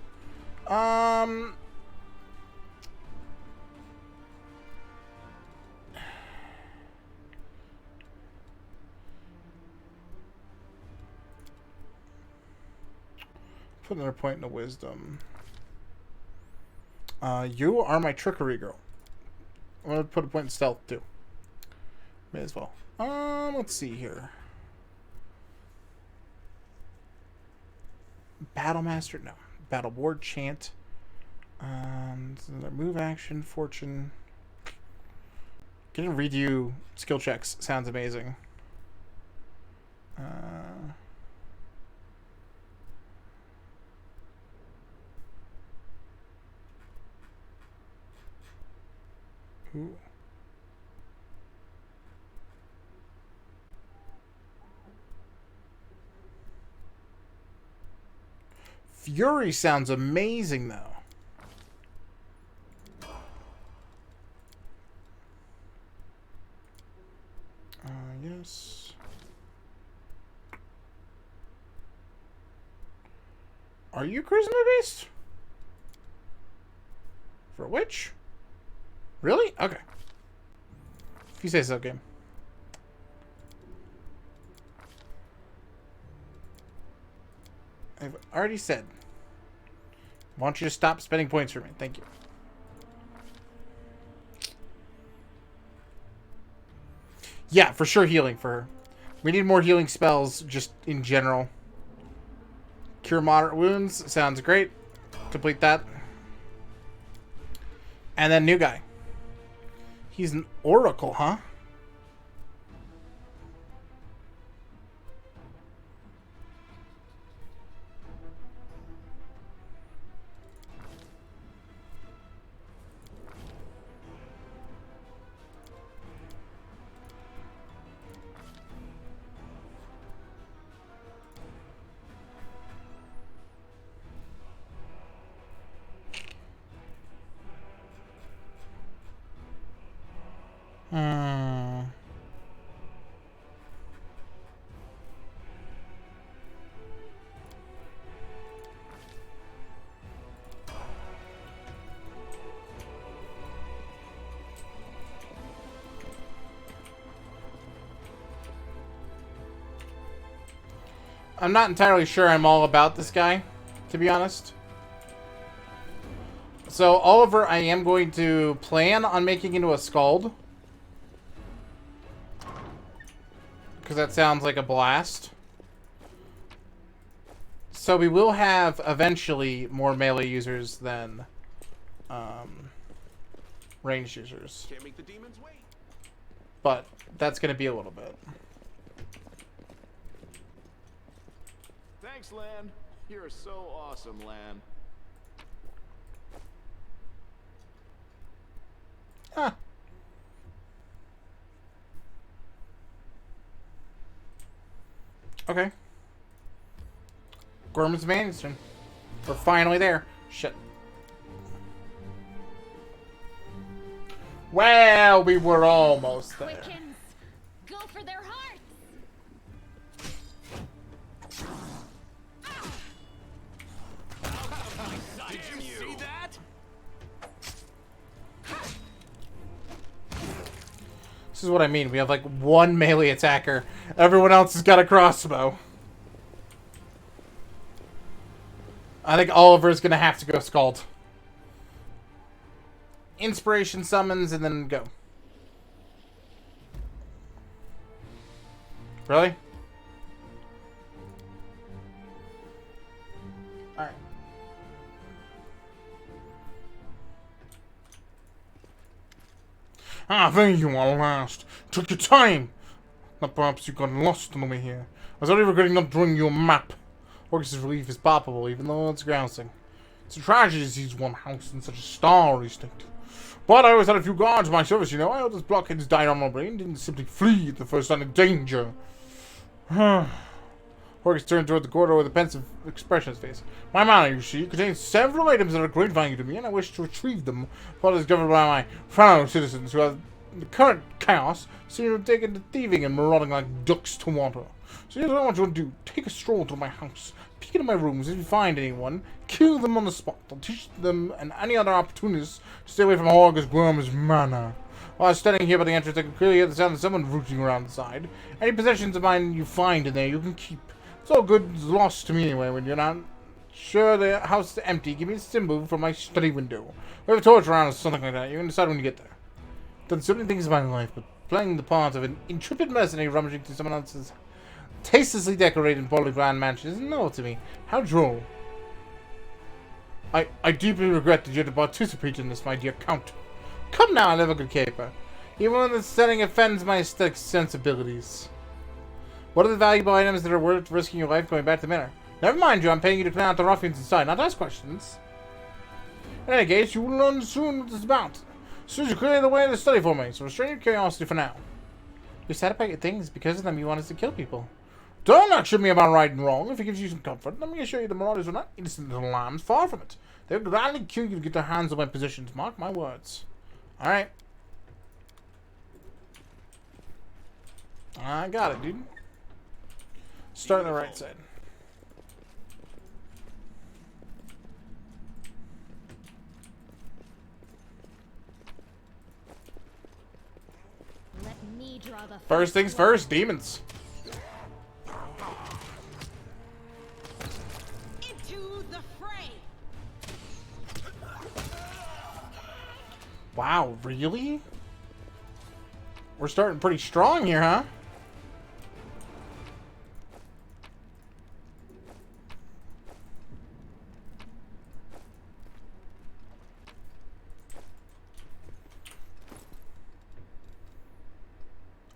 Put another point into wisdom. You are my trickery girl. I'm gonna put a point in stealth too. May as well. Let's see here. Battle master, no. Battle ward chant. Move action, fortune. Getting to read you skill checks sounds amazing. Ooh. Fury sounds amazing, though. Yes. Are you charisma based? For a witch? Really? Okay. If you say so, game. I've already said. I want you to stop spending points for me. Thank you. Yeah, for sure healing for her. We need more healing spells just in general. Cure moderate wounds. Sounds great. Complete that. And then new guy. He's an oracle, huh? I'm not entirely sure I'm all about this guy, to be honest. So, Oliver, I am going to plan on making into a Scald. Because that sounds like a blast. So we will have, eventually, more melee users than ranged users. Can't make the demons wait. But that's going to be a little bit. Thanks, Lan. You're so awesome, Lan. Huh. Okay. Gorman's Mansion. We're finally there. Shit. Well, we were almost there. Quickens. Go for their hearts. Did you see that? This is what I mean. We have like one melee attacker. Everyone else has got a crossbow. I think Oliver's gonna have to go Scald. Inspiration summons and then go. Really? Alright. Ah, there you are at last. Took your time. Now perhaps you got lost on the way here. I was already regretting not drawing you a map. Orcus' relief is palpable, even though it's grousing. It's a tragedy to seize one house in such a starry state. But I always had a few guards in my service, you know. I hope this blockhead's died on my brain, didn't simply flee at the first sign of danger. Orcus turned toward the corridor with a pensive expression on his face. My manor, you see, contains several items that are of great value to me, and I wish to retrieve them. While it is governed by my fellow citizens, who have the current chaos seem to have taken to thieving and marauding like ducks to water. So here's what I want you to do. Take a stroll through my house. Peek into my rooms. If you find anyone, kill them on the spot. I'll teach them and any other opportunists to stay away from Horgus Worm's manor. While I was standing here by the entrance, I could clearly hear the sound of someone rooting around the side. Any possessions of mine you find in there, you can keep. It's all good lost to me anyway when you're not Sure, the house is empty. Give me a symbol from my study window. We have a torch around or something like that. You can decide when you get there. Done so many things in my life, but playing the part of an intrepid mercenary rummaging through someone else's tastelessly decorated and poorly planned mansion is novel to me. How droll. I deeply regret that you had to participate in this, my dear Count. Come now, I love a good caper. Even when the setting offends my aesthetic sensibilities. What are the valuable items that are worth risking your life going back to the manor? Never mind you, I'm paying you to clean out the ruffians inside, not ask questions. In any case, you will learn soon what this is about. As soon as you clear the way to the study for me, so restrain your curiosity for now. You're sad about your things, because of them you want us to kill people. Don't lecture me about right and wrong. If it gives you some comfort, let me assure you the marauders are not innocent little lambs, far from it. They'll gladly kill you to get their hands on my positions, mark my words. Alright. I got it, dude. Start on the right side. Let me draw the First things first, demons. Into the fray. Wow, really? We're starting pretty strong here, huh?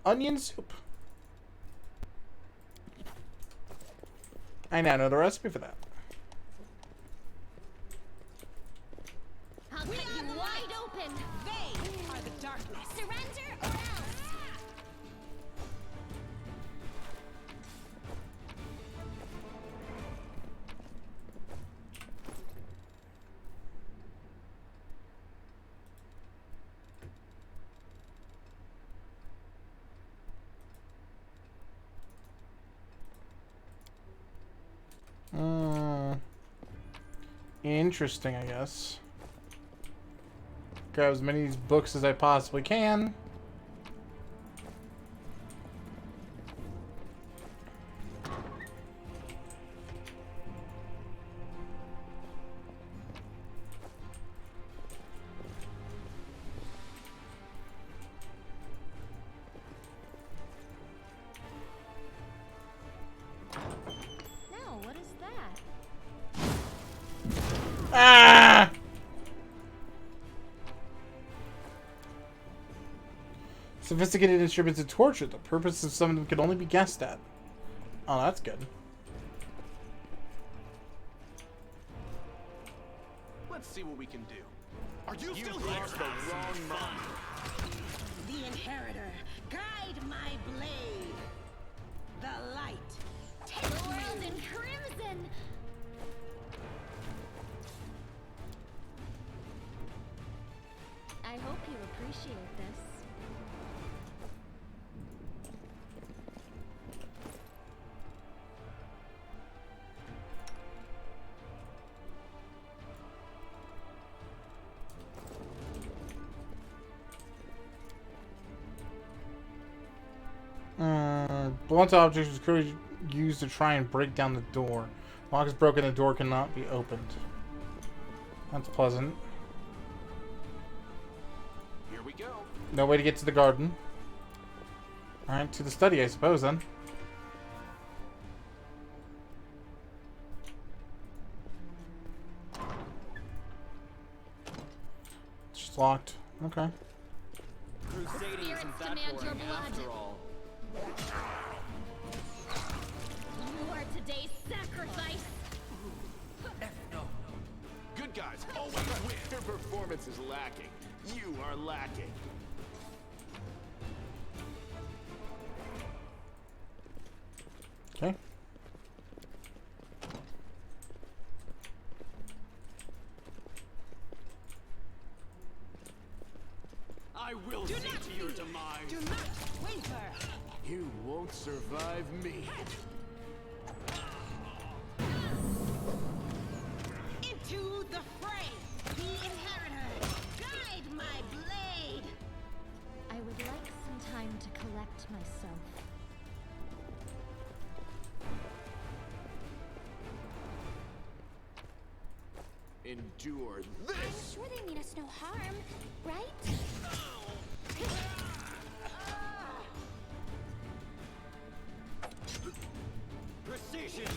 Onion soup. I now know the recipe for that. I'll cut you wide open. They are the darkness. Surrender or else. Interesting, I guess. Grab as many of these books as I possibly can. No, what is that? Ah! Sophisticated instruments of torture. The purpose of some of them can only be guessed at. Oh, that's good. Let's see what we can do. Are you still brought here? the wrong mind. The inheritor. Guide my blade. The light. Take The world me. in crimson. I hope you appreciate this. Blunt objects was clearly used to try and break down the door. Lock is broken, the door cannot be opened. That's pleasant. Here we go. No way to get to the garden. Alright, to the study, I suppose, then. It's just locked. Okay. Crusading isn't that boring after all. You are today's sacrifice. No. Good guys always win. Your performance is lacking. You are lacking. Okay. I will see to your demise. Do not waver. You won't survive me. Into the fray. The inheritor. Guide my blade. I would like some time to collect myself. endure I'm this. sure they mean us no harm, right? Precision.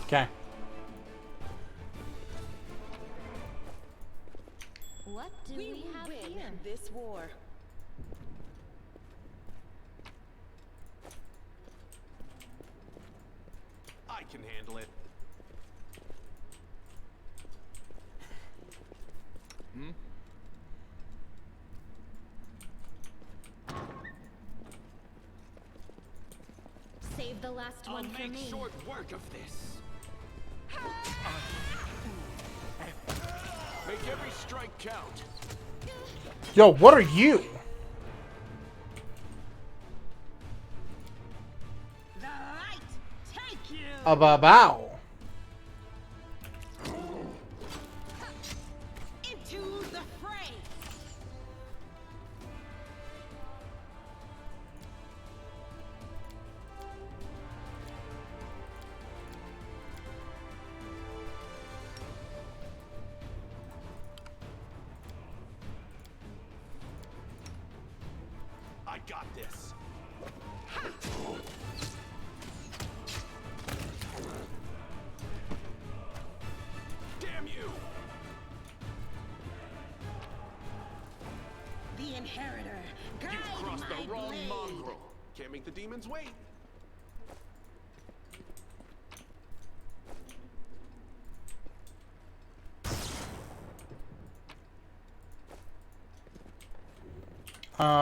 Okay. What do we have win here? this war. I can handle it. Save the last I'll one for make me. short work of this. Make every strike count. Yo, what are you? The light, take you. A bow. Into the fray. I got this. Damn you! The inheritor. Guide You've crossed my the wrong blade. mongrel. Can't make the demons wait.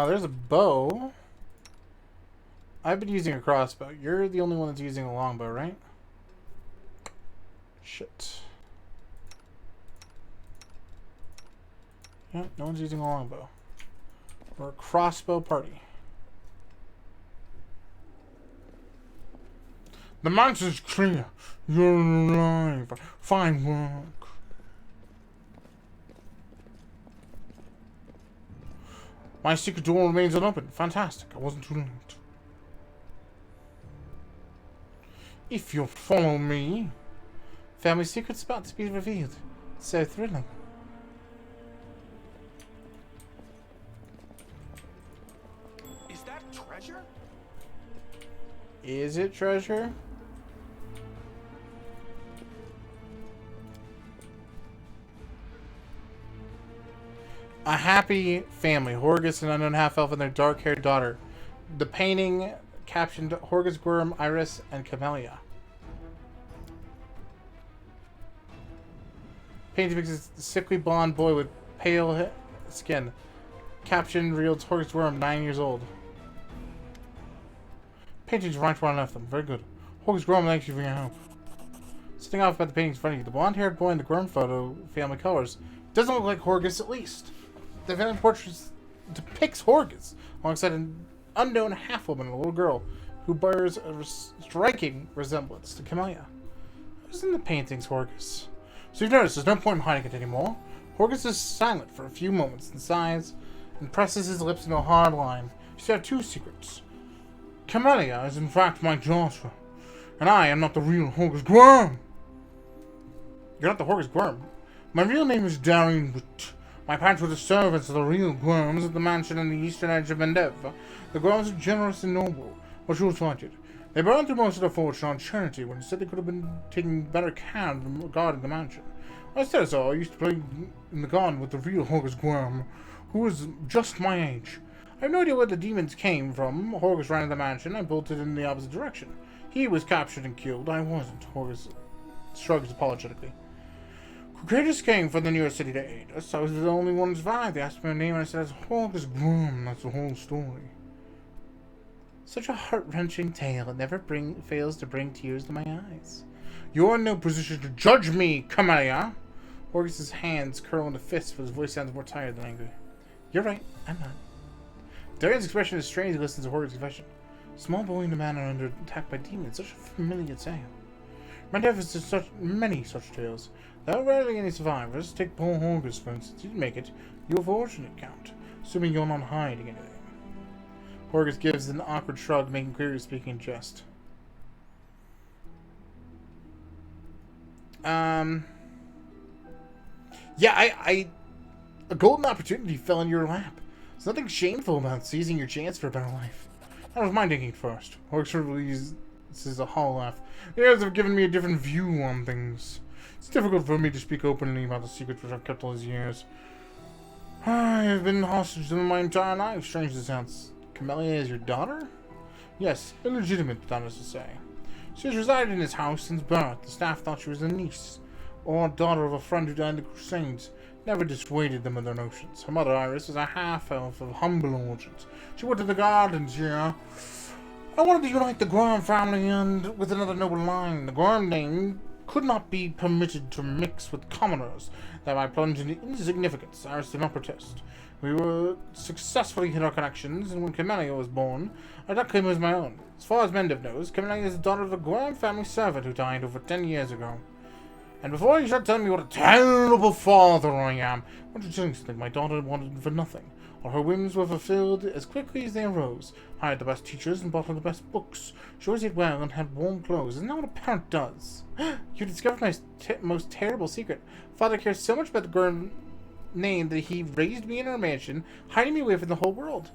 There's a bow. I've been using a crossbow. You're the only one that's using a longbow, right? Shit. Yeah, no one's using a longbow. We're a crossbow party. The monster's clear. You're alive. Fine work. My secret door remains unopened. Fantastic. I wasn't too late. If you'll follow me, family secret's about to be revealed. So thrilling. Is that treasure? Is it treasure? A happy family. Horgus, an unknown half-elf, and their dark-haired daughter. The painting captioned Horgus, Gorm, Iris, and Camellia. Painting depicts a sickly blonde boy with pale skin. Caption reveals Horgus Gorm, 9 years old. Paintings right where I left them. Very good. Horgus Gorm, thank you for your help. Sitting off about the paintings in front of you. The blonde-haired boy in the Gorm photo, family colors, doesn't look like Horgus at least. The family portrait depicts Horgus alongside an unknown half-woman and a little girl who bears a striking resemblance to Camellia. Who's in the paintings, Horgus? So you've noticed there's no point in hiding it anymore. Horgus is silent for a few moments and sighs and presses his lips into a hard line. You still have two secrets. Camellia is in fact my daughter, and I am not the real Horgus Gorm. You're not the Horgus Gorm. My real name is Darian Witt. My parents were the servants of the real Gorms at the mansion on the eastern edge of Endeavour. The Gorms are generous and noble, but short-sighted. They burned through most of their fortune on charity when instead they could have been taking better care of the guarding the mansion. Instead, so I used to play in the garden with the real Horgus Gorm, who was just my age. I have no idea where the demons came from. Horgus ran into the mansion. I bolted in the opposite direction. He was captured and killed. I wasn't. Horgus shrugs apologetically. Creators came from the nearest city to aid us. I was the only one who survived. They asked me my name and I said it's Horgus Gorm. That's the whole story. Such a heart-wrenching tale. It never fails to bring tears to my eyes. You're in no position to judge me, Camellia. Horgus' hands curl into fists, but his voice sounds more tired than angry. You're right. I'm not. Darian's expression is strange as he listens to Horgus' confession. Small boy and a man are under attack by demons. Such a familiar tale. My dad has such many such tales. There are rarely any survivors. Take poor Horgus, for instance. You didn't make it. You're fortunate, Count. Assuming you're not hiding anything. Horgus gives an awkward shrug, making clear he's speaking in jest. Yeah, a golden opportunity fell in your lap. There's nothing shameful about seizing your chance for a better life. That was my thinking first. This is a hollow laugh. The years have given me a different view on things. It's difficult for me to speak openly about the secrets which I've kept all these years. I have been hostage to them my entire life, strange as it sounds. Camellia is your daughter? Yes, illegitimate, that is to say. She has resided in his house since birth. The staff thought she was a niece, or daughter of a friend who died in the Crusades. Never dissuaded them of their notions. Her mother, Iris, is a half-elf of humble origins. She went to the gardens here. I wanted to unite the Gorm family and with another noble line. The Gorm name could not be permitted to mix with commoners, that might plunge into insignificance. Iris did not protest. We were successfully hid our connections, and when Camellia was born, I took him as my own. As far as Mendev knows, Camellia is the daughter of a Gorm family servant who died over 10 years ago. And before you start telling me what a terrible father I am, why don't you think my daughter wanted for nothing? All her whims were fulfilled as quickly as they arose. I had the best teachers and bought her the best books. She always ate well and had warm clothes. Isn't that what a parent does? You discovered my most terrible secret. Father cares so much about the Gorm name that he raised me in our mansion, hiding me away from the whole world.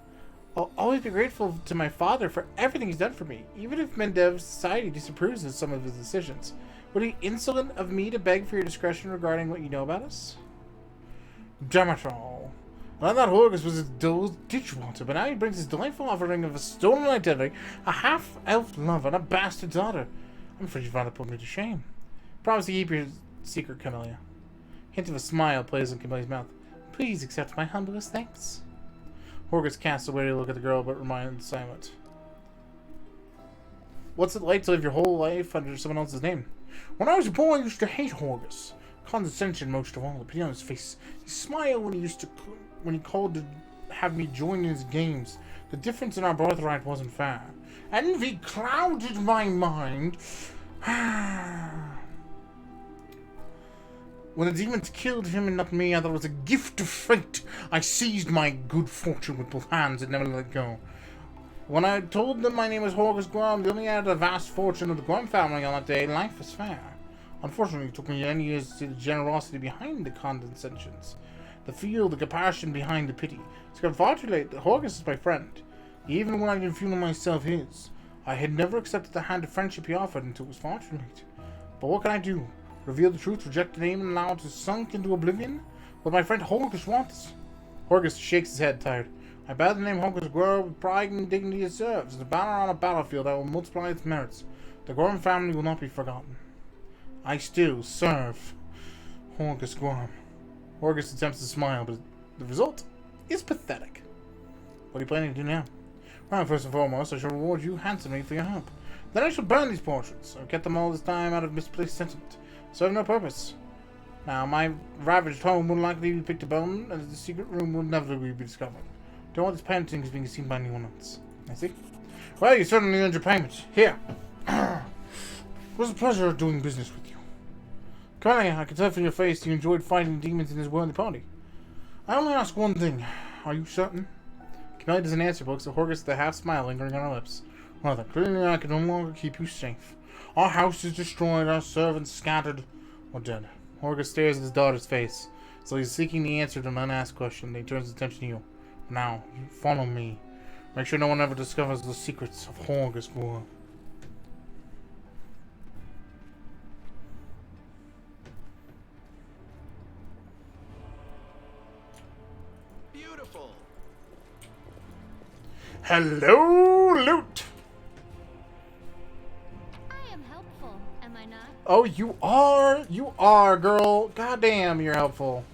I'll always be grateful to my father for everything he's done for me, even if Mendev's society disapproves of some of his decisions. Would it be insolent of me to beg for your discretion regarding what you know about us? Damn it all. I thought Horgus was a dull ditchwater, but now he brings his delightful offering of a stolen identity, a half-elf lover, and a bastard daughter. I'm afraid your father put me to shame. Promise to keep your secret, Camellia. Hint of a smile plays on Camellia's mouth. Please accept my humblest thanks. Horgus casts a wary look at the girl, but remains silent. What's it like to live your whole life under someone else's name? When I was a boy, I used to hate Horgus. Condescension most of all, the pity on his face. He smiled when he called to have me join in his games. The difference in our birthright wasn't fair. Envy clouded my mind. When the demons killed him and not me, I thought it was a gift of fate. I seized my good fortune with both hands and never let it go. When I told them my name was Horgus Gorm, they only added the vast fortune of the Gorm family on that day. Life was fair. Unfortunately, it took me 10 years to see the generosity behind the condescensions. The feel, the compassion behind the pity. It's got far too late. Horgus is my friend. Even when I didn't feel myself his. I had never accepted the hand of friendship he offered until it was far too late. But what can I do? Reveal the truth, reject the name, and allow it to sunk into oblivion? What my friend Horgus wants? Horgus shakes his head, tired. I bear the name Horgus Gorm with pride and dignity it serves. As a banner on a battlefield, I will multiply its merits. The Gorm family will not be forgotten. I still serve Horgus Gorm. Horgus attempts to smile, but the result is pathetic. What are you planning to do now? Well, first and foremost, I shall reward you handsomely for your help. Then I shall burn these portraits. I've kept them all this time out of misplaced sentiment. Serve no purpose. Now, my ravaged home will likely be picked up on, and the secret room will inevitably be discovered. Don't want this painting being seen by anyone else. I see. Well, you certainly earned your payment. Here. It was a pleasure doing business with you. Camellia, I can tell from your face you enjoyed fighting demons in this worldly party. I only ask one thing. Are you certain? Camellia doesn't answer, but looks at Horgus with a half smile lingering on her lips. Well, then, clearly I can no longer keep you safe. Our house is destroyed, our servants scattered or dead. Horgus stares at his daughter's face, so he's seeking the answer to an unasked question. He turns his attention to you. Now, follow me. Make sure no one ever discovers the secrets of Horgus Gorm. Beautiful. Hello, Loot! I am helpful, am I not? Oh, you are! You are, girl! Goddamn, you're helpful.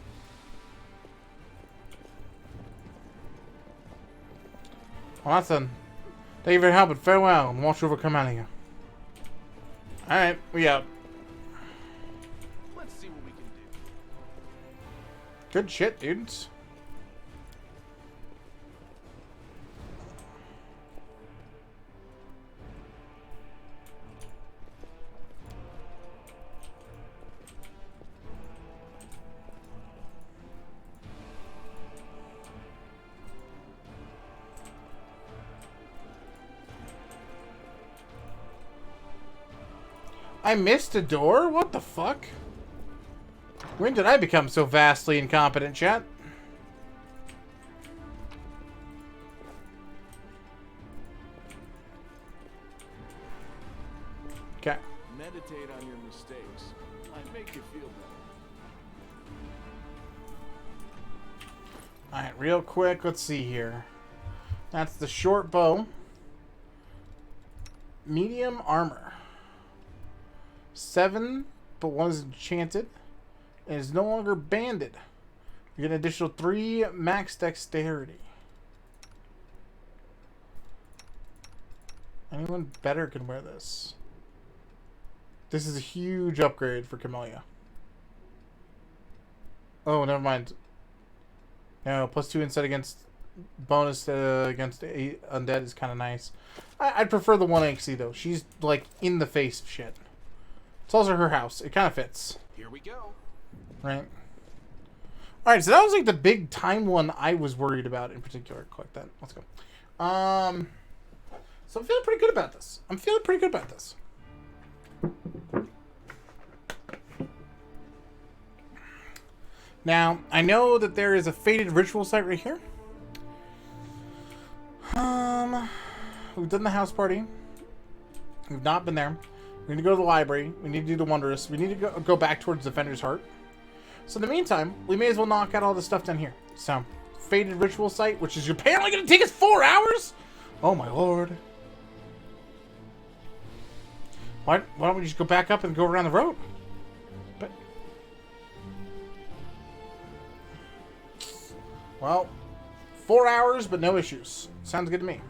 Well, that's done. Thank you for your help and farewell, and watch over Camellia. Alright, we out. Let's see what we can do. Good shit, dudes. I missed a door? What the fuck? When did I become so vastly incompetent, chat? Okay. Meditate on your mistakes. Might make you feel better. Alright, real quick, let's see here. That's the short bow. Medium armor. 7, but 1 is enchanted. And is no longer banded. You get an additional 3 max dexterity. Anyone better can wear this. This is a huge upgrade for Camellia. Oh, never mind. No, +2 instead against bonus against undead is kind of nice. I'd prefer the 1 XC though. She's like in the face of shit. It's also her house. It kind of fits. Here we go. Right. Alright, so that was like the big time one I was worried about in particular. Click that. Let's go. So I'm feeling pretty good about this. Now, I know that there is a fated ritual site right here. We've done the house party. We've not been there. We need to go to the library. We need to do the Wondrous. We need to go back towards Defender's Heart. So in the meantime, we may as well knock out all this stuff down here. So, fated ritual site, which is apparently going to take us 4 hours? Oh my lord. Why don't we just go back up and go around the road? But, well, 4 hours, but no issues. Sounds good to me.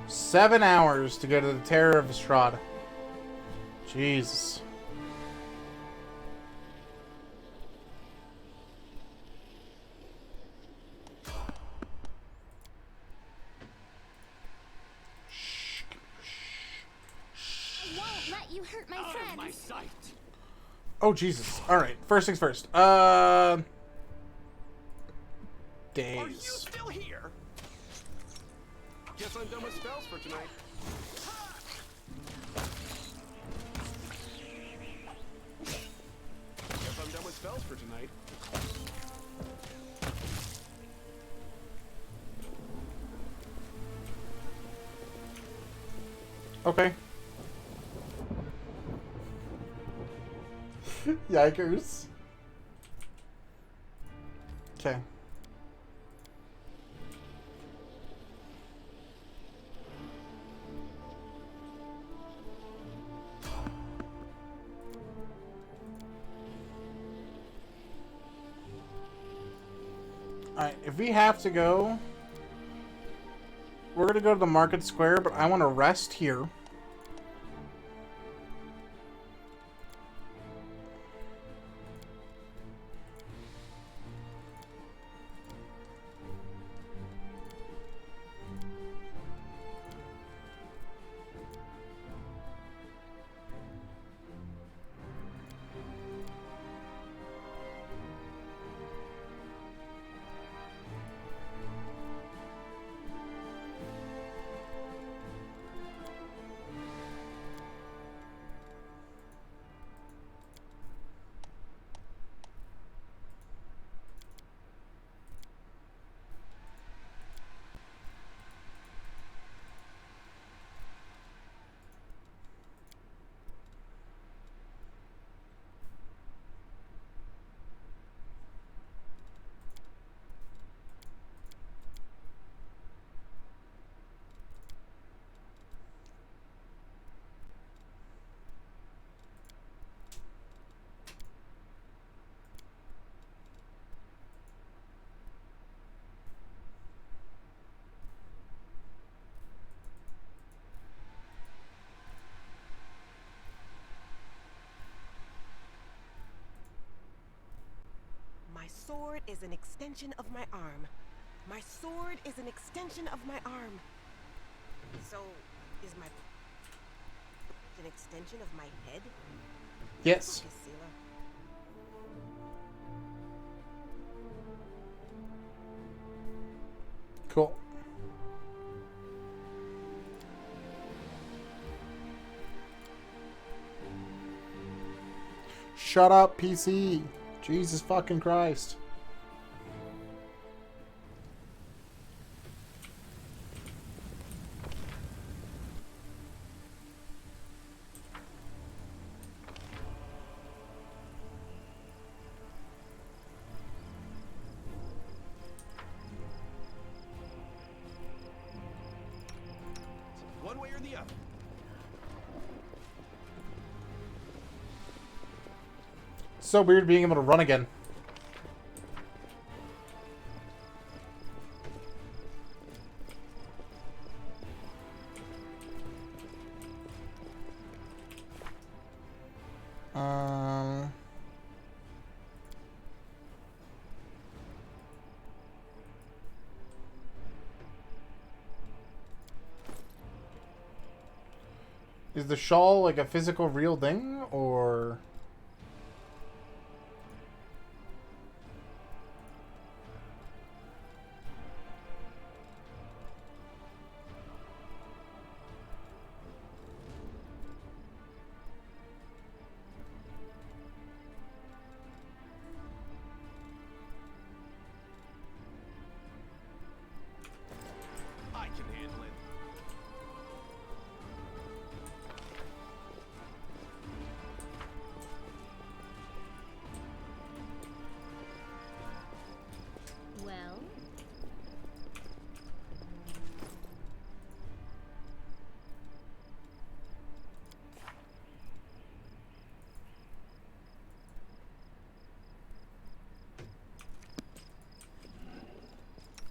Seven hours to go to the Terror of Estrada. Jesus. I won't let you hurt my Out friends. of my sight. Oh, Jesus. Alright, first things first. Days. Are you still here? Guess I'm done with spells for tonight. Guess I'm done with spells for tonight. Okay. Yikers. Okay. Alright, if we have to go, we're going to go to the market square, but I want to rest here. My sword is an extension of my arm. My sword is an extension of my arm. So, is my an extension of my head? Yes. Cool. Shut up, PC. Jesus fucking Christ. One way or the other. So weird being able to run again. Is the shawl like a physical real thing, or... I can handle it. Well,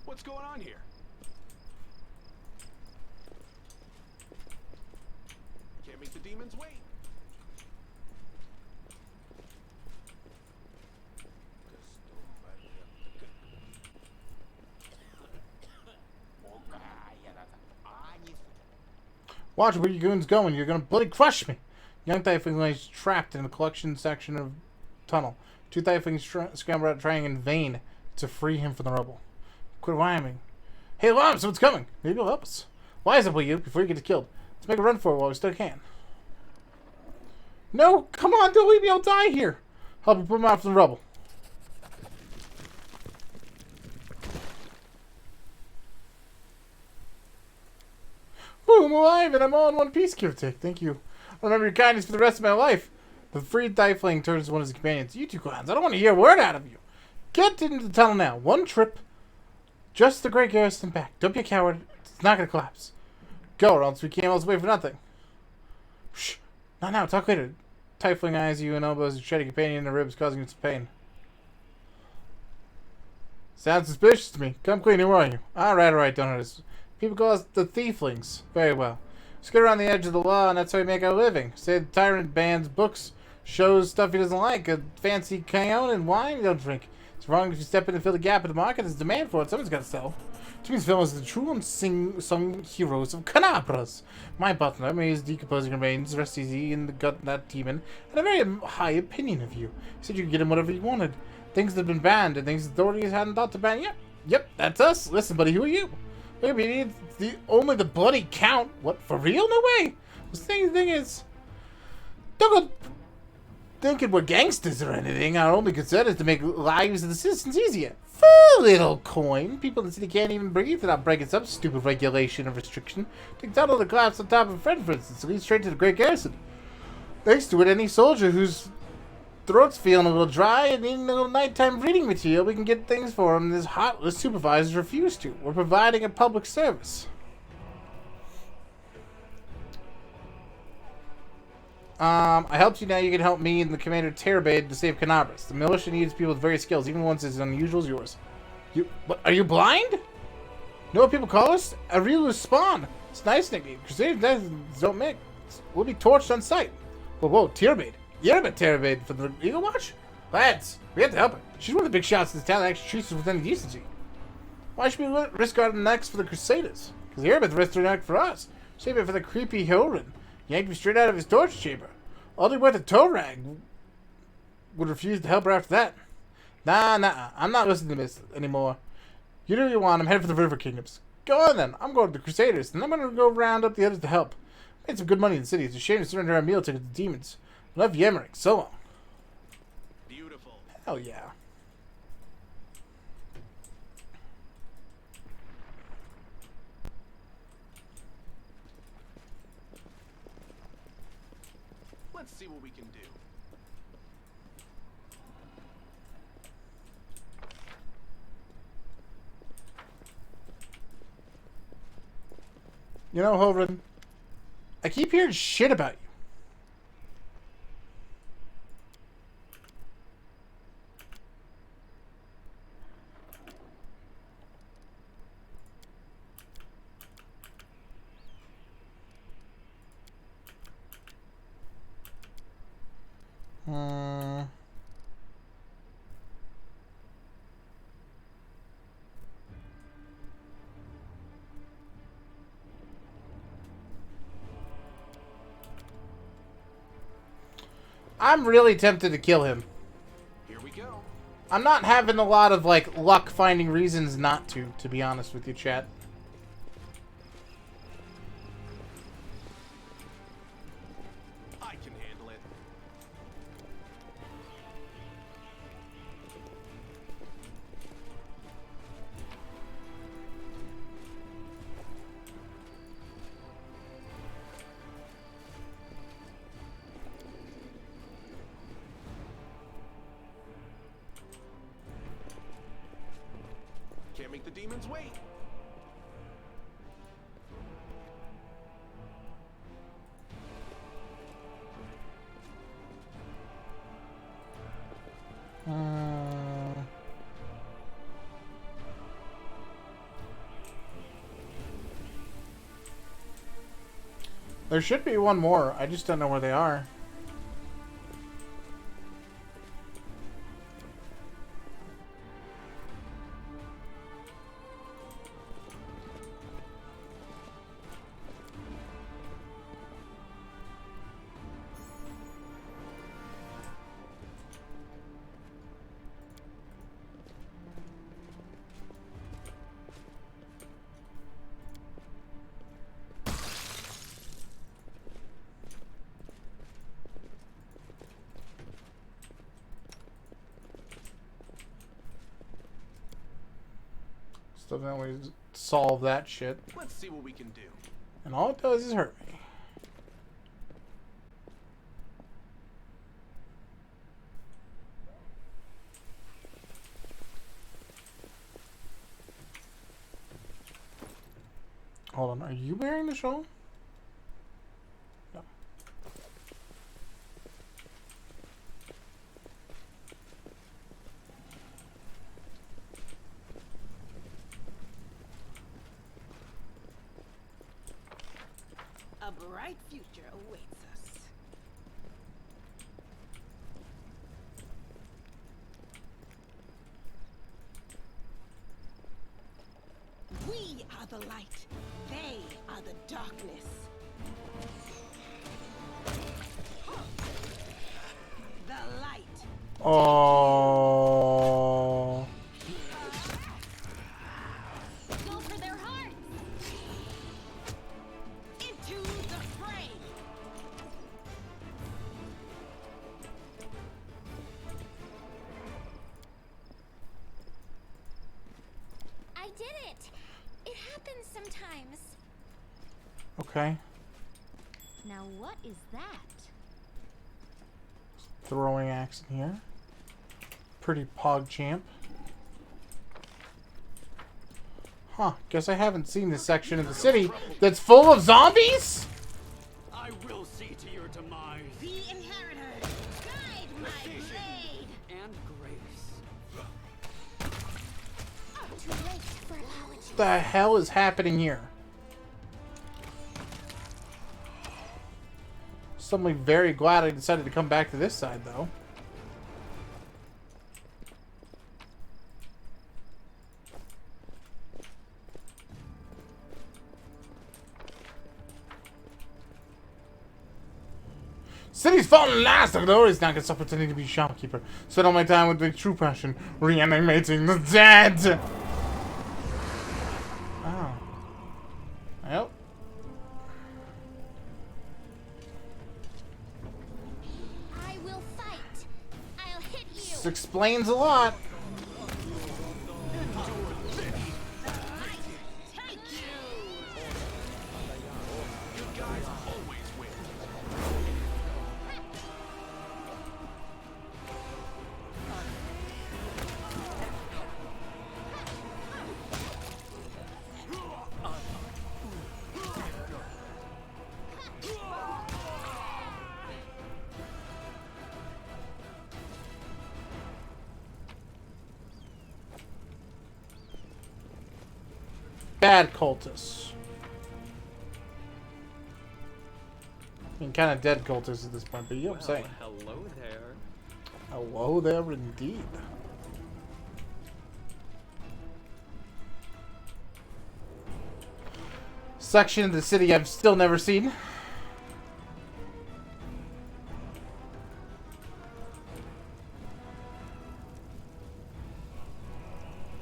What's going on here? Can't make the demons wait. Watch where you goons going. You're gonna bloody crush me. Young Tiefling is trapped in the collection section of tunnel. Two Tieflings scramble out trying in vain to free him from the rubble. Quit whining. Hey, alarm! Someone's coming. Maybe you'll help us. Wise up with you before you get killed. Let's make a run for it while we still can. No, come on! Don't leave me! I'll die here. Help me put him out from the rubble. Woo, I'm alive and I'm all in one piece, give or take. Thank you. I'll remember your kindness for the rest of my life. The freed Tiefling turns to one of his companions. You two clowns, I don't want to hear a word out of you. Get into the tunnel now. One trip. Just the Great Garrison back. Don't be a coward. It's not going to collapse. Go, or else we can't all wait for nothing. Shh. Not now. Talk later. Tiefling eyes you and elbows your shredding companion in the ribs, causing you some pain. Sounds suspicious to me. Come clean, who are you? Alright, don't hurt us. People call us the Thieflings. Very well. Just get around the edge of the law, and that's how we make our living. Say the tyrant bans books, shows stuff he doesn't like, a fancy cayenne and wine you don't drink. It's wrong if you step in and fill the gap in the market. There's demand for it. Someone's got to sell. To me, this film is the true unsung heroes of Canabras. My partner may his decomposing remains rest easy in the gut of that demon, and a very high opinion of you. He said you could get him whatever you wanted. Things that have been banned, and things the authorities hadn't thought to ban. Yep, that's us. Listen, buddy, who are you? Maybe it's only the bloody count. What, for real? No way. The thing is, don't go thinking we're gangsters or anything. Our only concern is to make lives of the citizens easier. For a little coin, people in the city can't even breathe without breaking some stupid regulation or restriction. Take tunnel to collapse on top of a friend, for instance, leads straight to the Great Garrison. Thanks to it, any soldier whose throat's feeling a little dry and needing a little nighttime reading material, we can get things for him this heartless supervisors refuse to. We're providing a public service. I helped you, now you can help me and the Commander Terabade to save Canabras. The militia needs people with various skills, even ones as unusual as yours. What, are you blind? Know what people call us? A real spawn. It's a nice nickname. Crusaders don't make. We'll be torched on sight. Whoa, Terabade. You're a bit Terabade for the Eagle Watch? Lads, we have to help her. She's one of the big shots in this town that actually treats us with any decency. Why should we risk our necks for the Crusaders? Because Erebeth risked her neck for us. Save it for the creepy Hilrin. Yanked me straight out of his torture chamber. Only worth a tow rag would refuse to help her after that. Nah, I'm not listening to this anymore. You do what you want, I'm headed for the River Kingdoms. Go on then, I'm going to the Crusaders, and I'm going to go round up the others to help. Made some good money in the city, it's a shame to surrender our meal ticket to the demons. Love you, Emmerich, so long. Hell yeah. Let's see what we can do. You know, Hovren, I keep hearing shit about you. I'm really tempted to kill him. Here we go. I'm not having a lot of, like, luck finding reasons not to be honest with you, chat. I can handle it. Can't make the demons wait. There should be one more. I just don't know where they are. Still don't always solve that shit. Let's see what we can do. And all it does is hurt me. Hold on, are you wearing the shawl? No. A bright future awaits us. We are the light. They are the darkness. The light. Oh. Go for their hearts. Into the fray. I did it. It happens sometimes. Okay. Now what is that? Throwing axe in here. Pretty pog champ. Huh. Guess I haven't seen this section of the city that's full of zombies? I will see to your demise. The inheritor. Guide my blade. And grace. Too late for apology. What the hell is happening here? Suddenly very glad I decided to come back to this side, though. City's fallen last. I've always not gonna stop pretending to be shopkeeper. Spend all my time with the true passion, reanimating the dead. Oh. Well. I will fight. I'll hit you. This explains a lot. Bad cultists. I mean, kind of dead cultists at this point, but you know what I'm saying. Hello there. Hello there, indeed. Section of the city I've still never seen.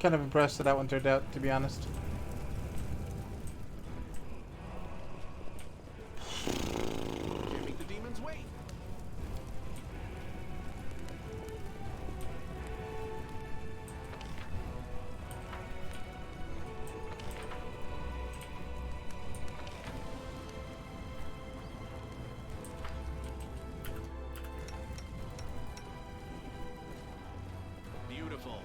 Kind of impressed that that one turned out, to be honest. Can't make the demons wait. Beautiful.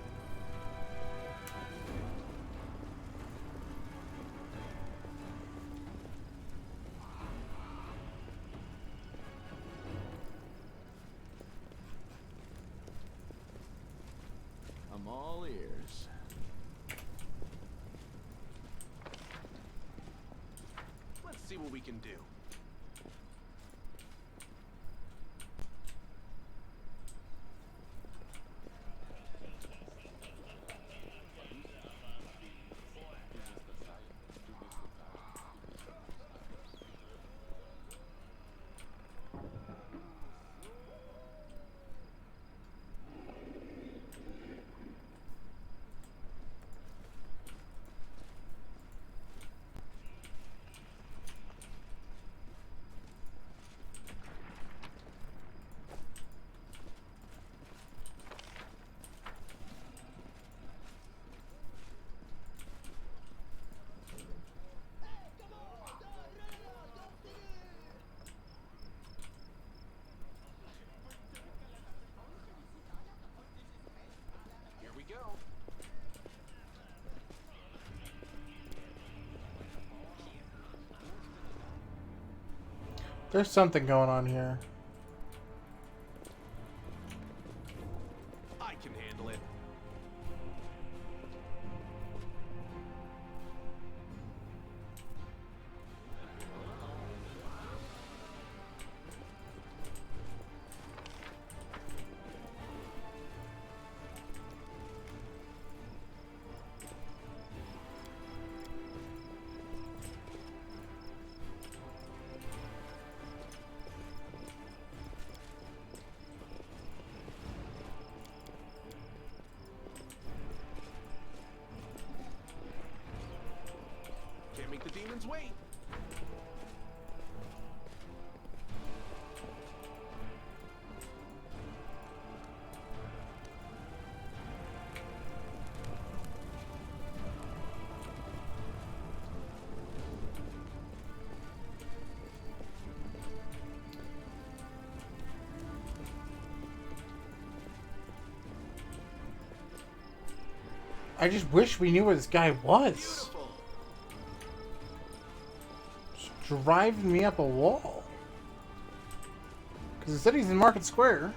I'm all ears. Let's see what we can do. Here we go. There's something going on here. I can handle it. Can't make the demons wait. I just wish we knew where this guy was. Beautiful. Just driving me up a wall. Because it said he's in Market Square.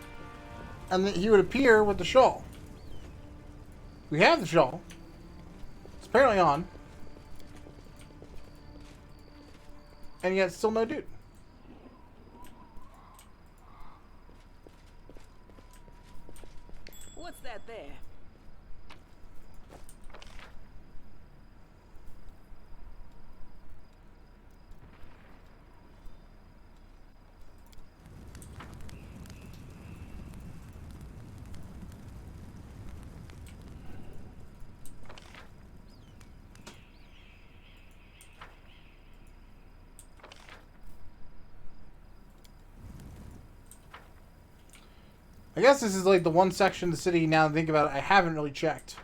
And that he would appear with the shawl. We have the shawl. It's apparently on. And yet still no dude. What's that there? I guess this is like the one section of the city, now that I think about it, I haven't really checked.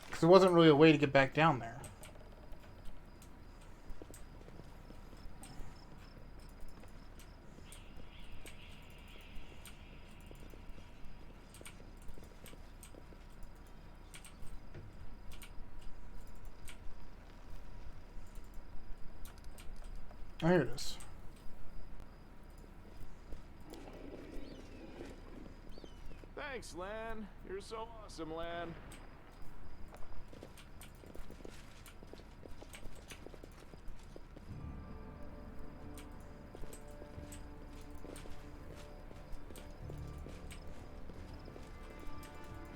Because there wasn't really a way to get back down there. Oh, here it is. Thanks, Lan. You're so awesome, Lan.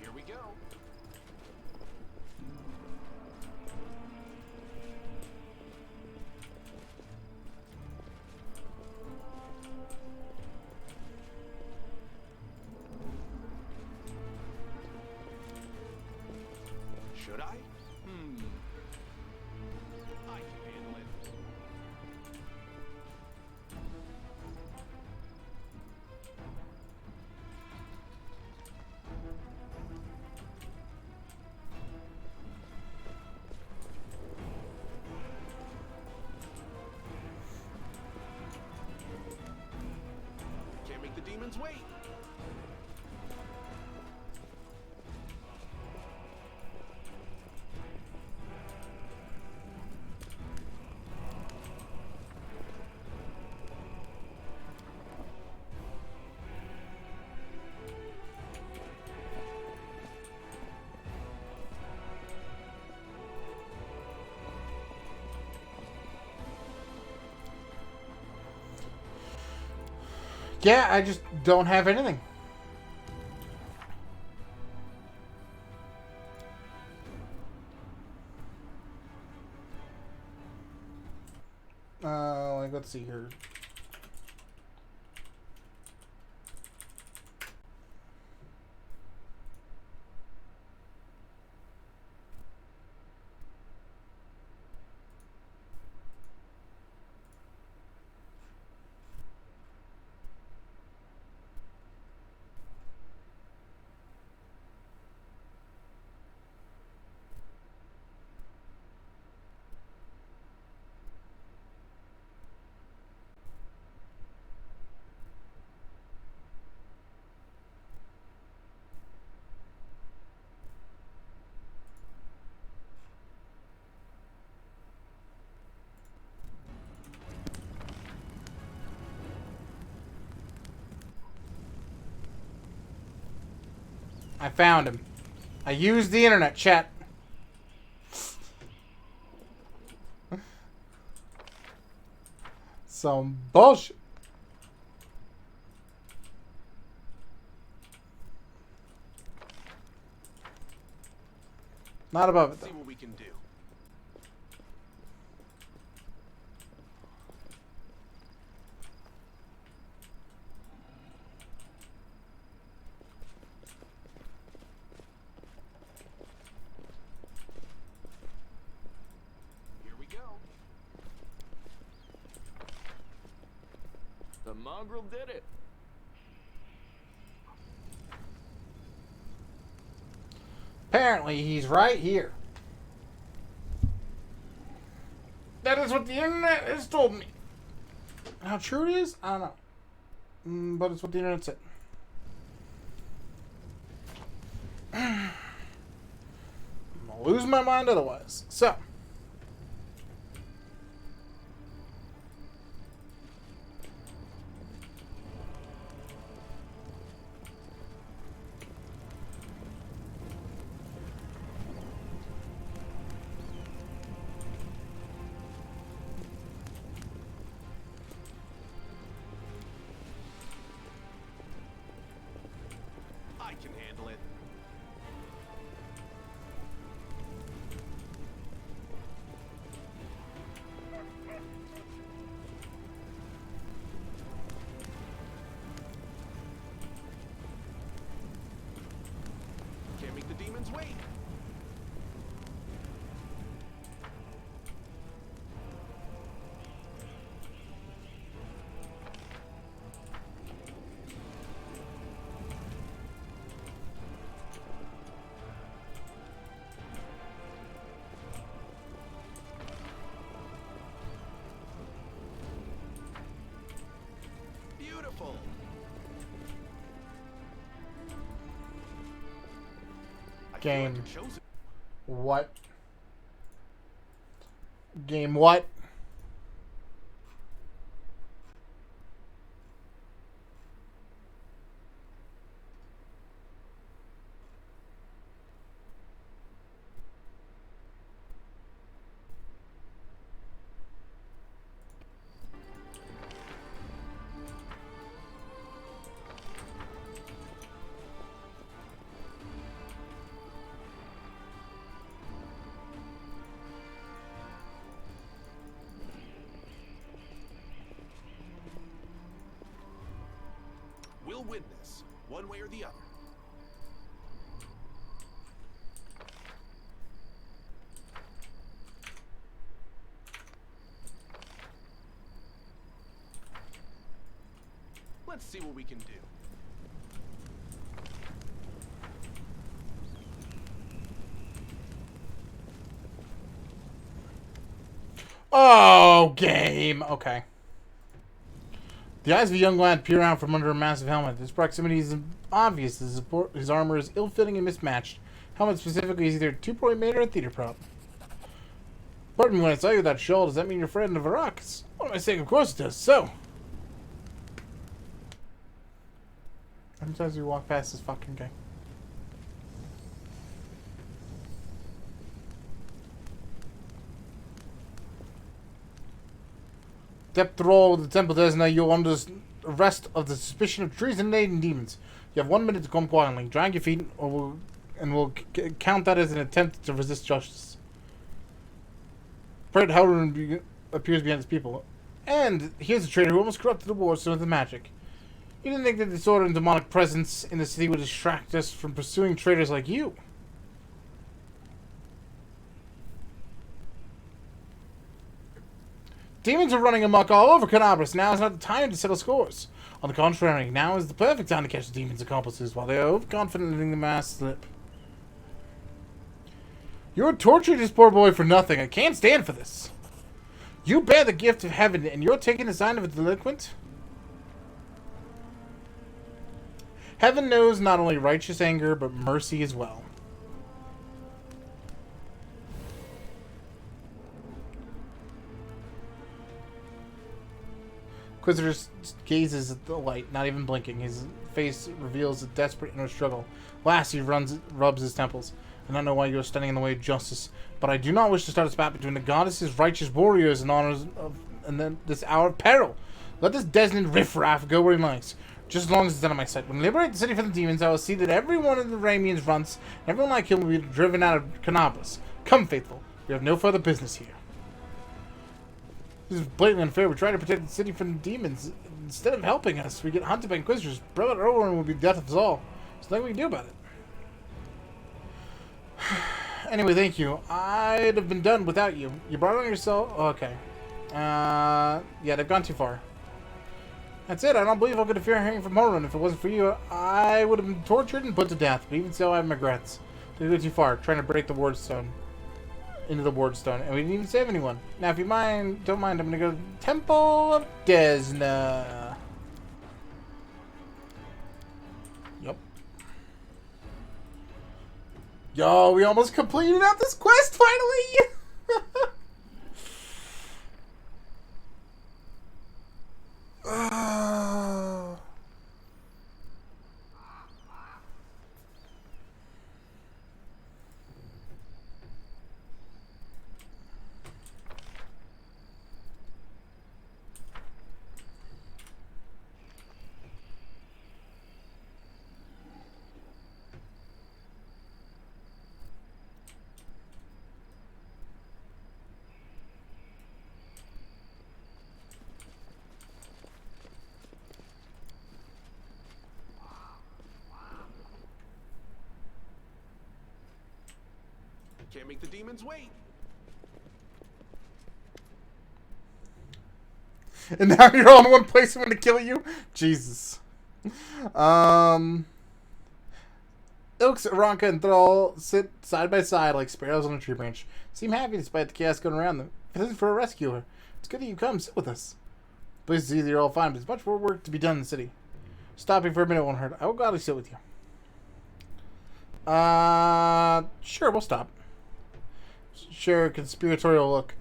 Here we go. Should I? I can handle it. Can't make the demons wait. Yeah, I just don't have anything. Like, let's see here. I found him. I used the internet, chat. Some bullshit. Not above it, though. See what we can do. Here we go. The mongrel did it. Apparently, he's right here. That is what the internet has told me. How true it is, I don't know. But it's what the internet said. I'm gonna lose my mind otherwise. So. I can handle it. Can't make the demons wait. full. Game. What? Game what? We'll win this, one way or the other. Let's see what we can do. Oh, game. Okay. The eyes of a young lad peer out from under a massive helmet. His proximity is obvious. His armor is ill-fitting and mismatched. Helmet specifically is either a 2-point made or a theater prop. Pardon me when I saw you with that shawl. Does that mean you're friend of Iraq's? What am I saying? Of course it does. So. Sometimes we walk past this fucking guy. Depth roll with the temple does now. You're under arrest of the suspicion of treason and demons. You have 1 minute to come quietly. Drag your feet, or we'll count that as an attempt to resist justice. Fred Howard appears behind his people. And here's a traitor who almost corrupted the war with the magic. You didn't think that disorder and demonic presence in the city would distract us from pursuing traitors like you. Demons are running amok all over Canabras. Now is not the time to settle scores. On the contrary, now is the perfect time to catch the demons' accomplices while they are overconfident letting the mask slip. You tortured this poor boy for nothing. I can't stand for this. You bear the gift of heaven, and you're taking the sign of a delinquent? Heaven knows not only righteous anger, but mercy as well. Inquisitor gazes at the light, not even blinking. His face reveals a desperate inner struggle. Last, he rubs his temples. I don't know why you're standing in the way of justice, but I do not wish to start a spat between the goddesses' righteous warriors and honors of, and then this hour of peril. Let this Desmond riffraff go where he likes, just as long as it's out of my sight. When I liberate the city from the demons, I will see that every one of the Ramians runs, and everyone like him will be driven out of Canabras. Come, faithful. We have no further business here. This is blatantly unfair. We try to protect the city from the demons. Instead of helping us, we get hunted by Inquisitors. Brother Owen will be death of us all. There's nothing we can do about it. Anyway, thank you. I'd have been done without you. You brought it on yourself? Oh, okay. Yeah, they've gone too far. That's it. I don't believe I could have feared hearing from Horror. If it wasn't for you, I would have been tortured and put to death. But even so, I have regrets. They go too far, trying to break the ward stone. Into the ward stone, and we didn't even save anyone. Now, if you don't mind, I'm gonna go to the Temple of Desna. Yup. Yo, we almost completed out this quest finally. Can't make the demons wait. And now you're all in one place. I'm gonna kill you. Jesus. Ilks, Aranka, and Thrall sit side by side like sparrows on a tree branch. Seem happy despite the chaos going around them. If it isn't for a rescuer, it's good that you come sit with us. Place is easy, you're all fine, but there's much more work to be done in the city. Stopping for a minute won't hurt. I will gladly sit with you. Sure, we'll stop. Sure, conspiratorial look.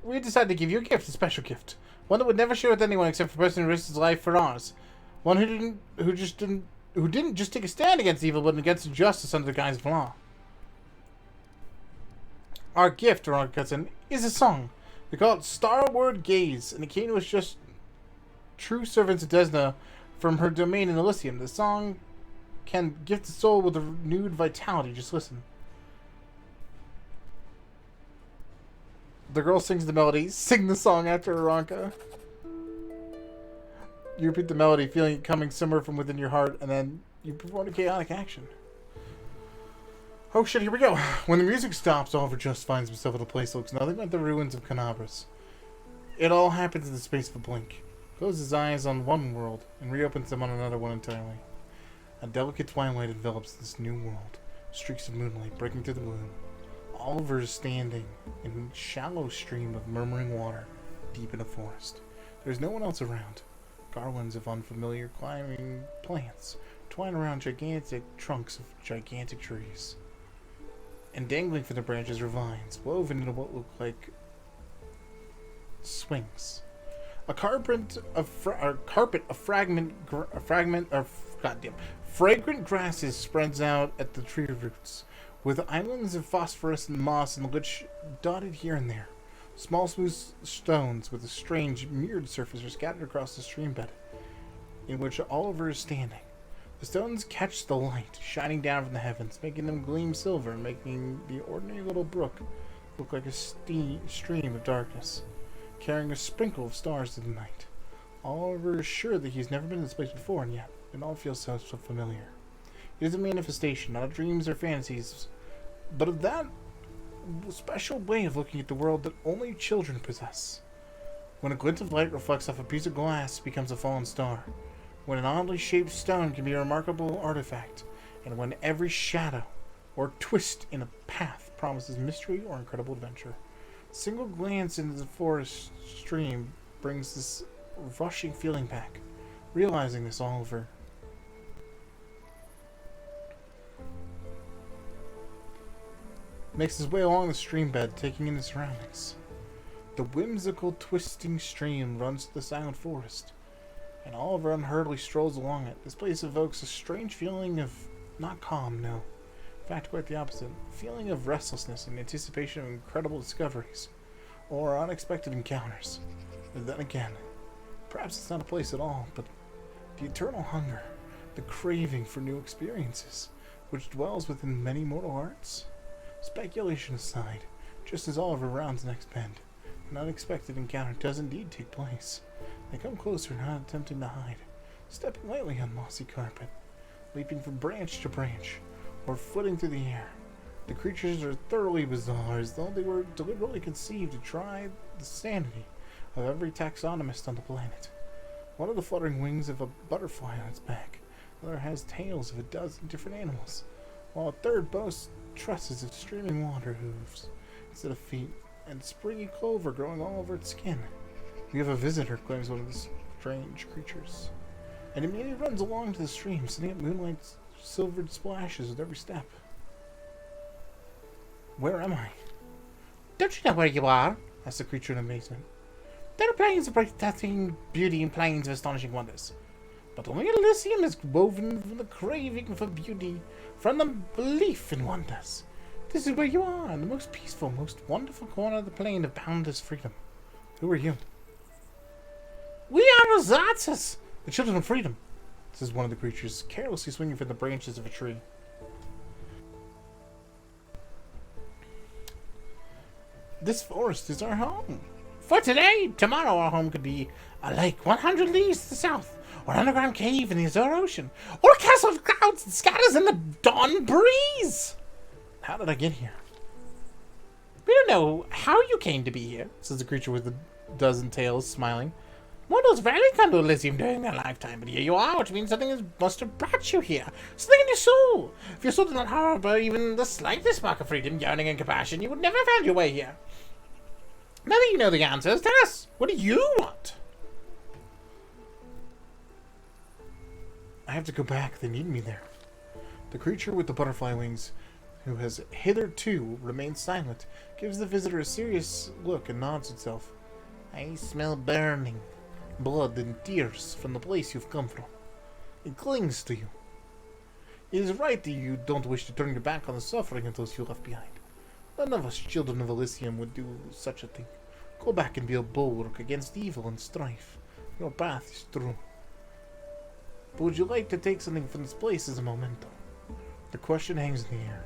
We decided to give you a gift, a special gift. One that would never share with anyone except for the person who risked his life for ours. One who didn't just take a stand against evil, but against injustice under the guise of law. Our gift, Veronica cuts in, is a song. We call it Starward Gaze, and it came to us just true servants of Desna from her domain in Elysium. The song can gift the soul with a renewed vitality. Just listen. The girl sings the melody. Sing the song after Veronica. You repeat the melody, feeling it coming somewhere from within your heart, and then you perform a chaotic action. Oh shit, here we go. When the music stops, Oliver just finds himself at a place that looks nothing like the ruins of Canabras. It all happens in the space of a blink. Closes his eyes on one world and reopens them on another one entirely. A delicate twilight envelops this new world. Streaks of moonlight breaking through the gloom. Oliver is standing in a shallow stream of murmuring water deep in a forest. There's no one else around. Garlands of unfamiliar climbing plants twine around gigantic trunks of gigantic trees. And dangling from the branches are vines, woven into what look like swings. A carpet of fragrant grasses spreads out at the tree roots, with islands of phosphorescent moss and lich dotted here and there. Small smooth stones with a strange mirrored surface are scattered across the stream bed, in which Oliver is standing. The stones catch the light, shining down from the heavens, making them gleam silver, and making the ordinary little brook look like a stream of darkness, carrying a sprinkle of stars to the night. Oliver is sure that he's never been in this place before, and yet it all feels so familiar. It is a manifestation, not of dreams or fantasies, but of that special way of looking at the world that only children possess. When a glint of light reflects off a piece of glass, it becomes a fallen star. When an oddly shaped stone can be a remarkable artifact, and when every shadow or twist in a path promises mystery or incredible adventure. A single glance into the forest stream brings this rushing feeling back. Realizing this, Oliver makes his way along the stream bed, taking in the surroundings. The whimsical, twisting stream runs through the silent forest, and Oliver unhurriedly strolls along it. This place evokes a strange feeling of not calm, no. In fact, quite the opposite. A feeling of restlessness and anticipation of incredible discoveries, or unexpected encounters. But then again, perhaps it's not a place at all, but the eternal hunger, the craving for new experiences, which dwells within many mortal hearts. Speculation aside, just as Oliver rounds the next bend, an unexpected encounter does indeed take place. They come closer, not attempting to hide, stepping lightly on mossy carpet, leaping from branch to branch, or footing through the air. The creatures are thoroughly bizarre, as though they were deliberately conceived to try the sanity of every taxonomist on the planet. One of the fluttering wings of a butterfly on its back, another has tails of a dozen different animals, while a third boasts trusses of streaming water hooves instead of feet, and springy clover growing all over its skin. We have a visitor, claims one of the strange creatures, and immediately runs along to the stream, sending up moonlight's silvered splashes with every step. Where am I? Don't you know where you are? Asked the creature in amazement. There are plains of breathtaking beauty and plains of astonishing wonders. But only Elysium is woven from the craving for beauty, from the belief in wonders. This is where you are, in the most peaceful, most wonderful corner of the plain of boundless freedom. Who are you? We are Rosatzes, the children of freedom, says one of the creatures, carelessly swinging from the branches of a tree. This forest is our home. For today, tomorrow our home could be a lake 100 leagues to the south, or an underground cave in the Azure Ocean, or a castle of clouds that scatters in the dawn breeze. How did I get here? We don't know how you came to be here, says the creature with a dozen tails, smiling. Mortals rarely come to Elysium during their lifetime, but here you are, which means something must have brought you here. Something in your soul. If your soul did not harbor even the slightest spark of freedom, yearning, and compassion, you would never have found your way here. Now that you know the answers, tell us, what do you want? I have to go back. They need me there. The creature with the butterfly wings, who has hitherto remained silent, gives the visitor a serious look and nods itself. I smell burning, blood and tears from the place you've come from. It clings to you. It is right that you don't wish to turn your back on the suffering of those you left behind. None of us children of Elysium would do such a thing. Go back and be a bulwark against evil and strife. Your path is true. But would you like to take something from this place as a memento? The question hangs in the air.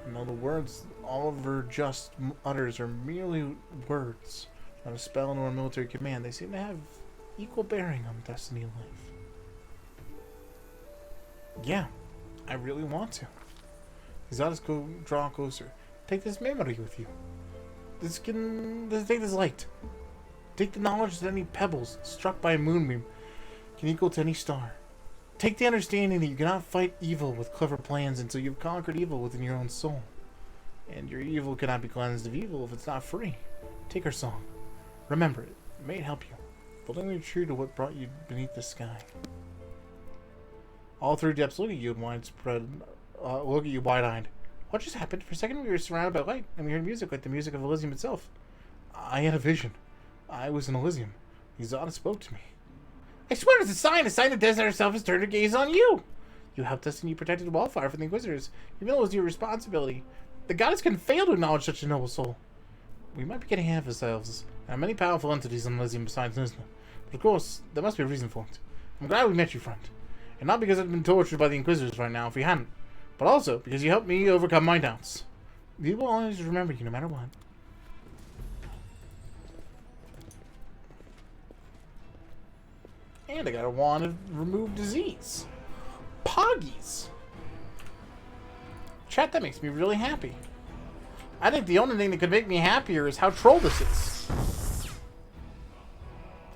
And though the words Oliver just utters are merely words, not a spell nor a military command, they seem to have equal bearing on destiny and life. Yeah, I really want to. His eyes draw closer. Take this memory with you. Take this light. Take the knowledge that any pebbles struck by a moonbeam can equal to any star. Take the understanding that you cannot fight evil with clever plans until you've conquered evil within your own soul. And your evil cannot be cleansed of evil if it's not free. Take her song. Remember it. May it help you. Holding true to what brought you beneath the sky. All three depths look at you wide-eyed. What just happened? For a second we were surrounded by light, and we heard music like the music of Elysium itself. I had a vision. I was in Elysium. Izada spoke to me. I swear it's a sign that Desert herself has turned her gaze on you! You helped us and you protected Wildfire from the Inquisitors, even though it was your responsibility. The goddess can fail to acknowledge such a noble soul. We might be getting ahead of ourselves. There are many powerful entities in Elysium besides Nizna. But of course, there must be a reason for it. I'm glad we met you, friend. And not because I've been tortured by the Inquisitors right now, if we hadn't. But also because you helped me overcome my doubts. We will always remember you no matter what. And I got a wand to remove disease. Poggies. Chat, that makes me really happy. I think the only thing that could make me happier is how troll this is.